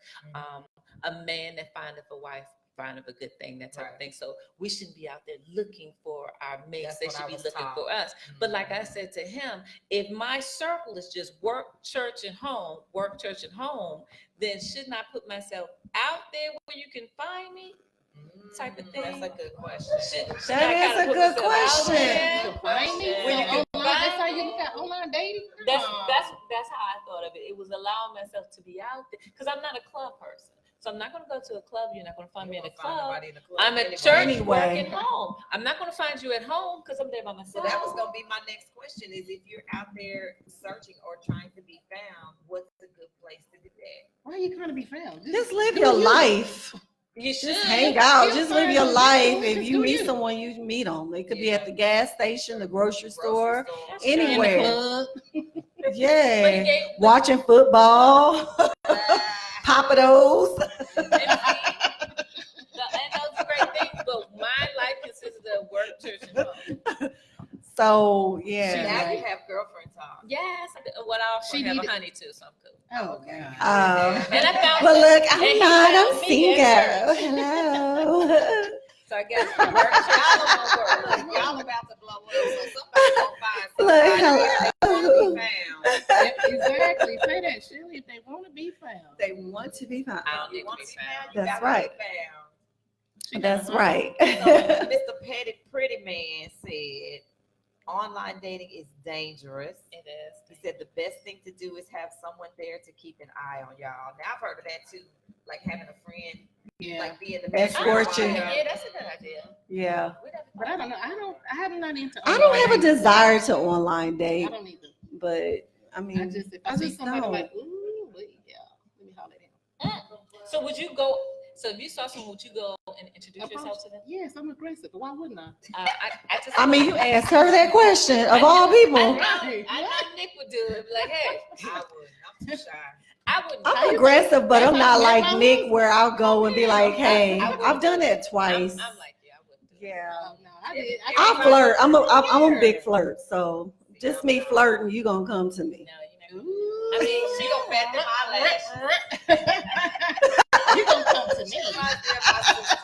a man that findeth a wife findeth a good thing, that type of thing. So we shouldn't be out there looking for our mates. That's They what I should be was looking taught. for us. But like I said to him, if my circle is just work, church, and home, then shouldn't I put myself out there where you can find me? Type of thing. That's a good question. Should That I is kinda a put good myself out question. there? You can find me? Where you can Online, that's how find you me? look at online dating? That's how I thought of it. It was allowing myself to be out there because I'm not a club person. So I'm not going to go to a club. You're not going to find me in a club. I'm at church, Anyway. working home. I'm not going to find you at home because I'm there by So myself. that was gonna be my next question: is if you're out there searching or trying to be found, what's a good place to do that? Why are you trying to be found? Just live do your you. life. You should Just hang out. You'll Just live find your some life. people. If Just you do meet you. someone, you meet them. It could be Yeah. at the gas station, the grocery store, That's In the anywhere. club. Yeah. But again, Watching football, Papados. and those are great things, but my life consists of work, church, and home. So Now yeah. you have girlfriend talk. Yes, what I also She have a needed- honey too, so I'm cool. Oh, God. And I found But look, and he I'm not. I'm found me at single. church. Hello. So I guess the work y'all gonna work. Y'all about to blow up, so somebody gonna find Look, somebody that want to hello. be found. Exactly. Say that, Shirley, if they want to be found. They want to be found. I don't need to Want be to be found. found? You That's gotta right. be found. That's right. So Mr. Pretty Man said, online dating is dangerous. It is. He said the best thing to do is have someone there to keep an eye on y'all. Now I've heard of that too, like having a friend, Yeah. like being the Escort you. Yeah, that's a good idea. Yeah. But I don't know. I'm not into. I don't have a online dating. desire to online I date, don't either. but I mean, If I see somebody don't. like, ooh, yeah, let me holler at him. So would you go? So if you saw someone, would you go and introduce yourself to them? Yes, I'm aggressive. Why wouldn't I? I mean, you asked her that question of all people. I know Nick would do it. Be like, hey, I would. I'm too shy. I wouldn't. I'm aggressive, but I'm not like my Nick husband. where I'll go and be like, hey, I wouldn't I've done do that twice. I'm like, yeah, I wouldn't do it. Yeah. No, I did. I flirt. I'm a big flirt. So just me flirting, you gonna come to me. No, you know. I mean, She gonna bat them eyelashes. You gonna come to me? Reminds me of my sister.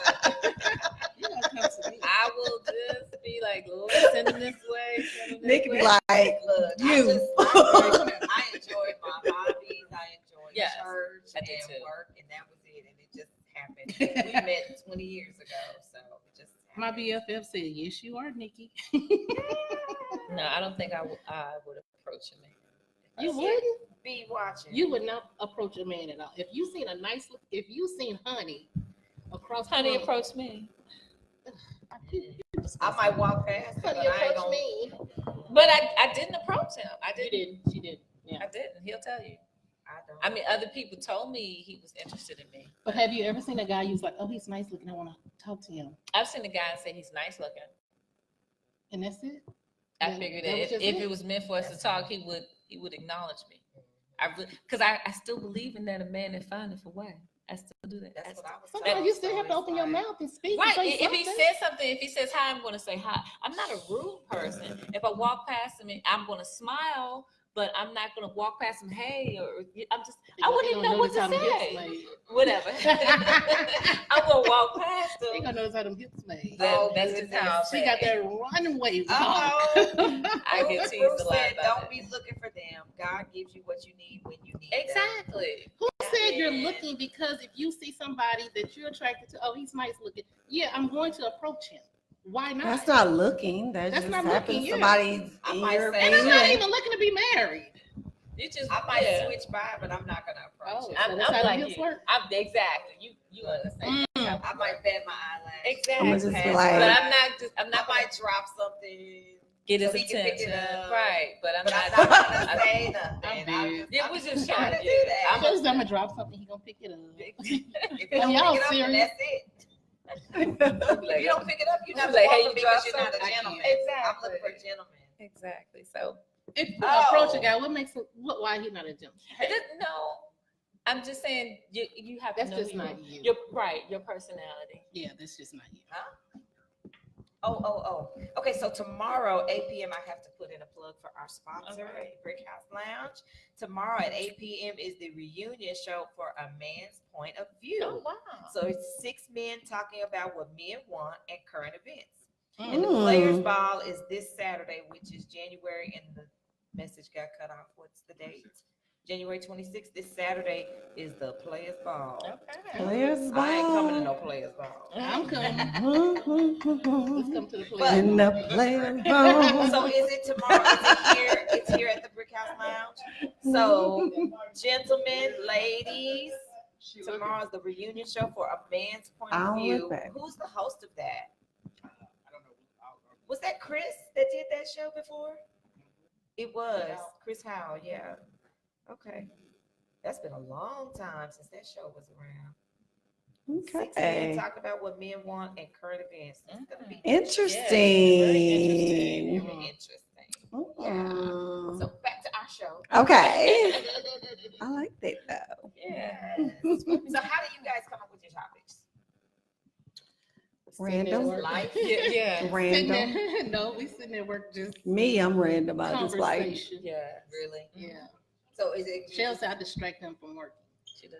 You gonna come to me? I will just be like, Lord, send them this way. Send them this Nick be way. like, Look, you. I enjoyed my hobbies. I enjoyed Yes, church I did and too. work, and that was it. And it just happened. We met 20 years ago, so it just My happened. BFF said, "Yes, you are, Nikki." No, I don't think I would approach a man. You wouldn't. Be watching. You would not approach a man at all. If you seen if you seen Honey across, Honey the room, approached me. I might walk past, but Honey I ain't approached gonna. me. But I didn't approach him. I You didn't. didn't. She did. Yeah. I didn't. He'll tell you. I don't. I mean, other people told me he was interested in me. But have you ever seen a guy who's like, "Oh, he's nice looking. I want to talk to him," I've seen a guy say he's nice looking. and that's it? I Yeah, figured that that was just if it. it was meant for us to talk, he would acknowledge me. Because I still believe in that a man that findeth a way. I still do that. That's what I was. Sometimes you still have to open your mouth and speak. and Right. say If he something. says something, if he says hi, I'm going to say hi. I'm not a rude person. If I walk past him, I'm going to smile, but I'm not going to walk past him, hey, or I'm just, I wouldn't even know what to say. Whatever. I'm going to walk past He him. gonna notice how them hips made. That's just how She got that runway walk. I get teased a lot Said, about don't be looking for them. God gives you what you need when you need it. them. Exactly. Who said you're looking because if you see somebody that you're attracted to, oh, he's nice looking, yeah, I'm going to approach him. Why not? That's not looking. That That's just not happens. looking, yeah. Somebody I in might your say- And I'm not opinion. even looking to be married. You just, I might yeah. switch by, but I'm not gonna approach Oh, it. so that's how I'm the like hips you. work. I'm exactly. You understand? I might bat my eyelash. Exactly. I'ma just be Pass like- But by. I'm not I might drop something. get his so he can pick it attention. up. Right. But I'm But I'm not. not gonna say nothing. Yeah, we just trying trying to do that. I'm just gonna drop something. He gonna pick it up. If you And don't y'all pick it up, then serious? that's it. If you don't pick it up, you're not Like, hey, welcome you because dropped you're not a something? gentleman. Exactly. I'm looking for a gentleman. Exactly. So If you Oh. approach a guy, what makes it? Why he not a gentleman? it doesn't. No, I'm just saying you have That's to know just not you. Your right. Your personality. Yeah, that's just not you. Oh. Okay, so tomorrow, 8 p.m., I have to put in a plug for our sponsor, Brick House Lounge. Tomorrow at 8 p.m. is the reunion show for A Man's Point of View. Oh wow. So it's 6 men talking about what men want and current events. And the Players Ball is this Saturday, which is January, and the message got cut off. What's the date? January 26th. This Saturday is the Players Ball. Okay. Players I ain't coming to ball. no Players Ball. I'm coming. Let's In come to the place. the players ball. So is it tomorrow? Is it here? It's here at the Brick House Lounge. So, gentlemen, ladies, tomorrow's the reunion show for A Man's Point of I'll View. look back. Who's the host of that? Was that Chris that did that show before? It was Chris Howell, yeah. Okay. That's been a long time since that show was around. 6 men Okay. talking about what men want and current events. It's gonna be Interesting. very interesting. Mm. So back to our show. Okay. I like that though. Yeah. So how do you guys come up with your topics? Random. Life. Yeah. Random. No, we sitting at work just Me, I'm random. I just like. conversation. Yeah. Really? Yeah. So is it? She'll say I distract them from work.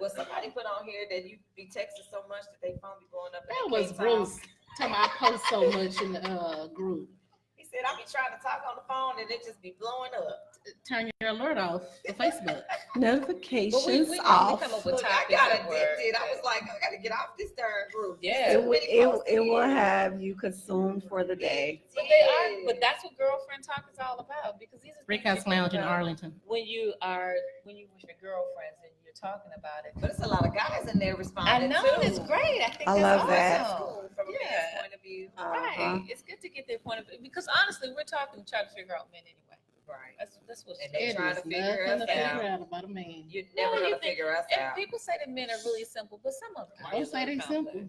Was somebody put on here that you be texting so much that they phone be blowing up? and That they was can't talk? Bruce. Tell me I post so much in the group. He said I be trying to talk on the phone and it just be blowing up. Turn your alert off for Facebook. Notifications we off. come up with Look, I topics got that were- addicted. I was like, I gotta get off this darn group. Yeah. It will have you consumed for the day. But they are, but that's what girlfriend talk is all about, because these are Brick things House you think Lounge in about Arlington. when you with your girlfriends and you're talking about it. But it's a lot of guys in there responding. I know, too. it's great. I think I that's love that. awesome. Cool, from a Yeah. man's point of view. Right. It's good to get their point of view, because honestly, we're talking to try to figure out men anyway. Right. That's what's And they It trying is to figure nothing us to out. figure out about a man. You're never No, you gonna think- figure us And out. people say that men are really simple, but some of them I don't say they simple.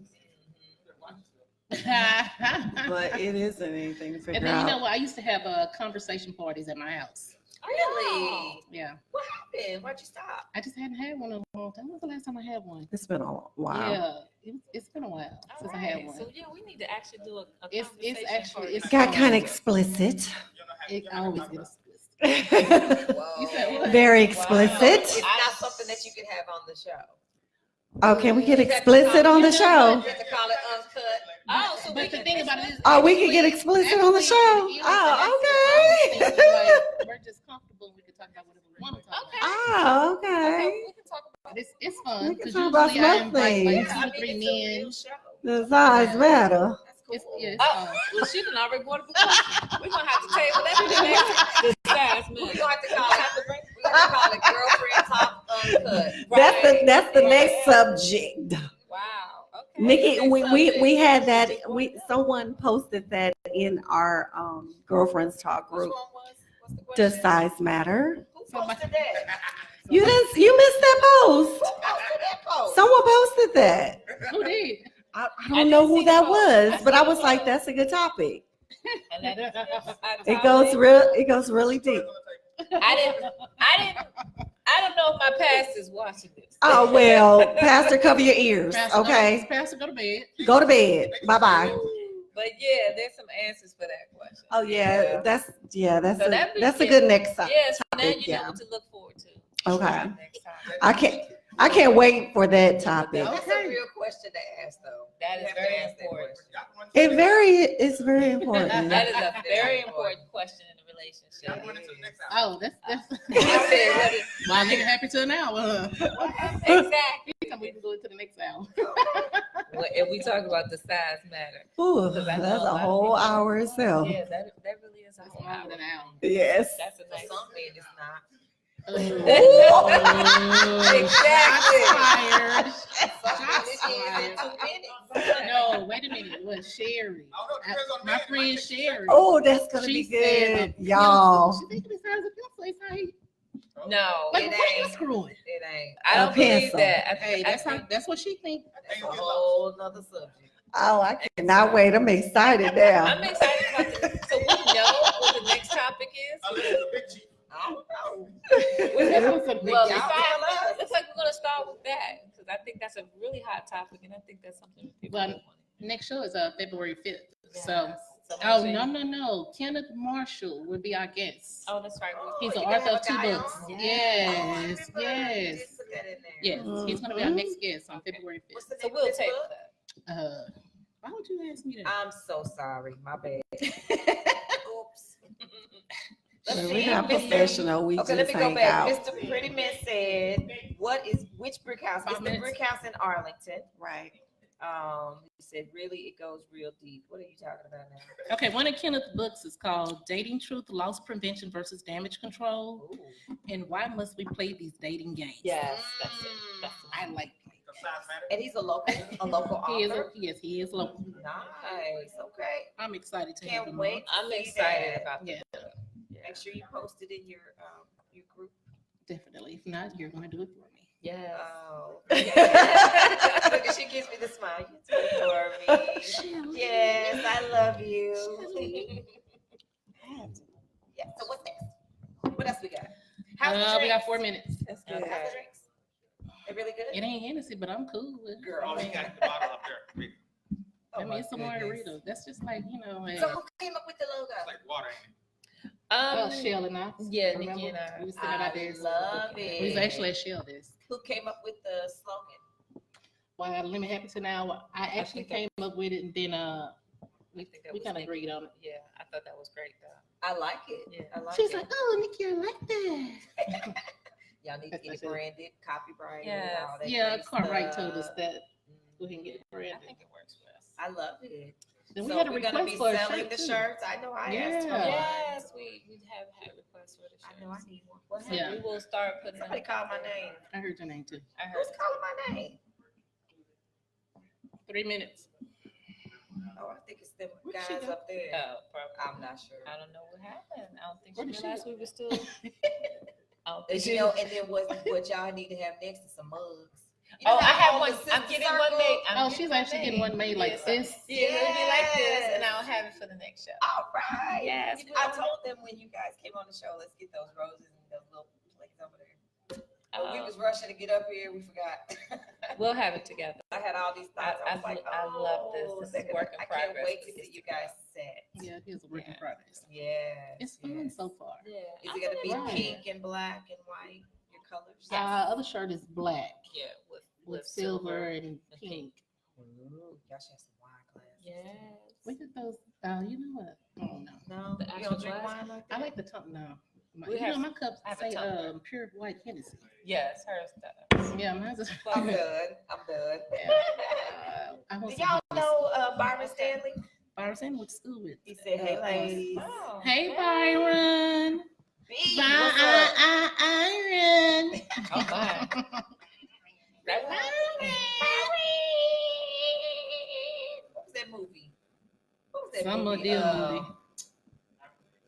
But it isn't anything to And figure then you know out. what? I used to have conversation parties at my house. Really? Yeah. What happened? Why'd you stop? I just hadn't had one in a long time. When was the last time I had one? It's been a while. Yeah, it's been a while since I had one. So yeah, we need to actually do a It's conversation actually- party. it's Got kind of explicit. It always gets explicit. Whoa. You said what? Very It's explicit. not something that you can have on the show. Oh, can we get explicit on the show? You have to call it uncut. Oh, so But the thing about it is, Oh, we can get explicit on the show. Oh, okay. Like, we're just comfortable. We can talk about whatever we want to talk Okay. Oh, okay. We can talk about about. It's fun. We can 'Cause talk about usually I some invite things. like 2 to 3 men. The size matter. It's, yeah, it's Oh, fun. well, she done already brought up a question. We're gonna have to table that for the next size We're man. gonna have to call it girlfriend talk uncut. That's the next subject. Wow. Okay. Nikki, we had that. Someone posted that in our girlfriends talk Which group. one was? What's the Does question? size matter? Who posted that? You missed that post. Who posted that post? Someone posted that. Who did? I I don't know didn't who see the that post. was, but I was saw like, the that's a good topic. And that is It goes really deep. I don't know if my pastor's watching this. Oh well, Pastor, cover your ears, Pastor, okay? Pastor, go to bed. Go to bed. Bye bye. But yeah, there's some answers for that question. Oh yeah, that's So that'd be a good. good next time. Yeah, so now topic, you know yeah. what to look forward to. Okay. Next time. I can't wait for that topic. That's a real question to ask, though. That You is have to very ask that important. question. It's very important. That is a very important question in a relationship. Oh, that's I said, what is, my nigga happy to an hour. exactly. We can go into the next hour. If we talk about the size matter. Ooh, Because I know that's a a lot of whole people- hour itself. Yeah, that really is a whole More hour. than an hour. Yes. That's a For nice. some men, it's not. Exactly. Fired. Shots fired. 2 minutes. No, wait a minute. It was Sherry. My friend Sherry. Oh, that's gonna She be said good, y'all. She thinking the size of pencil. It's how he. No, Like, It what you ain't. screwing? It ain't. I don't believe pencil. that. Hey, that's what she think. That's a whole nother subject. Oh, I cannot wait. I'm excited now. I'm excited about this. So we know what the next topic is. I don't know. Well, Y'all tell us. looks like we're gonna start with that because I think that's a really hot topic, and I think that's something that people But really want. next show is February 5th. So, Yes. oh make sure you- no. Kenneth Marshall will be our guest. Oh, that's right. He's the you can author have of a 2 guy books. on? Yes, Oh, I remember. You yes, did put that in there. yes. He's going to be our next guest on February What's 5th. the So name we'll of this table book? that. Why would you ask me that? I'm so sorry. My bad. Oops. Let's We're see. not professional. We Okay, let just me go hang back. out. Mr. Prettyman said, which brick house? 5 It's the minutes. brick house in Arlington. Right. He said, really, it goes real deep. What are you talking about now? Okay, one of Kenneth's books is called Dating Truth, Loss Prevention versus Damage Control. Ooh. And why must we play these dating games? Yes, that's it. That's I like And he's a local he is author. yes, he is local. Nice. Okay. I'm excited to have Can't him on. wait. I'm See excited that. about Yeah, that. Make sure you post it in your group. definitely. If not, you're going to do it for me. Yes. Oh. Look, she gives me the smile. You do it for me. Yes, I love you. Yeah. So what's next? What else we got? How's the We got drinks? 4 minutes. That's How's good. the drinks? They really good? It ain't Hennessy, but I'm cool with it. Girl. I mean, my it's a goodness. margarita. That's just like, So who came up with the logo? Shell and I. Yeah, remember? Nikki and I. We was sitting out there. Love We was it. actually at Shell this. Who came up with the slogan? Well, let me happen to now. I actually came up with it, and then We think that we was kind of Nikki. agreed on it. Yeah, I thought that was great though. I like it. Yeah. I like She's it. like, "Oh, Nikki, I like that." Y'all need to That's get it what I branded, copyrighted, Yes. all that. Yeah, great Cartwright stuff. told us that we can get it I branded. think it works for us. I love it. Then we So had a we're gonna be request for a selling shirt the too. shirts. I know I asked for Yeah. one. Yes, we have had requests for the I shirts. know I need one. So Yeah. we will start putting Somebody them. called my name. I heard your name too. I heard. Who's calling my name? 3 minutes. Oh, I think it's them Where'd she guys go? up there. Probably. I'm not sure. I don't know what happened. I don't think Where she did she realized go? we were still. I don't think And, you know, and then what y'all need to have next is some mugs. You know Oh, I how have on one. the I'm sister getting circle- one made. Oh, she's actually getting one made like this. Yeah, it'll be like this, and Yes. I'll have it for the next show. All right. Yes, I told them when you guys came on the show, let's get those roses and those little plates over there. But we was rushing to get up here, we forgot. We'll have it together. I had all these thoughts. I was like, I love this. oh, This is work in I progress. can't wait to see you guys set. Yeah, it is a work in Yeah. progress. Yes. It's fun yes. so far. Yeah. Is it gonna be Right. pink and black and white? Your colors? Other shirt is black Yeah, with silver and pink. Ooh, y'all should have some wine glasses. Yes. We did those. You know what? Oh no. No, The you actual don't drink glass? wine like I that? like the tongue. No. We You know, have- my cups I have a say tumbler. pure white Hennessy. Yes, hers does. Yeah, mine's is. I'm done. I'm done. I want Do some y'all Hennessy. know Byron Stanley? Byron Stanley went to school with. He said, "Hey, ladies." Oh, Hey, Byron. B, what's up? Byron. Oh my. That was What was that movie? What was that Some movie? deal movie.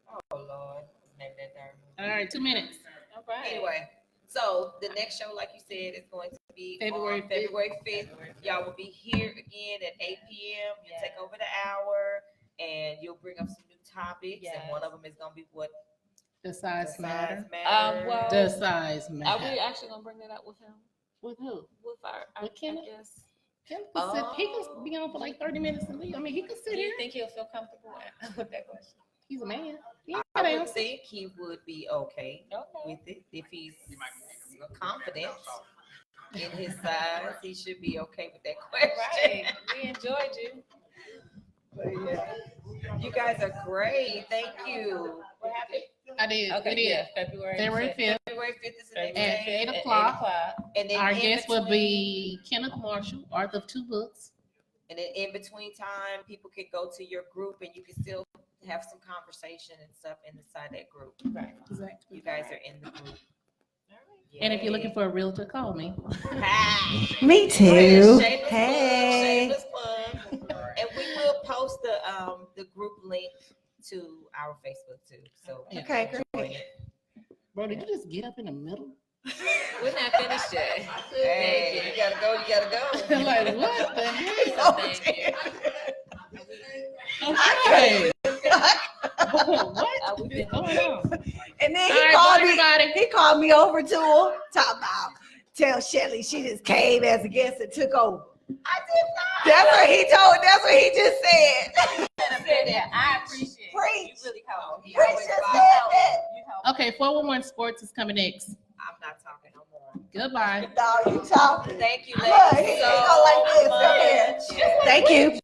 Oh Lord, name that darn movie. All right, 2 minutes. all right. Anyway, so the next show, like you said, is going to be February on February 5th. Y'all will be here again at 8 p.m. You Yes. take over the hour, and you'll bring up some new topics. Yes. And one of them is going to be what The size matter. Well, The size Are matter. we actually gonna bring that up with him? With who? With our With Kenneth? I guess. He can be on for like 30 minutes and leave. I mean, he can Do sit you here. think he'll feel comfortable with that question? He's a man. He I can would answer. think he would be okay Okay. with it if he's confident in his size. He should be okay with that question. Right. We enjoyed you. But yeah. You guys are great. Thank you. What happened? I did. Okay. We did. Yeah. February. February 5th. February 5th is the next At day. 8 At o'clock. And then Our in guest will between- be Kenneth Marshall, author of 2 books. And then in between time, people can go to your group and you can still have some conversation and stuff inside that group. Right. Exactly. You guys are in the group. And if you're looking for a realtor, call me. Me Shameless too. plug, Hey. shameless plug. And we will post the group link to our Facebook too. So Okay, join great. it. Bro, did you just get up in the middle? We're not finished yet. Hey, you gotta go. You gotta go. Like, what the hell? Thank you. Okay. What? What is going on? And then All he right, called bye, me. everybody. He called me over to him. Talking about tell Shelly she just came as a guest and took over. I did not. That's what he told. That's what he just said. I appreciate it. Preach. You really called me. Preach just said that. You helped. Okay, 411 Sports is coming next. I'm not talking no more. Goodbye. No, you talking. Thank you, Look, ladies. he go like this. Come So here. much. Thank you.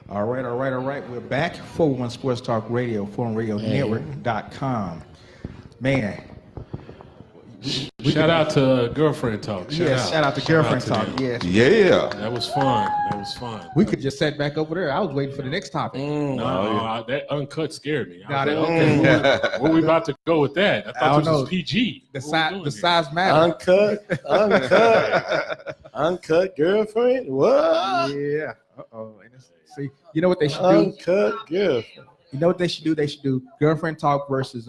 All right. We're back. 401 Sports Talk Radio, foreignradionetwork.com. Man. Shout out to Girlfriend Talk. Shout out to Girlfriend Talk. them. Yes. Yeah. That was fun. We could just sit back over there. I was waiting for the next topic. No, that uncut scared me. Got it. Where we about to go with that? I thought this was PG. The size matters. Uncut girlfriend. What? Yeah. See, you know what they should do? Uncut girlfriend. You know what they should do? They should do Girlfriend Talk versus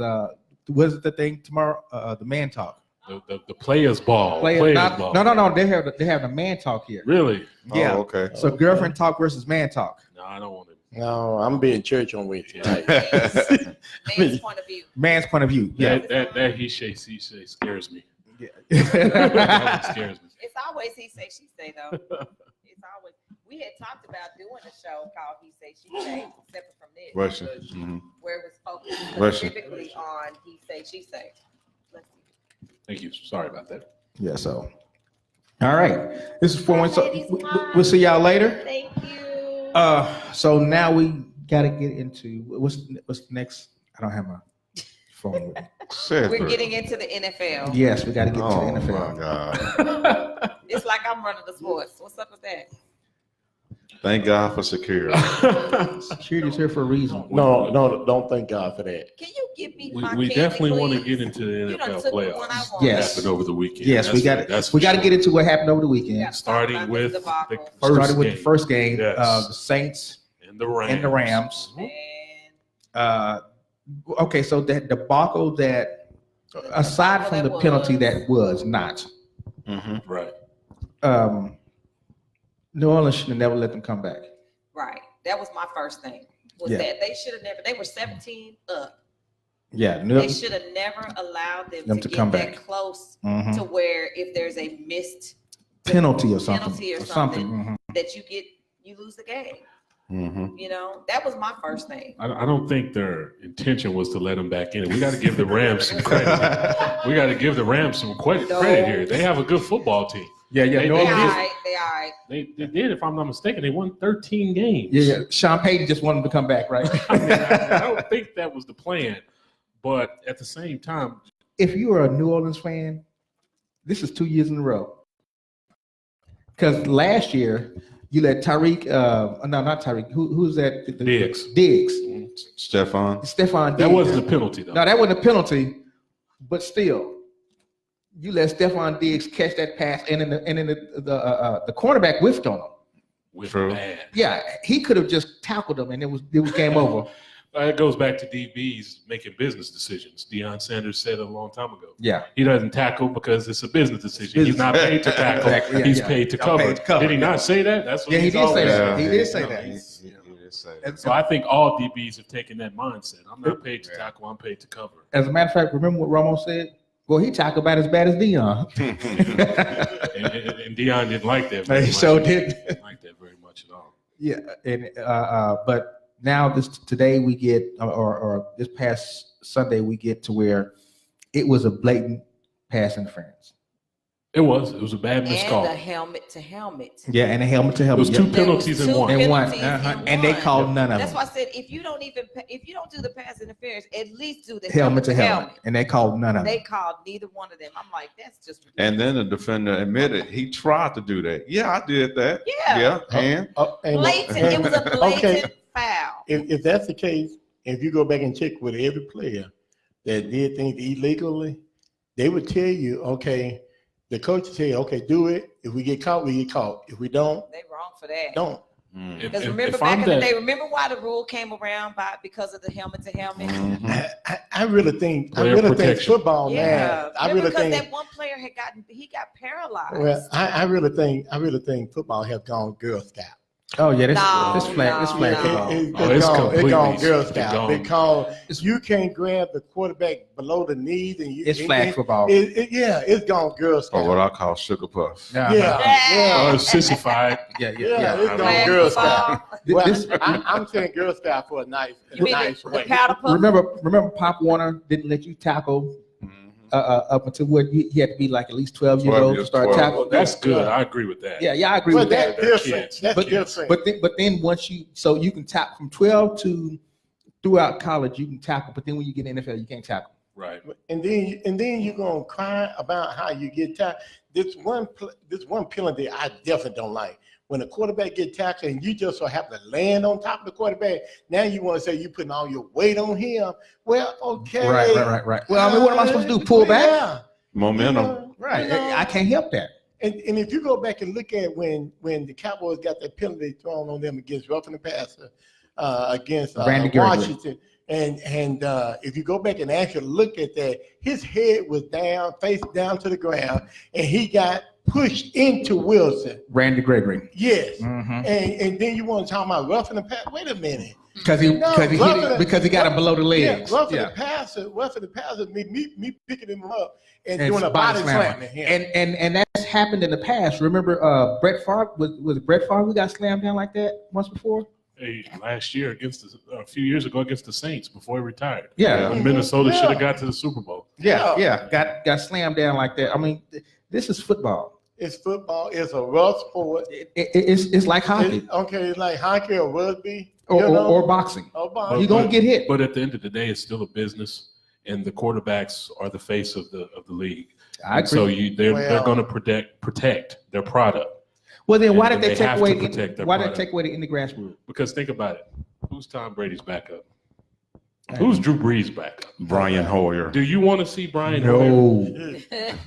what is the thing tomorrow? The Man Talk. The players ball. Players ball. No. They have the Man Talk here. Really? Yeah. Oh, okay. So Girlfriend Talk versus Man Talk. No, I don't want to. No, I'm being church on Wednesday night. Man's point of view. Man's point of view. Yeah. That he say scares me. Yeah. That scares me. It's always he say, she say, though. It's always. We had talked about doing a show called He Say, She Say, separate from this. Russian. Where it was focused Russian. specifically on He Say, She Say. Let's see. Thank you. Sorry about that. Yeah. So. All right. This is 401. So we'll see y'all later. Thank you. So now we got to get into what's next. I don't have my phone with me. We're getting into the NFL. Yes, we got to get to the NFL. My God. It's like I'm running the sports. What's up with that? Thank God for security. Security's here for a reason. No, don't thank God for that. Can you give me my We candy, definitely want to please? get into the You done NFL took the one I playoffs. wanted. Yes. Happened over the weekend. Yes, we got to get into what happened over the weekend. Starting with the Started with the first game, Yes. the Saints and the Rams. Okay, so that debacle that, aside from the penalty that was not, Right. New Orleans should have never let them come back. Right. That was my first thing. Was Yeah. that they should have never. They were 17 up. Yeah, They should have never allowed them to come get that back. close Mhm. to where if there's a missed Penalty or something. Mm-hmm. that you lose the game. Mm-hmm. You know, that was my first thing. I don't think their intention was to let them back in. We got to give the Rams some credit. We got to give the Rams some credit here. They have a good football team. Yeah. They all right. They did, if I'm not mistaken, they won 13 games. Yeah. Sean Payton just wanted to come back, right? I don't think that was the plan, but at the same time, if you are a New Orleans fan, this is 2 years in a row. Because last year you let Tyreek, no, not Tyreek. Who's that? Diggs. Stephon That Diggs. wasn't a penalty, though. No, that wasn't a penalty, but still, you let Stephon Diggs catch that pass, and then the cornerback whiffed on him. True. Bad. Yeah, he could have just tackled him, and it was game over. It goes back to DBs making business decisions. Deion Sanders said it a long time ago. Yeah. He doesn't tackle because it's a business decision. He's not paid to tackle. Exactly, yeah, He's yeah. paid to I'm cover. paid to cover, Did he yeah. not say that? That's what Yeah, he he's did say always that. said. He did say No, that. He did say that. So I think all DBs have taken that mindset. I'm not paid to tackle. I'm paid to cover. As a matter of fact, remember what Romo said? Well, he tackled about as bad as Deion. and Deion didn't like that. Very He much. so didn't. He didn't like that very much at all. Yeah, and but now today we get, or this past Sunday we get to where it was a blatant pass interference. It was a bad missed And call. the helmet to helmet. Yeah, and a helmet to helmet. It was two penalties in one. And they called none of That's them. why I said if you don't do the pass interference, at least do the Helmet to helmet, and they called none of them. They called neither one of them. I'm like, that's just ridiculous. And then the defender admitted he tried to do that. Yeah, I did that. Yeah. And blatant. It was a blatant foul. If that's the case, if you go back and check with every player that did things illegally, they would tell you, okay, the coach would tell you, okay, do it. If we get caught, we get caught. If we don't, they wrong for that. Don't. Because remember back in the day, remember why the rule came around because of the helmet to helmet? I really think protection. football, Yeah. man. I really because think that one player got paralyzed. well, I really think football has gone Girl Scout. Oh yeah, this No, flag. This flag. no. It's gone Girl it's Scout gone. because you can't grab the quarterback below the knees and It's flag football. It's gone Girl Scout. or what I call sugar puff. Yeah. Or sissified. Yeah. It's gone Flag Girl football. Scout. Well, I'm saying Girl Scout for a nice You mean way. the powder puff? Remember, Pop Warner didn't let you tackle up until what you had to be like at least 12 years 12 old to years, start 12. tackling. Well, that's good. I agree with that. Yeah, I agree Well, with that. that's different. Kids. That's But- different. But then once you can tackle from 12 to throughout college, you can tackle. But then when you get in the NFL, you can't tackle. Right. And then you're gonna cry about how you get tackled. This one penalty I definitely don't like. When a quarterback get tackled and you just so happen to land on top of the quarterback, now you want to say you putting all your weight on him. Well, okay. Right. Well, I mean, what am I supposed to do? Pull back? Yeah. Momentum. Right. You know, I can't help that. And if you go back and look at when the Cowboys got that penalty thrown on them against roughing the passer against Randy Gregory. Washington, and if you go back and actually look at that, his head was down, face down to the ground, and he got pushed into Wilson. Randy Gregory. Yes. Mhm. And then you want to talk about roughing the passer? Wait a minute. Because he hit it, because he got him below the legs. Yeah, roughing the passer, me picking him up and doing a body body slam to him. And that's happened in the past. Remember Brett Favre was Brett Favre who got slammed down like that once before? Hey, last year a few years ago against the Saints before he retired. Yeah. When Minnesota Yeah. should have got to the Super Bowl. Yeah. Got slammed down like that. I mean, this is football. It's football. It's a rough sport. It's like hockey It's like hockey or rugby. or boxing. Or boxing. You're gonna get hit. But at the end of the day, it's still a business, and the quarterbacks are the face of the league. I And so agree. they're going to protect their product. Well, then why and did they take have away? to protect their Why did product. they take away the in the grass rule? Because think about it. Who's Tom Brady's backup? Who's Drew Brees' backup? Brian Hoyer. Do you want to see Brian Hoyer? No.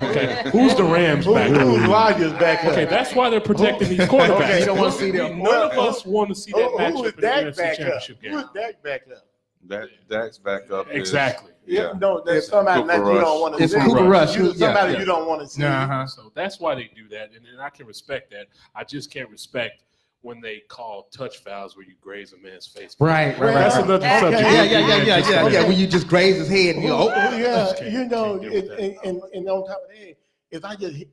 Okay. Who's the Rams' backup? Who's Rodgers back up? Okay, that's why they're protecting these quarterbacks. Okay, you don't want to see them. None of us want to see that Who matchup is in the Dak NFC back up? Championship game. Who's Dak back up? Dak's backup. Exactly. Yeah. No, there's somebody that Cooper you Rush. don't want to It's see. Cooper Rush. Somebody Yeah. you don't want to see. Uh-huh. So that's why they do that, and I can respect that. I just can't respect when they call touch fouls where you graze a man's face. Right. That's right. another Okay. subject. Yeah. When you just graze his head and you go, oh. Yeah, Can't- you know, can't deal with that. and on top of that, if I just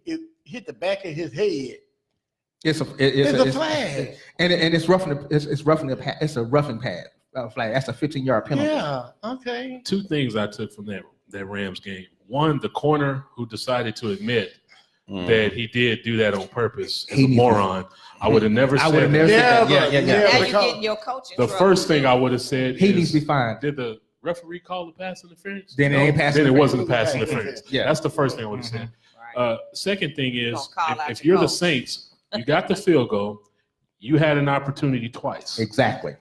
hit the back of his head, It's a flag. and it's roughing it's a roughing pad flag. That's a 15-yard penalty. Yeah, okay. Two things I took from that Rams game. One, the corner who decided to admit that he did do that on purpose is He a needs moron. I would have never I said would have never that. said that. Yeah. Now you because- getting your coach in The trouble. first thing I would have said He is, needs to be fined. did the referee call the pass interference? Then it ain't pass Then it interference. wasn't a pass interference. Yeah. That's the first thing I would have said. Right. Second thing is, Gonna call out if your you're the coach. Saints, you got the field goal. You had an opportunity twice. Exactly.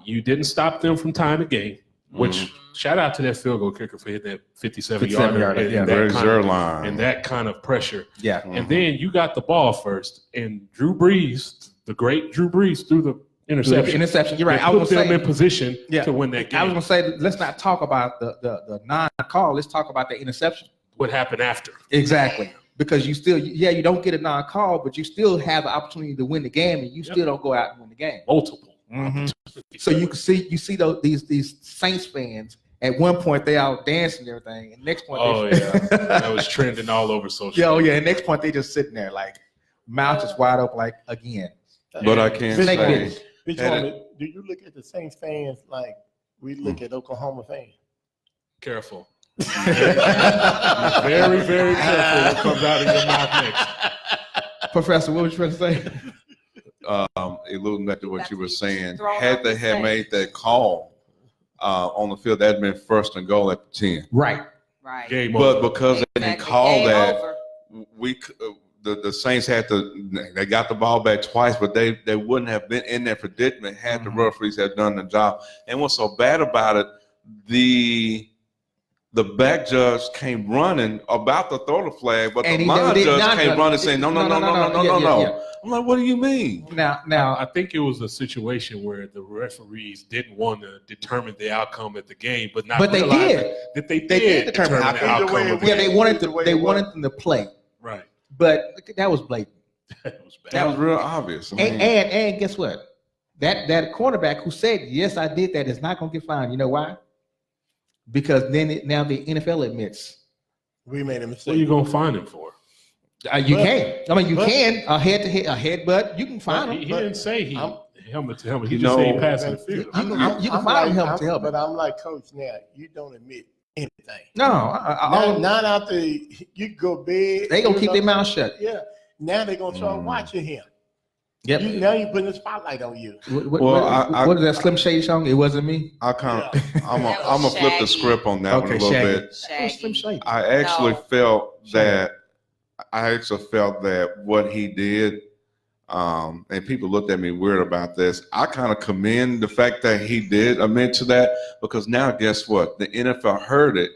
You didn't stop them from tying the game, which shout out to that field goal kicker for hitting that 57-yarder 57-yarder, yeah. and, There's that your kind of, line. and that kind of pressure. Yeah. And then you got the ball first, and Drew Brees, the great Drew Brees, threw the interception. You're right. That I was put them gonna in say. position Yeah. to win that I was game. gonna say let's not talk about the non-call. Let's talk about the interception. What happened after? Exactly. Because you don't get a non-call, but you still have the opportunity to win the game, and you still don't go out and win the game. Multiple. So you see these Saints fans. At one point they out dancing and everything, and next point That was trending all over social media. And next point they just sitting there like mouth just wide open like again. But I can't Snake say. business. Bitch, do you look at the Saints fans like we look at Oklahoma fans? Careful. Very, very careful what comes out of your mouth next. Professor, what was you trying to say? Alluding back to what you were saying, Thrown had off they the had stage. made that call on the field, that'd been first and goal at the 10. Right. Right. Game But over. because they didn't Exactly. call Game that, over. the Saints had to. They got the ball back twice, but they wouldn't have been in that predicament had the referees had done the job. And what's so bad about it, the back judge came running about to throw the flag, but And the he line did judge not- came running saying, no. Yeah. I'm like, what do you mean? Now I think it was a situation where the referees didn't want to determine the outcome of the game, but not But they realizing did. that they They did did determine determine the the outcome. outcome of the yeah, game. they wanted them to play, Right. but that was blatant. That was bad. That was real obvious. I mean, And guess what? That cornerback who said yes, I did that is not going to get fined. You know why? Because now the NFL admits We made a What are mistake. you gonna find him for? you But- can. I mean, you but- can a head to head, a headbutt. You can find He him. didn't say he I'm- helmet to helmet. He You just said he know- passed the field. You can find him helmet to helmet. But I'm like Coach now. You don't admit anything. anything. No, Not after you go bed. they gonna keep their mouth shut. Yeah. Now they're gonna start watching him. Yep. Now you putting the spotlight on you. What is that Slim Shady song? It wasn't me. I'm gonna flip the script on that one a little bit. Slim Shady. I actually felt that what he did, and people looked at me weird about this. I kind of commend the fact that he did admit to that, because now guess what? The NFL heard it,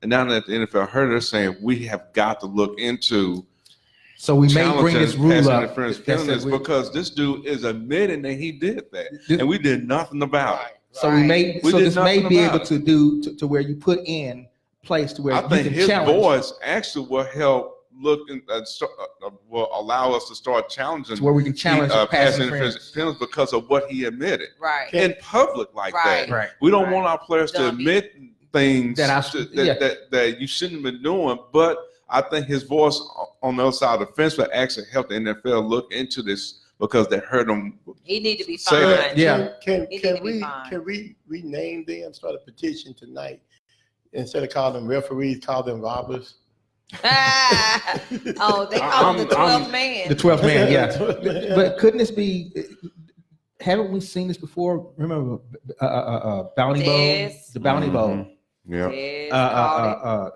and now that the NFL heard it, they're saying we have got to look into. So we may bring this rule up because this dude is admitting that he did that, and we did nothing about it. So this may be able to do to where you put in place to where I think his voice actually will help will allow us to start challenging to where we can challenge pass interference penalties because of what he admitted in public like that. Right. We don't want our players to admit things that you shouldn't have been doing, but I think his voice on the other side of the fence will actually help the NFL look into this because they heard him. He need to be say fined. that. Yeah. Can we rename them? Start a petition tonight instead of calling them referees, call them robbers. Oh, they call him the 12th man. The 12th man, yeah. But couldn't this be? Haven't we seen this before? Remember, Bounty Bowl, the Bounty Bowl. Yeah.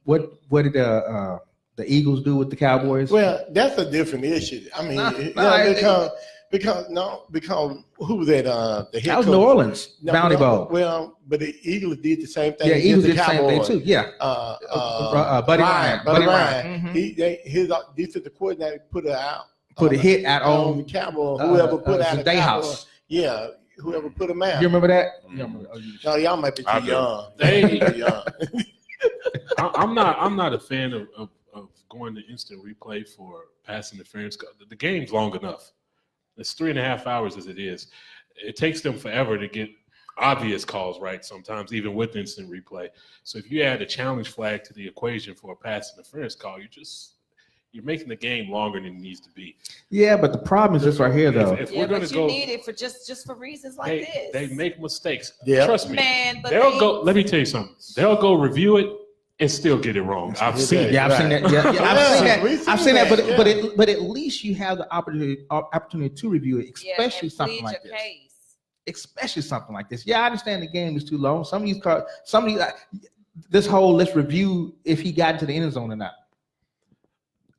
What did the Eagles do with the Cowboys? Well, that's a different issue. I mean, because who was that? The head that was coach? New Orleans Bounty Bowl. Well, but the Eagles did the same thing. Yeah, Eagles did the same thing too. Yeah. Buddy Ryan. Mm-hmm. His defensive coordinator put a hit out on the Cowboy. Whoever put out the Cowboy. Yeah. Whoever put him out. You remember that? No, y'all might be too young. I'm not a fan of going to instant replay for pass interference. The game's long enough. It's 3.5 hours as it is. It takes them forever to get obvious calls right sometimes, even with instant replay. So if you add a challenge flag to the equation for a pass interference call, you're making the game longer than it needs to be. Yeah, but the problem is this right here, though. If we're gonna go, need it for just for reasons like this. They make mistakes. Yeah. Trust me. Man, but they'll go. Let me tell you something. They'll go review it and still get it wrong. I've seen it. Yeah, I've seen that. Yeah, I've seen that. But at least you have the opportunity to review it, especially something like this. Especially something like this. Yeah, I understand the game is too long. Some of these cards, this whole let's review if he got into the end zone or not.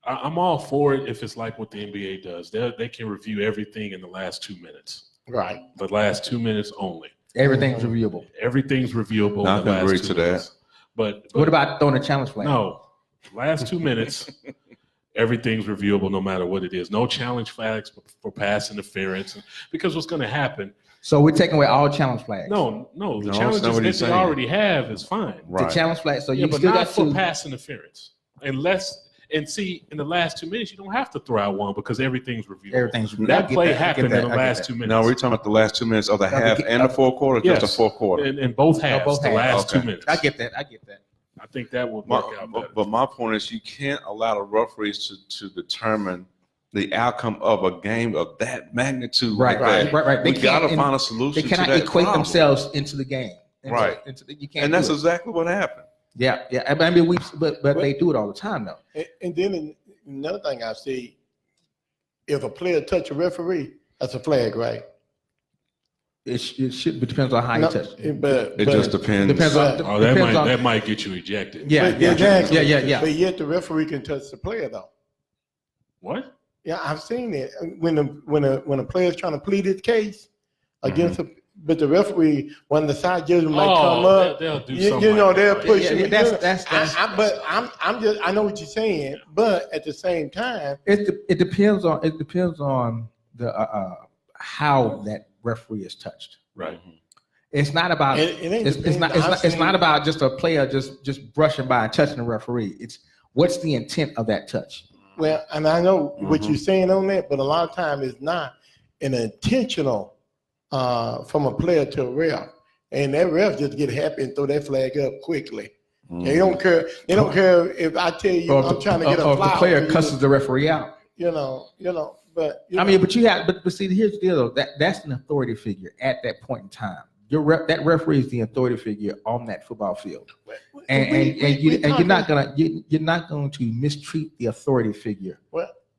I'm all for it if it's like what the NBA does. They can review everything in the last 2 minutes. Right. The last 2 minutes only. Everything's reviewable. Everything's reviewable. I can agree to that. But what about throwing a challenge flag? No. Last 2 minutes, everything's reviewable no matter what it is. No challenge flags for pass interference. Because what's going to happen. So we're taking away all challenge flags. No. The challenges that they already have is fine. Right. The challenge flag. So you but still not got for pass interference. And see, in the last 2 minutes, you don't have to throw out one because everything's reviewable. Everything's reviewable. That play happened in the last 2 minutes. No, we're talking about the last 2 minutes of the half and the fourth quarter, yes. Just the fourth quarter. In both halves, the last 2 minutes. I get that. I think that would work out better. But my point is you can't allow the referees to determine the outcome of a game of that magnitude. Right. We got to find a solution to that. They cannot equate themselves into the game. Right. You can't. And that's exactly what happened. Yeah. I mean, but they do it all the time, though. And then another thing I see, if a player touch a referee, that's a flag, right? It should, but depends on how you touch it. But it just depends. That might get you ejected. Yeah, exactly. Yeah. But yet the referee can touch the player, though. What? Yeah, I've seen it when a player is trying to plead his case against but the referee, when the side judge might come up, they'll do something. They'll push it. But I know what you're saying, but at the same time, it depends on the how that referee is touched. Right. It's not about it's not about just a player just brushing by and touching the referee. It's what's the intent of that touch. Well, and I know what you're saying on that, but a lot of times it's not an intentional from a player to a ref, and that ref just get happy and throw that flag up quickly. They don't care. They don't care if I tell you I'm trying to get a flower. Or if the player cusses the referee out. But I mean, but you have, but see, here's the deal though. That's an authority figure at that point in time. that referee is the authority figure on that football field, and you're not going to mistreat the authority figure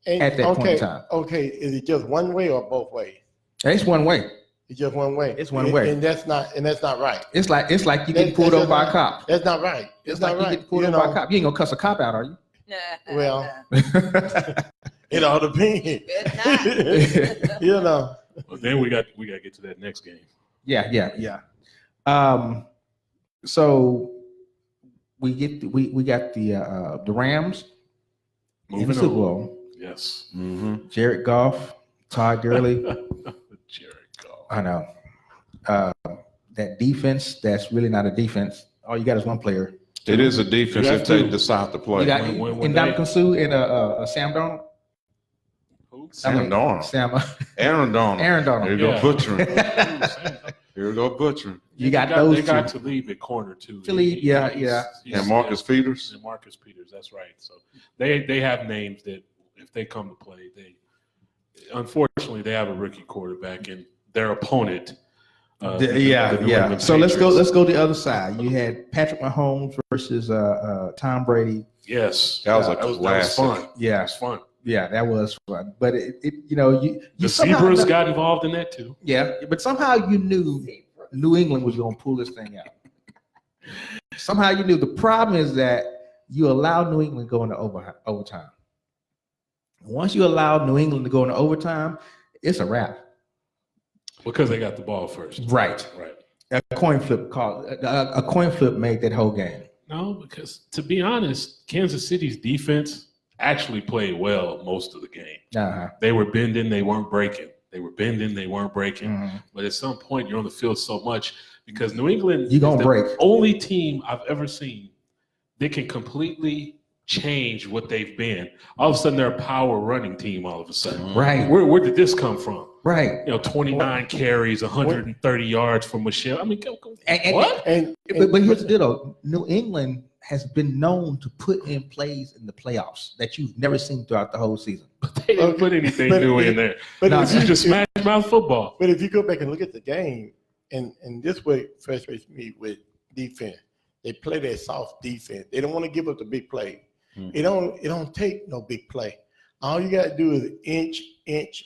at that point in time. Okay, is it just one way or both ways? It's one way. It's just one way. It's one way, and that's not right. It's like you get pulled over by a cop. That's not right. It's like you get pulled over by a cop. You ain't gonna cuss a cop out, are you? Well, it all depends. Well, then we got to get to that next game. Yeah. So we got the Rams in the Super Bowl. Yes. Mm-hmm. Jared Goff, Todd Gurley. Jared Goff. I know. That defense, that's really not a defense. All you got is one player. It is a defense if they decide to play. You got Ndamukong Suh and Sam Darnold. Aaron Donald. Aaron Donald. Here you go butchering. Here we go butchering. You got those They got two. Talib at corner too. Talib, yeah. And Marcus Peters. And Marcus Peters, that's right. So they have names that if they come to play, unfortunately they have a rookie quarterback and their opponent. So let's go to the other side. You had Patrick Mahomes versus Tom Brady. Yes, that was that was fun. Yeah, it was fun. Yeah, that was fun. But the Zebras got involved in that too. Yeah, but somehow you knew New England was going to pull this thing out. Somehow you knew. The problem is that you allow New England to go into overtime. Once you allow New England to go into overtime, it's a wrap. Because they got the ball first. Right. A coin flip made that whole game. No, because to be honest, Kansas City's defense actually played well most of the game. Uh-huh. They were bending, they weren't breaking. Mm-hmm. But at some point, you're on the field so much because New England is the break. Only team I've ever seen that can completely change what they've been. All of a sudden, they're a power running team. All of a sudden, right? Where did this come from? Right. 29 carries, 130 yards from Michelle. I mean, what? But here's the deal, though. New England has been known to put in plays in the playoffs that you've never seen throughout the whole season. They didn't put anything new in there. But this is just smash mouth football. But if you go back and look at the game, and this way frustrates me with defense. They play that soft defense. They don't want to give up the big play. Mm-hmm. It don't take no big play. All you got to do is inch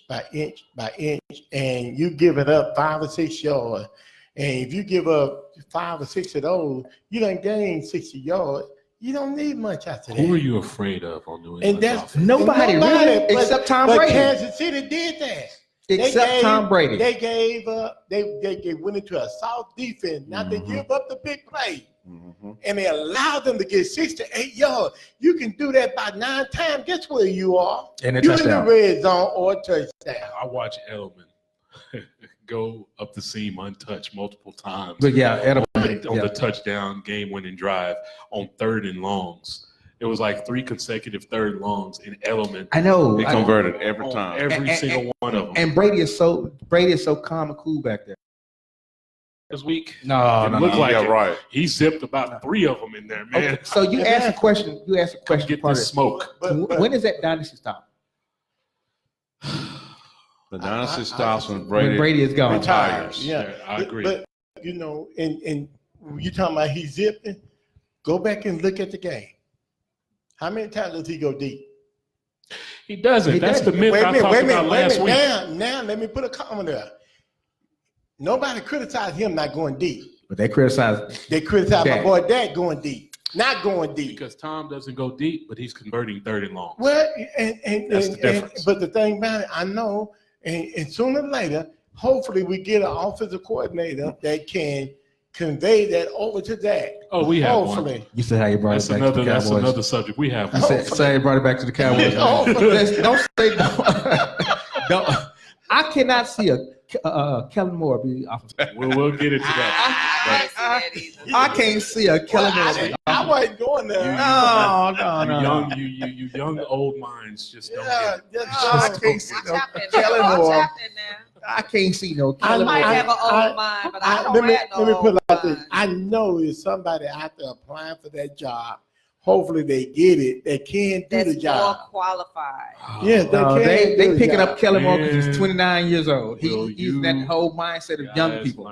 by inch by inch, and you give it up 5 or 6 yards. And if you give up 5 or 6 of those, you done gain 60 yards. You don't need much after that. Who are you afraid of on New England? And that's nobody really, except Tom Brady. But Kansas City did that. Except Tom Brady. They gave up. They went into a soft defense, not to give up the big play. Mm-hmm. And they allowed them to get 6 to 8 yards. You can do that by 9 times. Guess where you are? And you're in the red zone or a touchdown. I watch Edelman go up the seam untouched multiple times. But Edelman on the touchdown game-winning drive on 3rd and longs. It was like 3 consecutive 3rd and longs in Edelman. I know. He converted every time. Every single one of them. And Brady is so calm and cool back there. This week, no, looked like yeah, right. He zipped about 3 of them in there, man. Okay, so you asked a question. Get this smoke. When is that dynasty stop? The dynasty stops when Brady is gone. Retires. Yeah, I agree. But and you talking about he zipping? Go back and look at the game. How many times does he go deep? He doesn't. That's the myth I talked about last week. Now let me put a comment there. Nobody criticized him not going deep. But they criticized my boy Dak going deep, not going deep. Because Tom doesn't go deep, but he's converting 3rd and long. Well, That's the difference. But the thing about it, I know, and sooner or later, hopefully we get an offensive coordinator that can convey that over to Dak. Oh, we have hopefully. one. You said how you brought it back to the Cowboys. That's another subject. We have one. Say you brought it back to the Cowboys. Don't say don't. I cannot see a Kellen Moore be offensive. We'll get into that. I can't see a Kellen Moore. I wasn't going there. No. You young old minds just don't get it. I can't see no Kellen Moore. I can't see no Kellen Moore. I might have an old mind, but I don't have no Let me put it like mind. this. I know there's somebody out there applying for that job. Hopefully they get it. They can do the job. More qualified. Yes, they picking up Kellen Moore because he's 29 years old. He's that whole mindset of young people.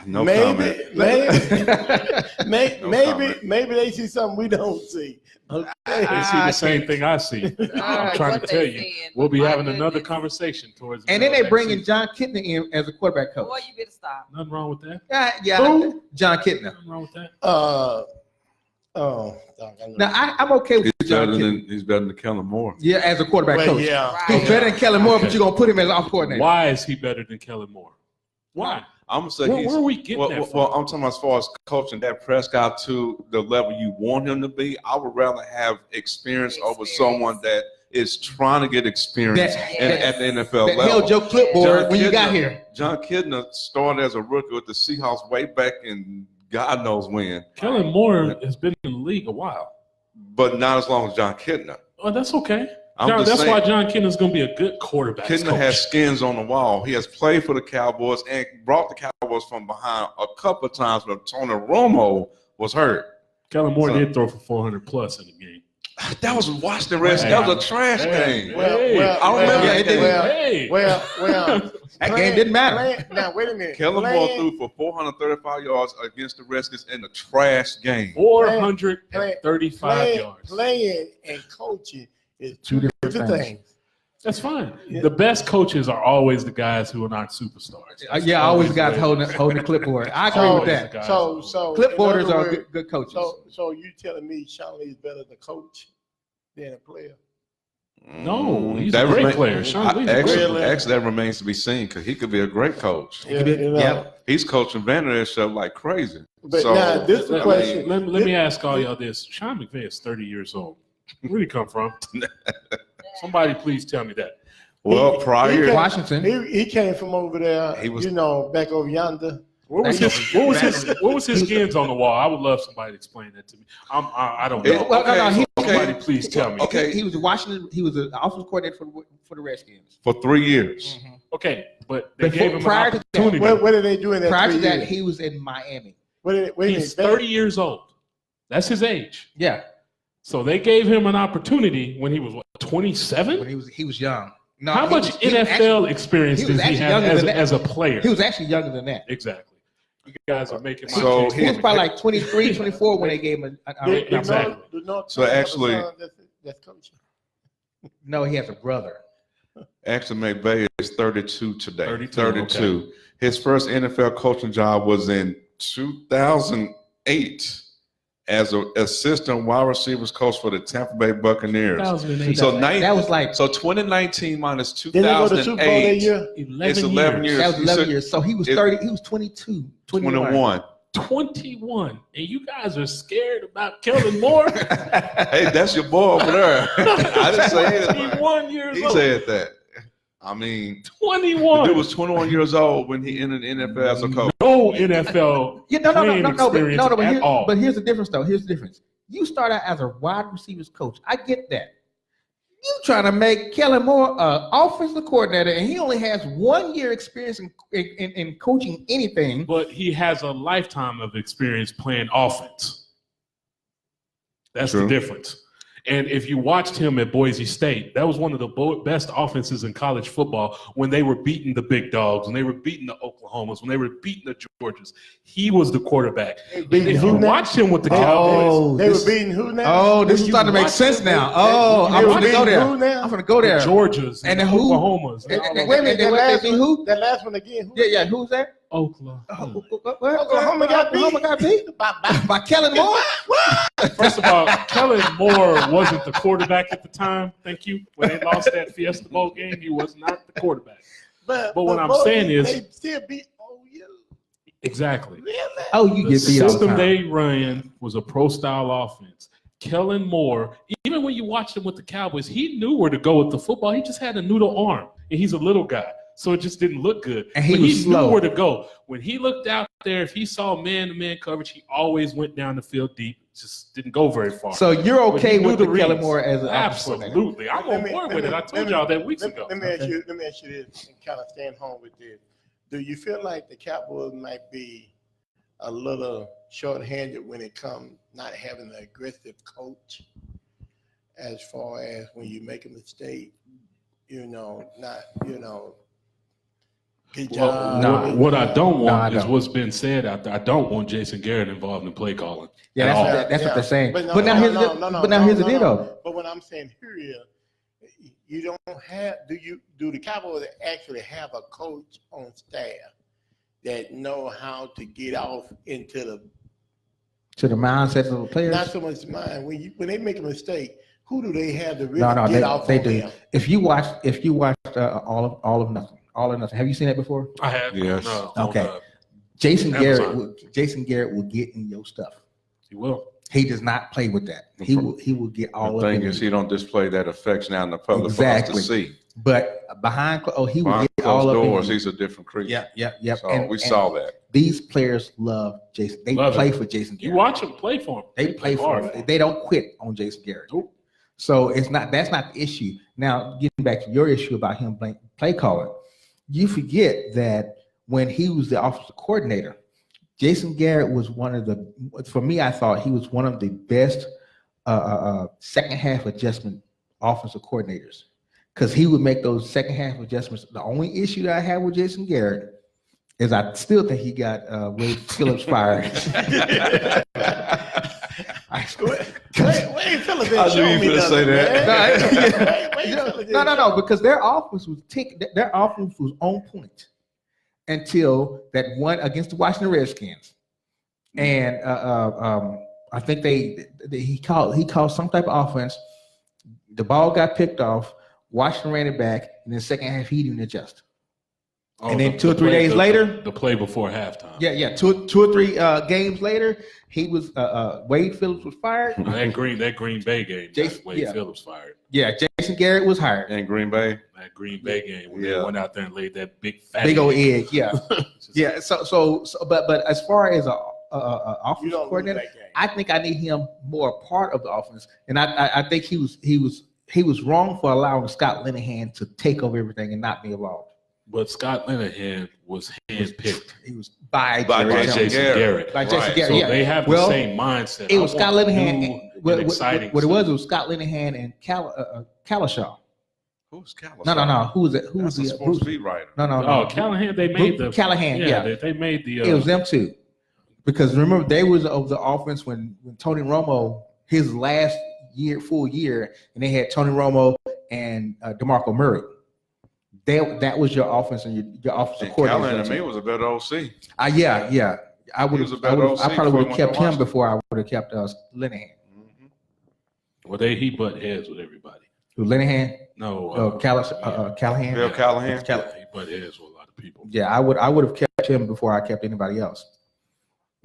No comment. Maybe they see something we don't see. Okay. They see the same thing I see. I'm trying to what tell they you, seeing, we'll be my having another goodness. conversation towards. the And then middle they of bring next in John Kitna in as a quarterback coach. Boy, you better stop. season. Nothing wrong with that. Yeah, Who? John Kitna. Nothing wrong with that. Now I'm okay with He's John better Kitna. he's better than Kellen Moore. Yeah, as a quarterback Well, coach. yeah. He's better than Kellen Moore, but you're gonna put him as an off coordinator. Why is he better than Kellen Moore? Why? I'm gonna say Where are we getting that from? well, I'm talking about as far as coaching Dak Prescott to the level you want him to be. I would rather have experience over someone that is trying to get experience at the NFL That level. held your clipboard John when you got Kitna- here. John Kitna started as a rookie with the Seahawks way back in God knows when, Kellen Moore has been in the league a while. but not as long as John Kitna. Oh, that's okay. I'm John, just that's saying. why John Kitna's going to be a good quarterback. Kitna has skins on the wall. He has played for the Cowboys and brought the Cowboys from behind a couple of times when Tony Romo was hurt. Kellen Moore So- did throw for 400 plus in the game. That was Washington Redskins. That was a trash game. Well, I remember that game. Well, That game didn't matter. Now wait a minute. Kellen Moore threw for 435 yards against the Redskins in a trash game. 435 yards. Playing and coaching is two different things. That's fine. The best coaches are always the guys who are not superstars. Yeah, always the guys holding the clipboard. I agree with that. So Clipboarders in other are words, good coaches. So you telling me Sean Lee is better as a coach than a player? No, he's a great player. Sean Lee's a great player. Actually, that remains to be seen because he could be a great coach. Yeah. He's coaching Vanderbilt like crazy. But So, now this is the question. Let me ask all y'all this. Sean McVay is 30 years old. Where did he come from? Somebody please tell me that. Well, prior Washington. He came from over there. He was- back over yonder. What was his skins on the wall? I would love somebody to explain that to me. I don't know. Well, no, Somebody please tell me. Okay. He was Washington. He was the offensive coordinator for the Redskins. for 3 years. Okay, but they Before- gave him prior an to that- opportunity. What did they do in that? Prior to 3 that, years? he was in Miami. Wait a He's minute. 30 years old. That's his age. Yeah, So they gave him an opportunity when he was what, when 27? he was young. No, How he much was- he was NFL actually- experience he was does he actually have younger than that. as a player? He was actually younger than that. Exactly. You guys are making my So case. He was probably like 23, 24 when they gave him Exactly. So actually- that's coaching. No, he has a brother. Actually, McVay is 32 today. 32, okay. His first NFL coaching job was in 2008 as an assistant wide receivers coach for the Tampa Bay Buccaneers. 2008. So That was like 2019 minus Didn't they go to Super Bowl that 2008. year? 11 It's 11 years. that was 11 So years. So he was it- 30. He was 22, 21. 21. And you guys are scared about Kellen Moore? Hey, that's your boy over there. I didn't say anything. 21 years He old. said that. I mean, the 21. dude was 21 years old when he entered the NFL as a coach. No NFL Yeah, no, playing experience at all. But here's the difference, though. Here's the difference. You start out as a wide receivers coach. I get that. You trying to make Kellen Moore an offensive coordinator, and he only has 1 year experience in coaching anything. But he has a lifetime of experience playing offense. That's True. the difference. And if you watched him at Boise State, that was one of the best offenses in college football when they were beating the big dogs, when they were beating the Oklahomas, when they were beating the Georgias. He was the quarterback. Beating If who you now? watch him with the Oh, Cowboys, They were this- beating who now? Oh, this is you starting to make watch sense them, now. Oh, They I'm were going to go beating there. who now? I'm going to go there. the Georgias, And the then who? Oklahomas, And- all and- of wait a them. minute, that, last they one, who? that last one again. Who? Yeah, who's that? Oklahoma. Oklahoma got beat. Oklahoma got beat by Kellen Moore. First of all, Kellen Moore wasn't the quarterback at the time. Thank you. When they lost that Fiesta Bowl game, he was not the quarterback. But what I'm boy, saying is- they still beat OU. Exactly. Really? Oh, you The get beat all the system time. they ran was a pro-style offense. Kellen Moore, even when you watched him with the Cowboys, he knew where to go with the football. He just had a noodle arm, and he's a little guy, so it just didn't look good. And he But was slow. knew where to go. When he looked out there, if he saw man-to-man coverage, he always went down the field deep. Just didn't go very far. So you're But he okay knew with the the Kellen reads. Moore as an offensive coordinator? Absolutely. I'm on board with it. I told y'all that weeks ago. Let me ask you this and kind of stand home with this. Do you feel like the Cowboys might be a little short-handed when it comes not having an aggressive coach as far as when you make a mistake, not, Good Well, job. what I don't want I is don't. what's been said out there. I don't want Jason Garrett involved in play calling. Yeah, at all. that's what they're saying. But, But now here's the deal, though. But what I'm saying here is, you don't have. Do the Cowboys actually have a coach on staff that know how to get off into the To the mindset of the players. not so much mind when they make a mistake? Who do they have to really No, get off they on do. them? If you watch all of nothing, have you seen that before? I have. Yes. Okay. Jason Garrett Amazon. will get in your stuff. He will. He does not play with that. He will get all The of thing it. is, he don't display that affection out in the public for us to Exactly. see. But he will Behind get all closed of doors, it. he's a different creature. Yeah. So we saw that. These players love Jason. They Love play it. for Jason You Garrett. watch him play for him. They play for hard. him. They don't quit on Jason Garrett. Nope. So that's not the issue. Now, getting back to your issue about him play calling, you forget that when he was the offensive coordinator, Jason Garrett was for me, I thought he was one of the best second half adjustment offensive coordinators, because he would make those second half adjustments. The only issue that I have with Jason Garrett is I still think he got Wade Phillips fired. Wade Phillips didn't I knew show you me were gonna say nothing, that. man. Wade Phillips didn't No, because their offense was on point until that one against the Washington Redskins, and I think he called some type of offense. The ball got picked off. Washington ran it back, and then second half he didn't adjust. Oh, And then 2 or 3 days later, the play before halftime. yeah, two or three games later, he was Wade Phillips was fired. That Green Bay game, Jason- Wade yeah. Phillips fired. Yeah, Jason Garrett was hired. In Green Bay. That Green Bay game when Yeah. they went out there and laid that big fat Big old egg. egg, yeah, yeah. So, but as far as a You offensive don't lose coordinator, that game. I think I need him more a part of the offense, and I think he was wrong for allowing Scott Linehan to take over everything and not be involved. But Scott Linehan was handpicked He was by By Jerry by Jones. Jason Garrett. By Jason Right. Garrett, So yeah. they have Well, the same mindset. It was I Scott want Linehan. new What and exciting it stuff. was Scott Linehan and Calishaw. Who's Callahan? No. Who was it? Who That's was a the sports beat writer. No. Oh, Callahan, they made the Callahan. Yeah, they made the it was them two. Because remember, they was of the offense when Tony Romo, his last full year, and they had Tony Romo and DeMarco Murray. That was your offense and your offensive And coordinator. Callahan to me was a better OC. Yeah. I would was a have. better OC I probably before would he have went kept to him Washington. before I would have kept Linehan. Well, he butt heads with everybody. Who Linehan? No, Callahan. Bill Callahan. he butt heads with a lot of people. Yeah, I would have kept him before I kept anybody else.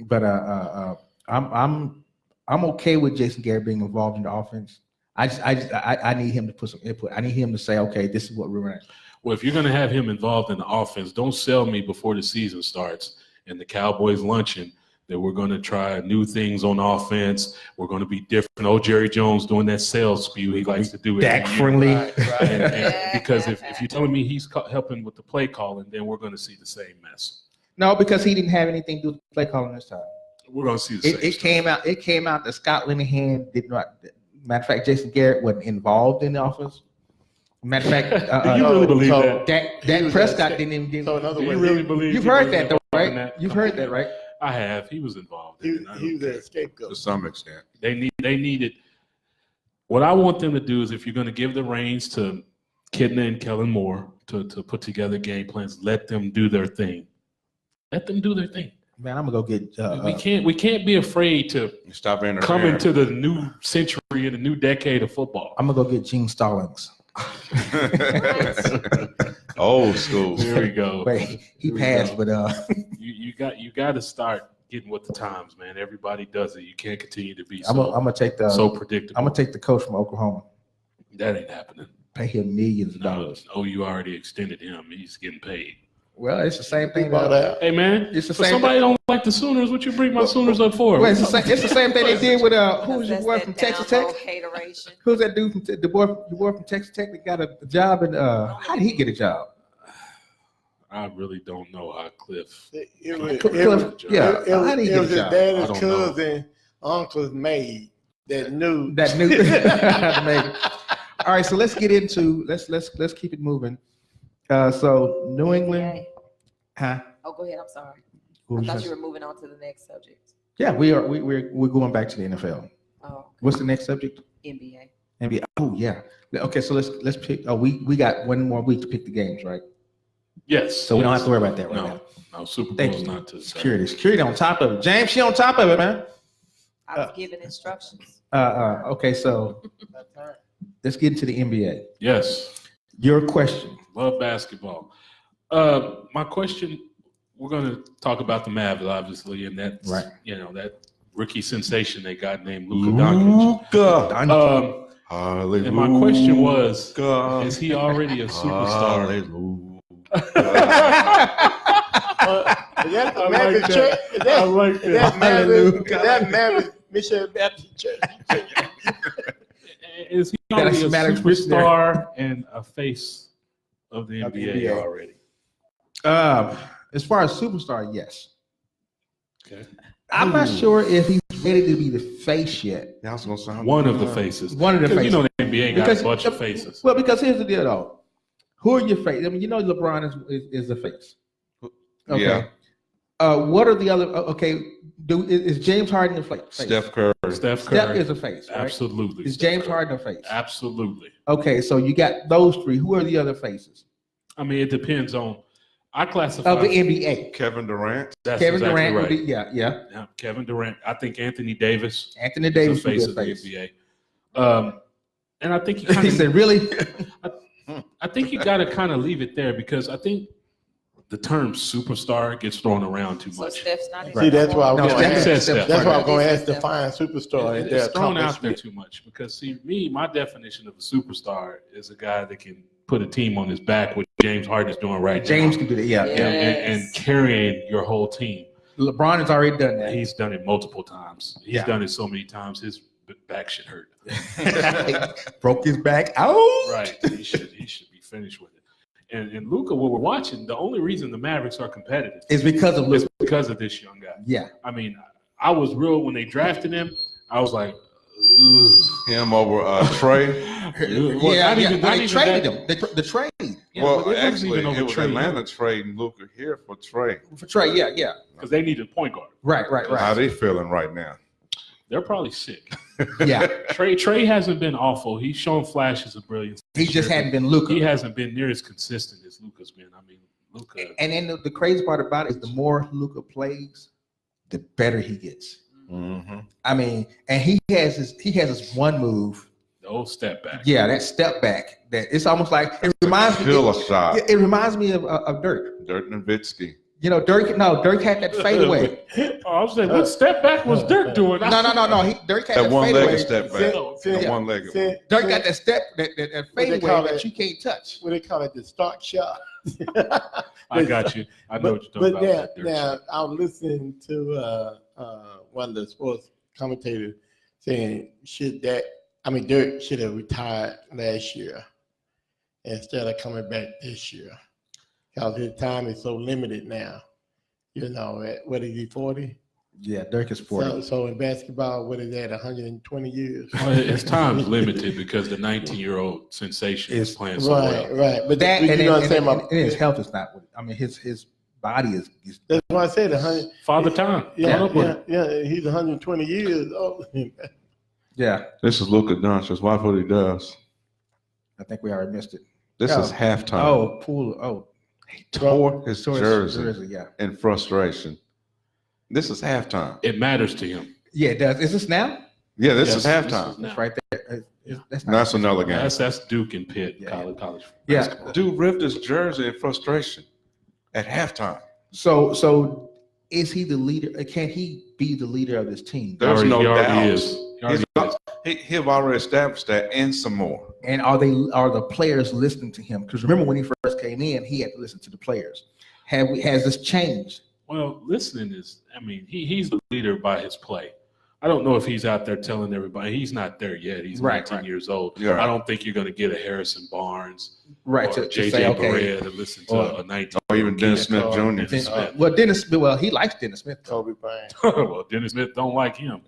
But I'm okay with Jason Garrett being involved in the offense. I need him to put some input. I need him to say, okay, this is what we're running. Well, if you're going to have him involved in the offense, don't sell me before the season starts and the Cowboys luncheon that we're going to try new things on offense. We're going to be different. Oh, Jerry Jones doing that sales spew he likes to do. Dak every year. friendly. And because if you're telling me he's helping with the play calling, then we're going to see the same mess. No, because he didn't have anything to do with the play calling this time. We're going to see the same It stuff. came out that Scott Linehan did not. Matter of fact, Jason Garrett wasn't involved in the offense. Matter of fact, Do you really believe that? Dak Prescott didn't even get. So in other Do you words, really believe You've he heard was that though, involved in right? that? You've heard that, right? I have. He was involved in it. I he don't was care. a scapegoat. To some extent. They needed. What I want them to do is, if you're going to give the reins to Kidna and Kellen Moore to put together game plans, let them do their thing. Let them do their thing. Man, I'm gonna go get. We can't be afraid to Stop interfering. come into the new century and the new decade of football. I'm gonna go get Gene Stallings. Old school. There we go. Wait, he Here we passed, go. but You got to start getting with the times, man. Everybody does it. You can't continue to be I'm gonna take the. so predictable. I'm gonna take the coach from Oklahoma. That ain't happening. Pay him millions of No, dollars. you already extended him. He's getting paid. Well, it's the same thing. About that. Hey man, It's the for same somebody don't like the Sooners, what you bring my Sooners up for? Well, it's the same thing they did with who was your That's boy that from Texas down Tech? low hateration. Who's that dude from the boy from Texas Tech that got a job? And how did he get a job? I really don't know how Cliff. It was, Cliff, yeah. it How did he it get was a his job? I daddy's don't know. cousin, uncle's maid that knew. That new. Maybe. All right, so let's get into let's keep it moving. So New England Huh? Oh, go ahead. I'm sorry. What I was thought that? you were moving on to the next subject. Yeah, we are. We're going back to the NFL. Oh, What's the next subject? NBA. NBA. Oh yeah. Okay, so let's pick. Oh, we got one more week to pick the games, right? Yes. So we don't have to worry about that right No, now. no, Super Thank Bowl's you. not to Security on top of it. James, she on top of it, man. I was giving instructions. Okay, so let's get into the NBA. Yes. Your question. Love basketball. My question, we're going to talk about the Mavs, obviously, and that's, right. That rookie sensation they got named Luka Doncic. And my question was, is he already a superstar? That's I Maverick like Church. that. I like that. That Maverick Mission Baptist Church. Is he already a superstar and a face of the NBA already? As far as superstar, yes. Okay. I'm not sure if he's ready to be the face yet. Yeah, I was gonna say one of the faces. One of the faces. You know the NBA got a bunch of faces. Well, because here's the deal, though. Who are your faces? I mean, LeBron is the face. Okay. Yeah. What are the other? Okay. Is James Harden a face? Steph Curry. Steph Curry. Steph is a face. Right? Absolutely. Is James Harden a face? Absolutely. Okay, so you got those three. Who are the other faces? I mean, it depends on. I classify of the NBA. Kevin Durant. That's Kevin exactly Durant. right. Would be, yeah. Kevin Durant. I think Anthony Davis. Anthony Davis is the face would of be a the NBA. And I think you kind he of said, "Really?" I think you got to kind of leave it there because I think the term superstar gets thrown around too much. So Steph's not. See, that's why I'm going to ask. Steph. That's why I'm going to ask define superstar. It's thrown out there too much because see, my definition of a superstar is a guy that can put a team on his back, which James Harden is doing right now. James can do that, yeah. And carrying your whole team. LeBron has already done that. He's done it multiple times. He's done it so many times. His back should hurt. Broke his back out. Right. He should be finished with it. And Luka, what we're watching, the only reason the Mavericks are competitive is because of Luka. Because of this young guy. Yeah. I mean, I was real when they drafted him. I was like, him over Trey. They traded him. The trade. Well, actually, it was Atlanta trading Luka here for Trey. For Trey, yeah. Because they needed a point guard. Right. How they feeling right now? They're probably sick. Yeah. Trey hasn't been awful. He's shown flashes of brilliance. He just hadn't been Luka. He hasn't been near as consistent as Luka's been. I mean, Luka. And then the crazy part about it is the more Luka plays, the better he gets. Mm-hmm. I mean, and he has this one move. The old step back. Yeah, that step back. That it's almost like it reminds me. Shot. It reminds me of Dirk. Dirk Nowitzki. You know, Dirk had that fadeaway. I was saying, what step back was Dirk doing? No. Dirk had that one-legged fadeaway. step back. One-legged. Dirk got that step, that fadeaway that you can't touch. What they call it, the stock shot. I got you. I know what you're talking about. Now, I was listening to one of the sports commentators saying, Dirk should have retired last year instead of coming back this year. Because his time is so limited now. You know, what is he, 40? Yeah, Dirk is 40. So in basketball, what is that, 120 years? Well, his time's limited because the 19-year-old sensation is playing so well. Right. But that, you know what I'm saying? And his health is not. I mean, his body is. That's why I said 100. Father Time. Yeah. He's 120 years old. Yeah. This is Luka Doncic. Watch what he does. I think we already missed it. This is halftime. He tore his jersey in frustration. This is halftime. It matters to him. Yeah, it does. Is this now? Yeah, this is halftime. That's right there. That's another game. That's Duke and Pitt, college. Yeah. Dude ripped his jersey in frustration at halftime. So is he the leader? Can he be the leader of this team? There's no doubt. He is. He've already established that and some more. And are the players listening to him? Because remember when he first came in, he had to listen to the players. Has this changed? Well, listening is, he's the leader by his play. I don't know if he's out there telling everybody. He's not there yet. He's 19 years old. Yeah. I don't think you're going to get a Harrison Barnes or J.J. Barea to listen to a 19. Or even Dennis Smith Jr. Well, he likes Dennis Smith. Kobe Bryant. Well, Dennis Smith don't like him.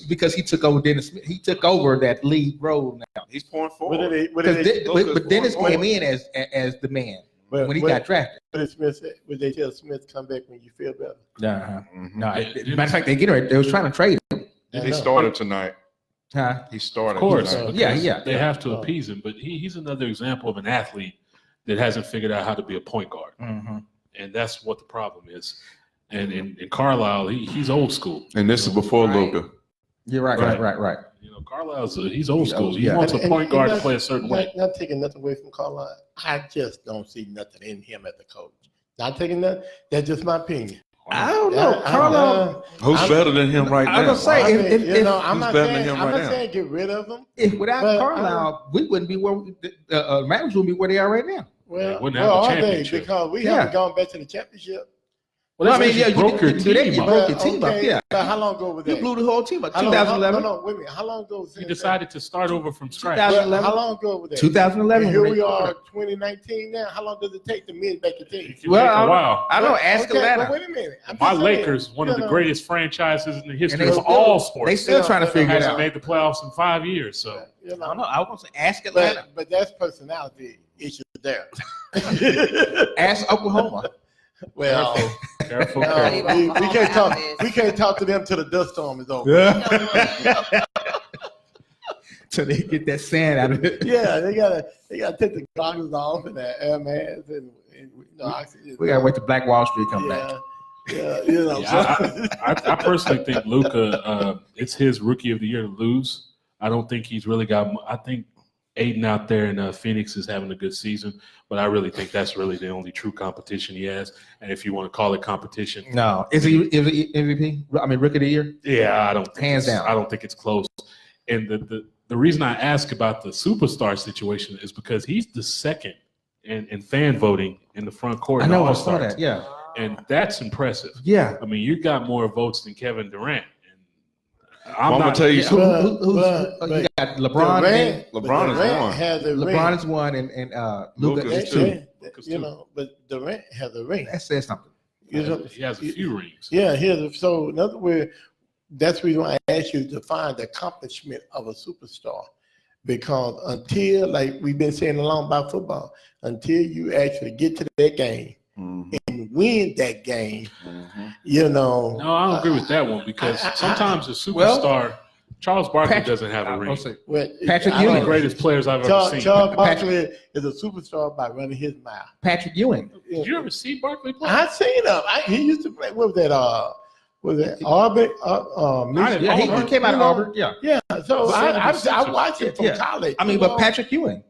Because he took over Dennis Smith. He took over that lead role now. He's pouring forward. But Dennis came in as the man. when he got drafted. Would they tell Smith come back when you feel better? No, matter of fact, they was trying to trade him. He started tonight. Huh? He started. Of course, tonight. because they have to appease him. But he's another example of an athlete that hasn't figured out how to be a point guard, and that's what the problem is. And in Carlisle, he's old school. And this is before Luka. You're right. You know, Carlisle's he's old school. He wants a point guard to play a certain way. Not taking nothing away from Carlisle. I just don't see nothing in him as a coach. Not taking that. That's just my opinion. I don't know. Carlisle. Who's better than him right now? I was gonna say, I'm not saying get rid of him. If without Carlisle, we wouldn't be where Mavericks wouldn't be where they are right now. Well, wouldn't have a are they? championship. Because we haven't gone back to the championship. Well, I mean, you broke your team you up. broke your team up. Yeah. But how long ago was that? You blew the whole team up. How long- 2011. No, wait a minute. How long ago was that? He decided to start over from scratch. 2011. How long ago was that? 2011. And here we are, 2019 now. How long does it take to mend back your team? It can take a while. I don't ask Atlanta. But wait a minute. I'm My just saying, Lakers, one of the greatest franchises in the history of still- all sports. They still trying to figure it hasn't out. made the playoffs in 5 years. So You know, I don't know. I was gonna say ask Atlanta. but that's personality issue there. Ask Oklahoma. Well, careful. we can't talk. We can't talk to them till the dust storm is over. Till they get that sand out of it. Yeah, they gotta take the goggles off and the air mask and We gotta wait till Black Wall Street come back. Yeah, you know. I personally think Luka, it's his rookie of the year to lose. I don't think he's really got. I think Aiden out there in Phoenix is having a good season, but I really think that's really the only true competition he has. And if you want to call it competition, No, is he MVP? I mean, rookie of the year? yeah, I don't think Hands down. I don't think it's close. And the reason I ask about the superstar situation is because he's the second in fan voting in the front court. I in know. I All-Stars. saw that. Yeah. And that's impressive. Yeah. I mean, you got more votes than Kevin Durant. And I'm gonna tell you Who, you got LeBron. LeBron is one. Has a LeBron ring. is one, and Luka Luka is is two. You know, but Durant has a ring. That says something. You know, he has a few rings. Yeah, so in other words, that's the reason why I asked you to find the accomplishment of a superstar. Because until, like we've been saying along about football, until you actually get to that game and win that game, you know. No, I don't agree with that one because sometimes a superstar, Charles Barkley doesn't have a ring. Patrick One of Ewing, the greatest players I've ever seen. Charles Barkley is a superstar by running his mouth. Patrick Ewing. Did you ever see Barkley play? I seen him. He used to play. What was that? Was it Auburn? Yeah, he came out of Auburn. Yeah. Yeah. So I watched him from college. I mean, but Patrick Ewing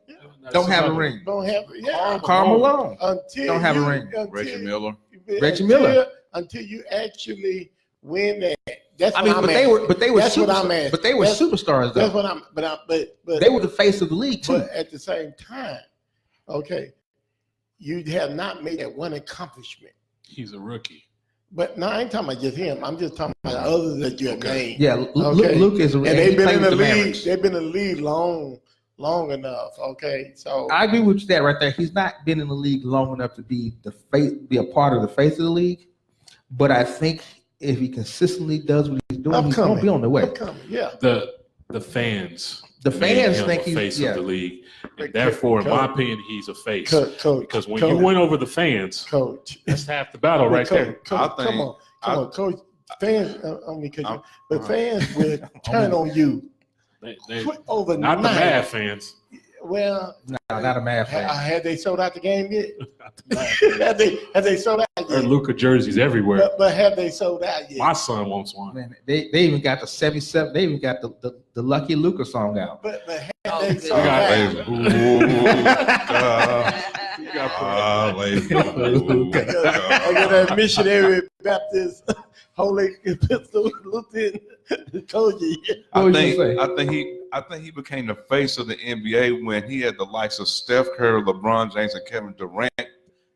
don't have a ring. Don't have. Yeah. Karl Malone Until don't have a you- ring. Reggie Miller. Reggie Miller. Until you actually win that. That's I what mean, I'm but they were That's what I'm superstars. asking. But they were superstars, That's though. what I'm. But They were the face of the league too. But at the same time, okay, you have not made that one accomplishment. He's a rookie. But no, I ain't talking about just him. I'm just talking about others that you have named. Yeah, Luke is. And he they've been played in the with league. Mavericks. They've been in the league long enough. Okay, so I agree with that right there. He's not been in the league long enough to be be a part of the face of the league. But I think if he consistently does what he's doing, he's going to be on the way. Yeah. The fans. The made fans him think a he's face yeah. of the league. And therefore, in my opinion, he's a face. Because when you win over the fans, Coach, that's half the battle right there. Come on, Coach. Fans, but fans will turn on you. They, overnight. not the Mad fans. Well, no, not a Mad fan. Had they sold out the game yet? have they sold out yet? There are Luka jerseys everywhere. But have they sold out yet? My son wants one. Man, they even got the 77. They even got the Lucky Luka song out. But have they sold out? I got that missionary Baptist Holy Epistle Lutheran Koji. I think he became the face of the NBA when he had the likes of Steph Curry, LeBron James, and Kevin Durant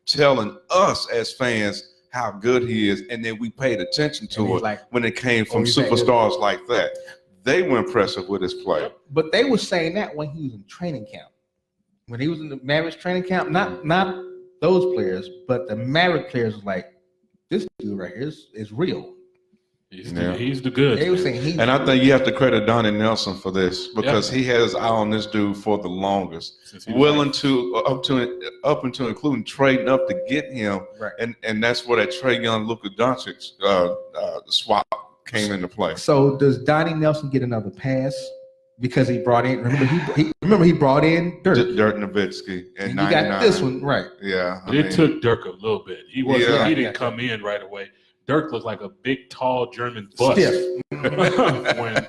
telling us as fans how good he is, and then we paid attention to it when it came from superstars like that. They were impressive with his play. But they were saying that when he was in training camp. When he was in the Mavericks training camp, not those players, but the Maverick players was like, this dude right here is real. He's the good. They were saying he. And I think you have to credit Donnie Nelson for this because he has his eye on this dude for the longest, willing to up until including trading up to get him, Right. and that's where that Trae Young Luka Doncic swap came into play. So does Donnie Nelson get another pass because he brought in? Remember he brought in Dirk. Dirk Nowitzki And in you got 99. this one right. Yeah, But it took Dirk a little bit. He wasn't. Yeah. He didn't come in right away. Dirk looked like a big, tall German bust Stiff.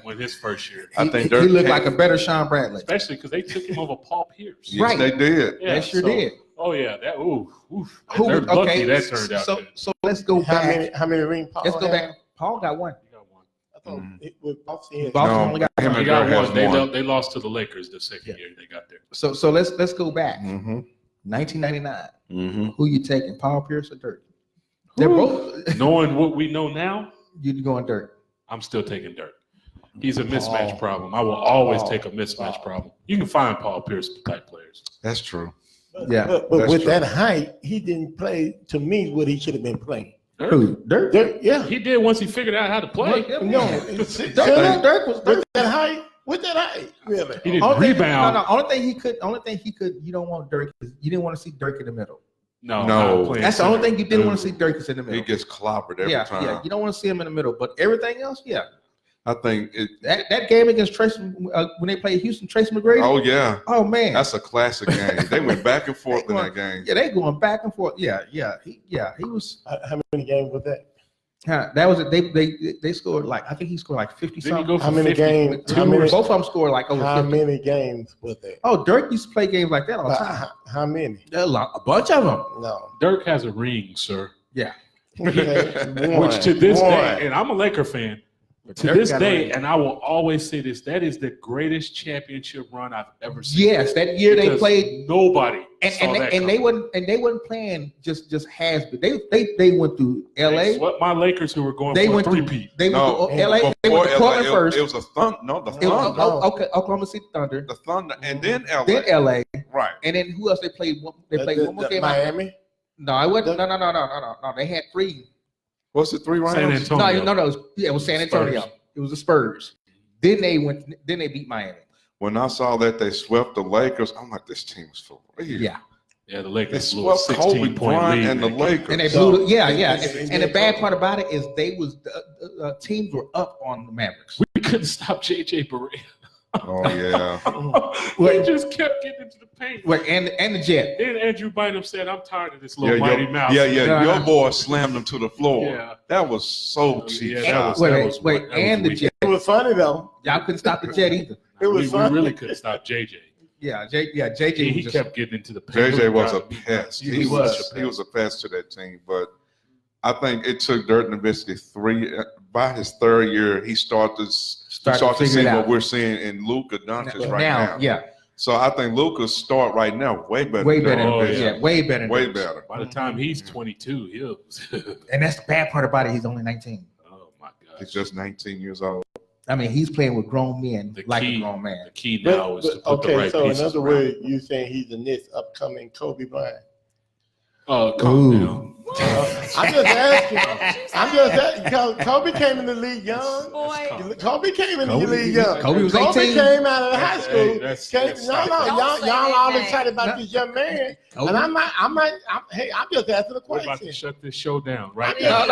when his first year. I think he Dirk looked came- like a better Sean Bradley. Especially because they took him over Paul Pierce. Yes, Right. they did. Yeah, They sure did. Oh yeah, that oof. Who- They're lucky okay, that turned out so good. so let's go back. How many rings Paul Let's go had? back. Paul got one. He got one. I thought it was Boston. Boston No, only got him one. and He got Dirk has one. They lost to the Lakers the second year they got there. So let's go back. Mm-hmm. 1999. Mm-hmm. Who you taking, Paul Pierce or Dirk? They're both. Knowing what we know now, You going Dirk? I'm still taking Dirk. He's a mismatch problem. I will always Paul. take a mismatch problem. You can find Paul Pierce type players. That's true. Yeah, But that's with true. that height, he didn't play to me what he should have been playing. Who? Dirk? Yeah. He did once he figured out how to play. No, Dirk was with that height. With that height, really. He didn't Only thing- rebound. No, only thing he could. You don't want Dirk. You didn't want to see Dirk in the middle. No, No. not playing That's the only center. thing you didn't want to see Dirk is in the He middle. gets clobbered every Yeah, time. yeah. You don't want to see him in the middle, but everything else, yeah. I think it. That game against Tracy when they played Houston, Tracy McGrady. Oh yeah, Oh man, that's a classic game. They went back and forth in that game. yeah, they going back and forth. Yeah. He was. How many games was that? That was it. They scored like I think he scored like 50 Didn't he something. go for How many 50? games? Two, How many? both of them scored like over How 50. many games was that? Oh, Dirk used to play games like that all the time. How many? A bunch of them. No. Dirk has a ring, sir. Yeah. Okay, Which to this one. day, and I'm a Laker fan, to Dirk this got a day, ring. and I will always say this, that is the greatest championship run I've ever seen. Yes, that year they Because played, nobody and saw that they coming. wasn't playing just has, but they went through They L.A. swept my Lakers who were going They for a went through three-peat. they went No, to L.A. They before went to Portland LA, first. It was the Thunder. No, the It was, Thunder. okay, Oklahoma City Thunder, The Thunder, and then LA. then L.A. Right. And then who else they played? They played one more game. Miami. No, I wasn't. No. They had three. What's it? 3 rounds? San Antonio. No. It was San Antonio. Spurs. It was the Spurs. Then they went. Then they beat Miami. When I saw that they swept the Lakers, I'm like, this team is for real. Yeah. Yeah, the They Lakers blew a swept Kobe 16-point Bryant lead. and the Lakers. And they blew. Yeah. And the bad part about it is they was teams were up on the Mavericks. We couldn't stop JJ Barea. Oh yeah. We just kept getting into the paint. Wait, and the Jet. Then Andrew Bynum said, "I'm tired of this little mighty mouse." Yeah. Your boy slammed him to the floor. Yeah. That was so cheap. Yeah, shot. that was And the weak. Jet. It was funny though. Y'all couldn't stop the Jet either. It was we funny. really couldn't stop JJ. Yeah, JJ. He was just, kept getting into the paint. JJ was a Driving me pest. nuts. He was such a he pest. was a pest to that team. But I think it took Dirk Nowitzki by his third year, he started to figure see it what out. we're seeing in Luka Doncic right now. yeah, So I think Luka's start right now way better. way than better. Oh, Nowitzki. yeah. Way better. than Way this. better. By the time he's 22, he'll. And that's the bad part about it. He's only 19. Oh my God! He's just 19 years old. I mean, he's playing with grown men The like key- a grown man. The key now is to put the Okay, right so in pieces other around. words, you saying he's the next upcoming Kobe Bryant? Oh, calm down. I'm just asking. Because Kobe came in the league young. Boy, Kobe came in the Kobe- league young. Kobe was Kobe 18. came out of high school. Hey, that's- Came- that's- no, Don't y'all say y'all that all name. excited about this young man. Kobe- And I'm just asking a We're about to question. shut this show down right I'm now.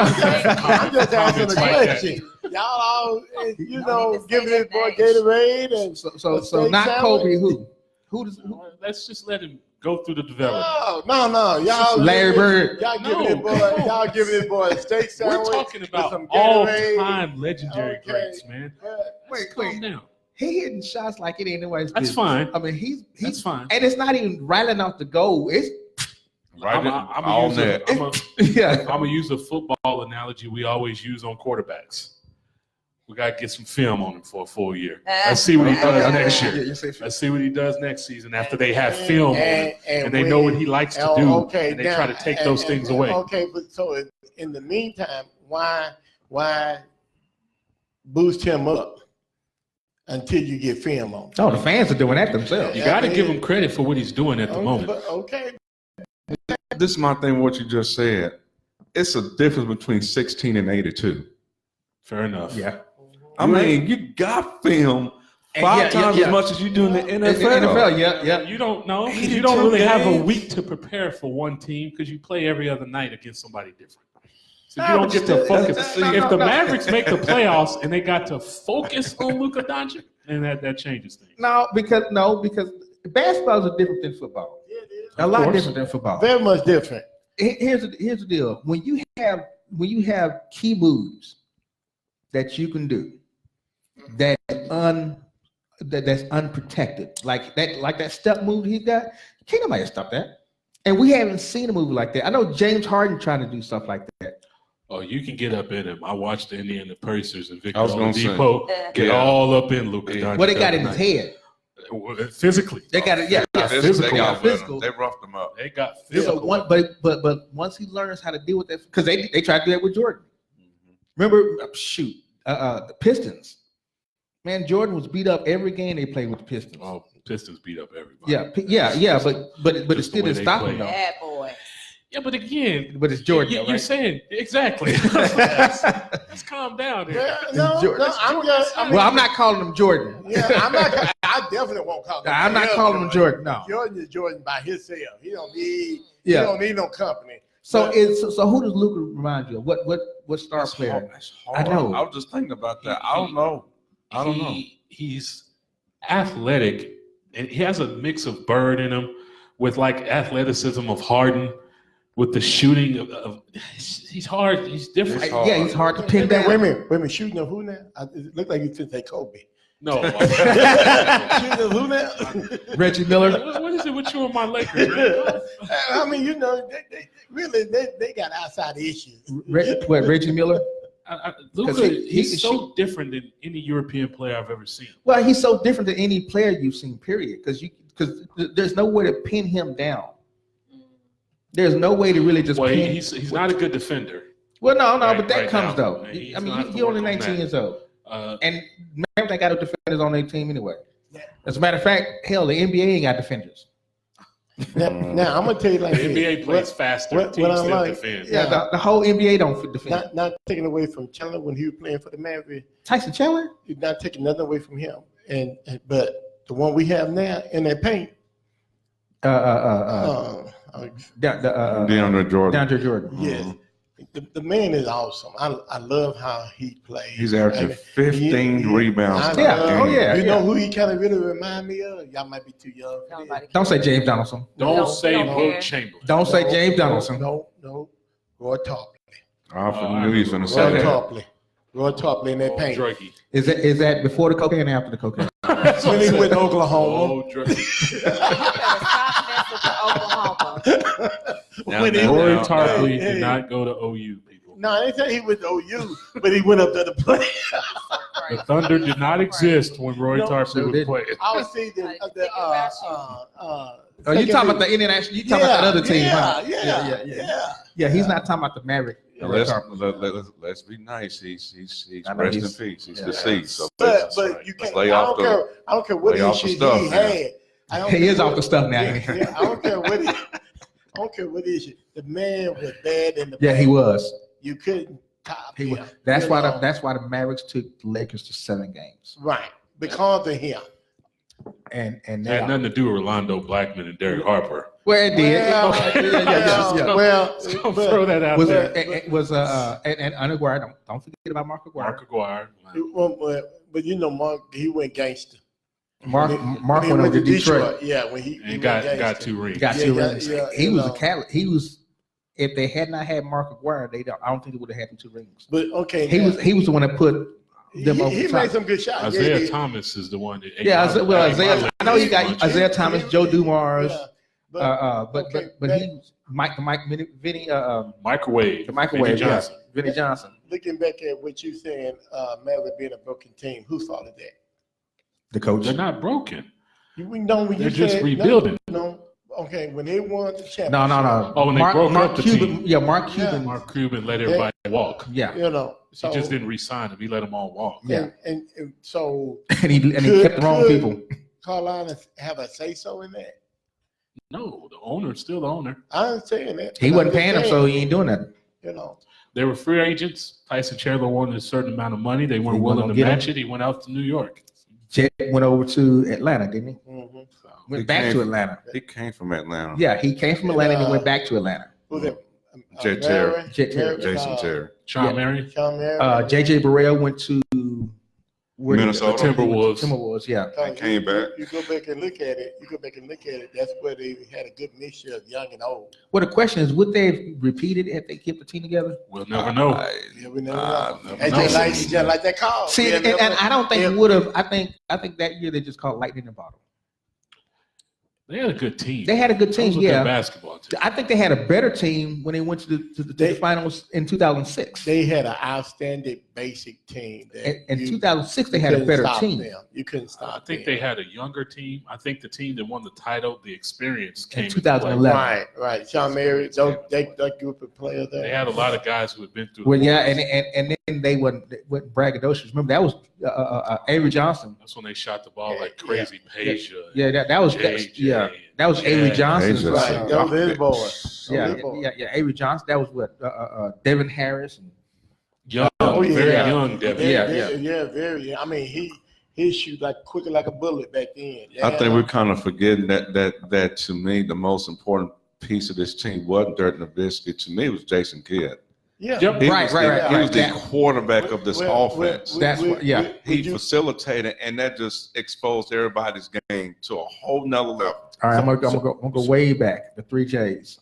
just asking a Comments like that. question. Y'all all, need to say giving this that boy name. Gatorade and So steak not sandwich? Kobe. Who does? Let's just let him go through the development. No, y'all. Larry Bird. Y'all No, giving this boy a steak We're sandwich. talking with about some Gatorade. all-time legendary Okay. greats, man. Wait, Calm down. He hitting shots like it ain't nobody's That's business. fine. I mean, he's That's fine. and it's not even rattling off the goal. It's Right I'm all gonna net. yeah. use a football analogy we always use on quarterbacks. We got to get some film on him for a full year. Let's see what he does next year. Let's see what he does next season after they have film on him and they know what he likes to do, Okay, and they now- try to take those things away. Okay, but so in the meantime, why boost him up until you get film on? Oh, the fans are doing that themselves. You got to give him credit for what he's doing at the moment. Okay. This is my thing. What you just said. It's a difference between 16 and 82. Fair enough. Yeah. I mean, you got film five times as much as you do in the NFL. Yeah. You don't know because 82 you don't really have a games. week to prepare for one team because you play every other night against somebody different. So you don't get to focus. If the Mavericks make the playoffs and they got to focus on Luka Doncic, then that changes things. No, because basketball is different than football. A lot different than football. Very much different. Here's the deal. When you have key moves that you can do that's unprotected, like that step move he got, can't nobody stop that. And we haven't seen a movie like that. I know James Harden trying to do stuff like that. Oh, you can get up in him. I watched the Indiana Pacers and Victor I was gonna say, Oladipo get all up in Luka Doncic. What they got in his head? Physically. They got it. Yeah, physical. They roughed him up. They got physical. But once he learns how to deal with that, because they tried to do that with Jordan. Remember, the Pistons. Man, Jordan was beat up every game they played with the Pistons. Oh, Pistons beat up everybody. Yeah, but it still didn't stop him though. Bad boy. Yeah, but again, but it's Jordan. You're right? saying exactly. Let's calm down here. I'm not calling him Jordan. Yeah, I definitely won't call him. I'm not calling him Jordan. No, Jordan is Jordan by himself. He don't need. He don't need no company. So who does Luka remind you of? What star player? I know. I was just thinking about that. I don't know. He's athletic, and he has a mix of Bird in him with like athleticism of Harden, with the shooting of he's hard. He's different. Yeah, he's hard to pin down. Wait a minute. Shooting of who now? It looked like you could say Kobe. No. Shooting of who now? Reggie Miller. What is it with you and my Lakers, man? I mean, they got outside issues. Reggie Miller? Luka, he's so different than any European player I've ever seen. Well, he's so different than any player you've seen, period. Because there's no way to pin him down. There's no way to really just pin. He's not a good defender. Well, no, Right- but that right comes now. though. He's I mean, gonna have to he's only work on 19 that. years old. And man, they got no defenders on their team anyway. As a matter of fact, hell, the NBA ain't got defenders. Now I'm gonna tell you like The NBA plays faster. Teams still defend. Yeah, the whole NBA don't defend. Not taking away from Chandler when he was playing for the Mavericks. Tyson Chandler? You're not taking nothing away from him. But the one we have now in that paint. DeAndre Jordan. DeAndre Jordan. Yes. The man is awesome. I love how he plays. He's averaging 15 rebounds. You know who he kind of really remind me of? Y'all might be too young. Don't say James Donaldson. Don't say Will Chamberlain. Don't say James Donaldson. No. Roy Tarpley. I knew he was going to say that. Roy Tarpley in that paint. Is that before the cocaine or after the cocaine? When he went to Oklahoma. Roy Tarpley did not go to OU, people. No, I didn't say he went to OU, but he went up there to play. The Thunder did not exist when Roy Tarpley was playing. I was seeing Oh, you talking about the international? You talking about that other team? Huh? Yeah. He's not talking about the Maverick. Let's be nice. He's rest in peace. He's deceased. So but you can't. I don't care what issue he had. He is off the stuff now. I don't care what. I don't care what issue. The man was bad in the. Yeah, he was. You couldn't top him. That's why the Mavericks took the Lakers to 7 games. Right, because of him. And it had nothing to do with Rolando Blackman and Derek Harper. Well, it did. Well, throw that out there. It was and Aguirre. Don't forget about Mark Aguirre. Mark Aguirre. But you know, Mark, he went gangster. Mark went over to Detroit. Yeah, when he got 2 rings. Got 2 rings. He was a catalyst. He was. If they had not had Mark Aguirre, I don't think they would have had the 2 rings. But okay, he was the one that put them over. He made some good shots. Isaiah Thomas is the one that. Isaiah. I know you got Isaiah Thomas, Joe Dumars. But he microwave. The microwave. Johnson. Vinny Johnson. Looking back at what you saying, Maverick being a broken team, who thought of that? The coach. They're not broken. They're just rebuilding. No. Okay, when they won the championship. No. Oh, when they broke up the team. Yeah, Mark Cuban. Mark Cuban let everybody walk. Yeah. You know. So, he just didn't re-sign them. He let them all walk. Yeah. And so. and he kept the wrong people. Carolina have a say-so in that? No, the owner's still the owner. I understand that. He wasn't paying him, so he ain't doing that. You know. They were free agents. Tyson Chandler wanted a certain amount of money. They weren't He wasn't willing to gonna get match it. He went out to New York. Jet went over to Atlanta, didn't he? Mm-hmm. Went He back came- to Atlanta. He came from Atlanta. Yeah, he came from Atlanta and he went back to Atlanta. Who's that? Jet Terry. Mary? Jet Terry. Mary- Jason Terry. Sean Yeah. Marion. Sean Mary. JJ Barrell went to Minnesota. Timberwolves. Timberwolves, yeah. Because came back. You go back and look at it. That's where they had a good mixture of young and old. Well, the question is, would they have repeated if they kept the team together? We'll never know. Yeah, we never know. never It's know. just like that call. See, and I don't think would have. I think that year they just called lightning in a bottle. They had a good team. They had a good That team, was a yeah. good basketball team. I think they had a better team when they went to the finals in 2006. They had an outstanding basic team. In 2006, they had a better team. You couldn't stop I think them. they had a younger team. I think the team that won the title, the experience came In into play. 2011. Right. Sean Mary, that group of players there. They had a lot of guys who had been through. the Well, yeah, wars. and then they went braggadocious. Remember that was Avery Johnson. That's when they shot the ball like crazy. Peja. Yeah, that was JJ. that was Avery Johnson. Peja. Right. That was his boy. Yeah. Avery Johnson. That was what Devin Harris. And, Young, Oh, yeah. very young Devin. Yeah, very. I mean, he shoot like quicker like a bullet back then. I think we're kind of forgetting that to me the most important piece of this team wasn't Dirk Nowitzki. To me, it was Jason Kidd. Yeah. Yep. He Right. was the That- quarterback of this offense. That's what. Yeah. He facilitated, and that just exposed everybody's game to a whole nother level. All right, I'm gonna go way back. The 3 J's.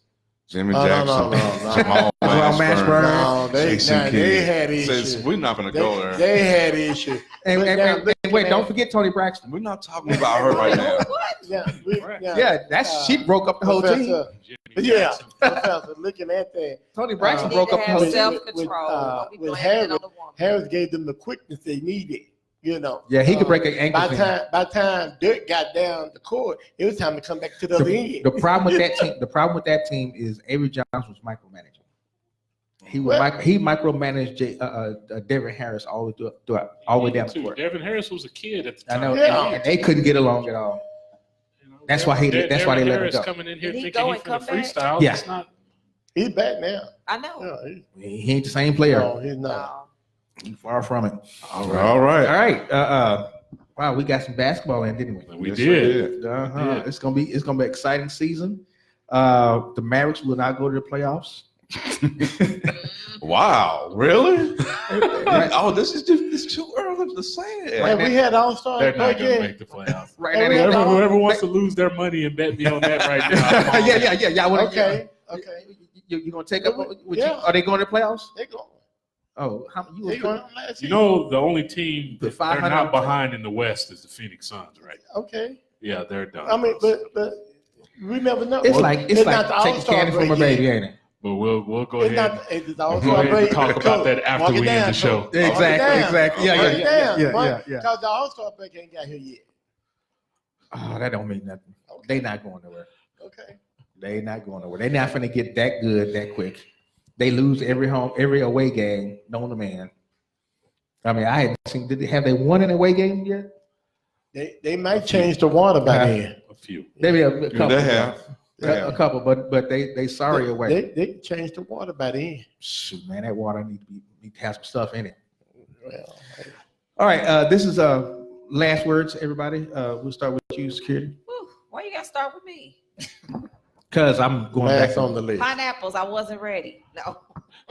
Jimmy No, Jackson, no. Jamal Mashburn. No, they Jason had Kidd. issues. Says, we're not going to go there. They had issues. And But now, wait, don't forget Tony Braxton. We're not talking about her right now. Yeah, she broke up the whole team. Jimmy Yeah, Jackson. Professor, looking at that. Tony Braxton Need broke to up the have whole team. self-control. Don't be With blaming it Harris, on the woman. Harris gave them the quickness they needed. You know. Yeah, he could break an ankle. By finger. the time Dirk got down the court, it was time to come back to the other end. The problem with that team, is Avery Johnson was micromanaging. He micromanaged Devin Harris all the way down the court. Devin Harris was a kid at the I time. know, Yeah. and they couldn't get along at all. You know, That's why Devin they let him Harris go. coming in here Did he thinking go he's and going come to back? freestyle. Yeah. It's not. He's back now. I know. Yeah, He ain't the same player. no, he's not. No. Far from it. All right. All right. Wow, we got some basketball in, didn't we? We Yes, did. Uh-huh. It's gonna be an exciting season. The Mavericks will not go to the playoffs. Wow, really? Right. Oh, this is too early to say it. And we had All-Star They're not going to again. make the playoffs. Right Hey, now, Whoever wants to lose their money and bet me on that right now. I'm on. yeah. I wanna, Okay. You gonna take up? Yeah. Are they going to the playoffs? They going. Oh, They going last You season. know, the only team The that they're 500 not behind in the West is the Phoenix Suns, right? Okay. Yeah, they're done. I mean, but we never know. It's like not taking All-Star candy from a break baby, yet. ain't it? But we'll go It's ahead. not. It's the We'll All-Star go ahead break. and talk about that after Walk it we end down, the show. Walk it down. Exactly. Walk it down. Yeah. Because the All-Star break ain't got here yet. Oh, that don't mean nothing. They not going nowhere. Okay. They not going nowhere. They not finna get that good that quick. They lose every away game, known to man. I mean, I hadn't seen. Have they won an away game yet? They might change the water by then. A few. Maybe a couple. They have. A couple, but they sorry away. They changed the water by then. Shoot, man, that water need to have some stuff in it. Well, All right, this is last words, everybody. We'll start with you, security, Whew, why you got to start with me? because I'm going last back on the list. Pineapples. I wasn't ready. No.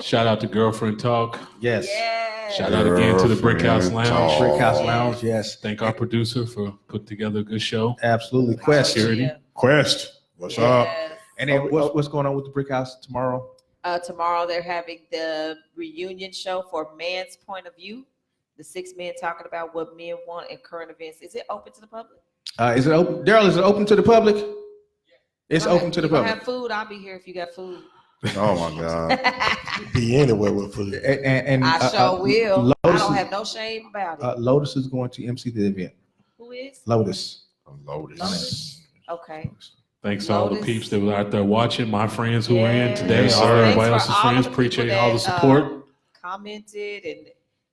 Shout out to Girlfriend Talk. Yes. Yeah. Shout out again to the Brick House Girlfriend Lounge. Talk. Brick House Lounge. Yes, Thank our producer for putting together a good show. absolutely. Quest. Security. Yeah. Quest. What's up? Yes. And then what's going on with the Brick House tomorrow? Tomorrow they're having the reunion show for Man's Point of View. The 6 men talking about what men want in current events. Is it open to the public? Is it open? Daryl, is it open to the public? It's open to the You gonna public. have food? I'll be here if you got food. Oh my God. Be anywhere with food. And I sure will. I Lotus, don't have no shame about it. Lotus is going to MC the event. Who is? Lotus. Lotus. Okay. Thanks to all the Lotus. peeps that were out there watching. My friends who were in Yes. today. Yes, All sir. everybody Thanks else's for all friends. of the Appreciate people all the that, support. Commented and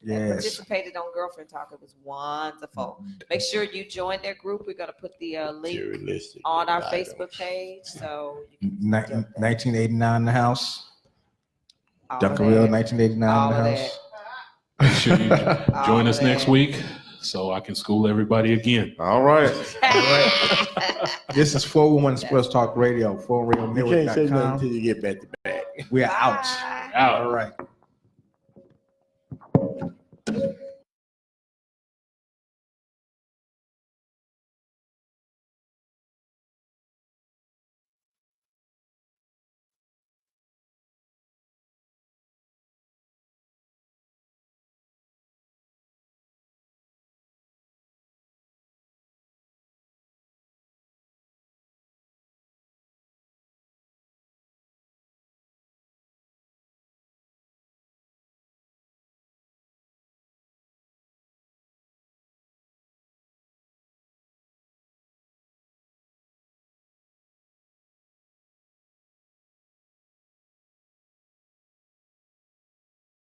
Yes. participated on Girlfriend Talk. It was wonderful. Make sure you join their group. We're gonna put the link Materialistic on our items. Facebook page. So 1989 in the house. Dunkerville, 1989 in the house. Make sure you join us next week so I can school everybody again. All right. This is 411 Sports Talk Radio, You can't say nothing forumradio.com. until you get back to back. We're out. Out. All right.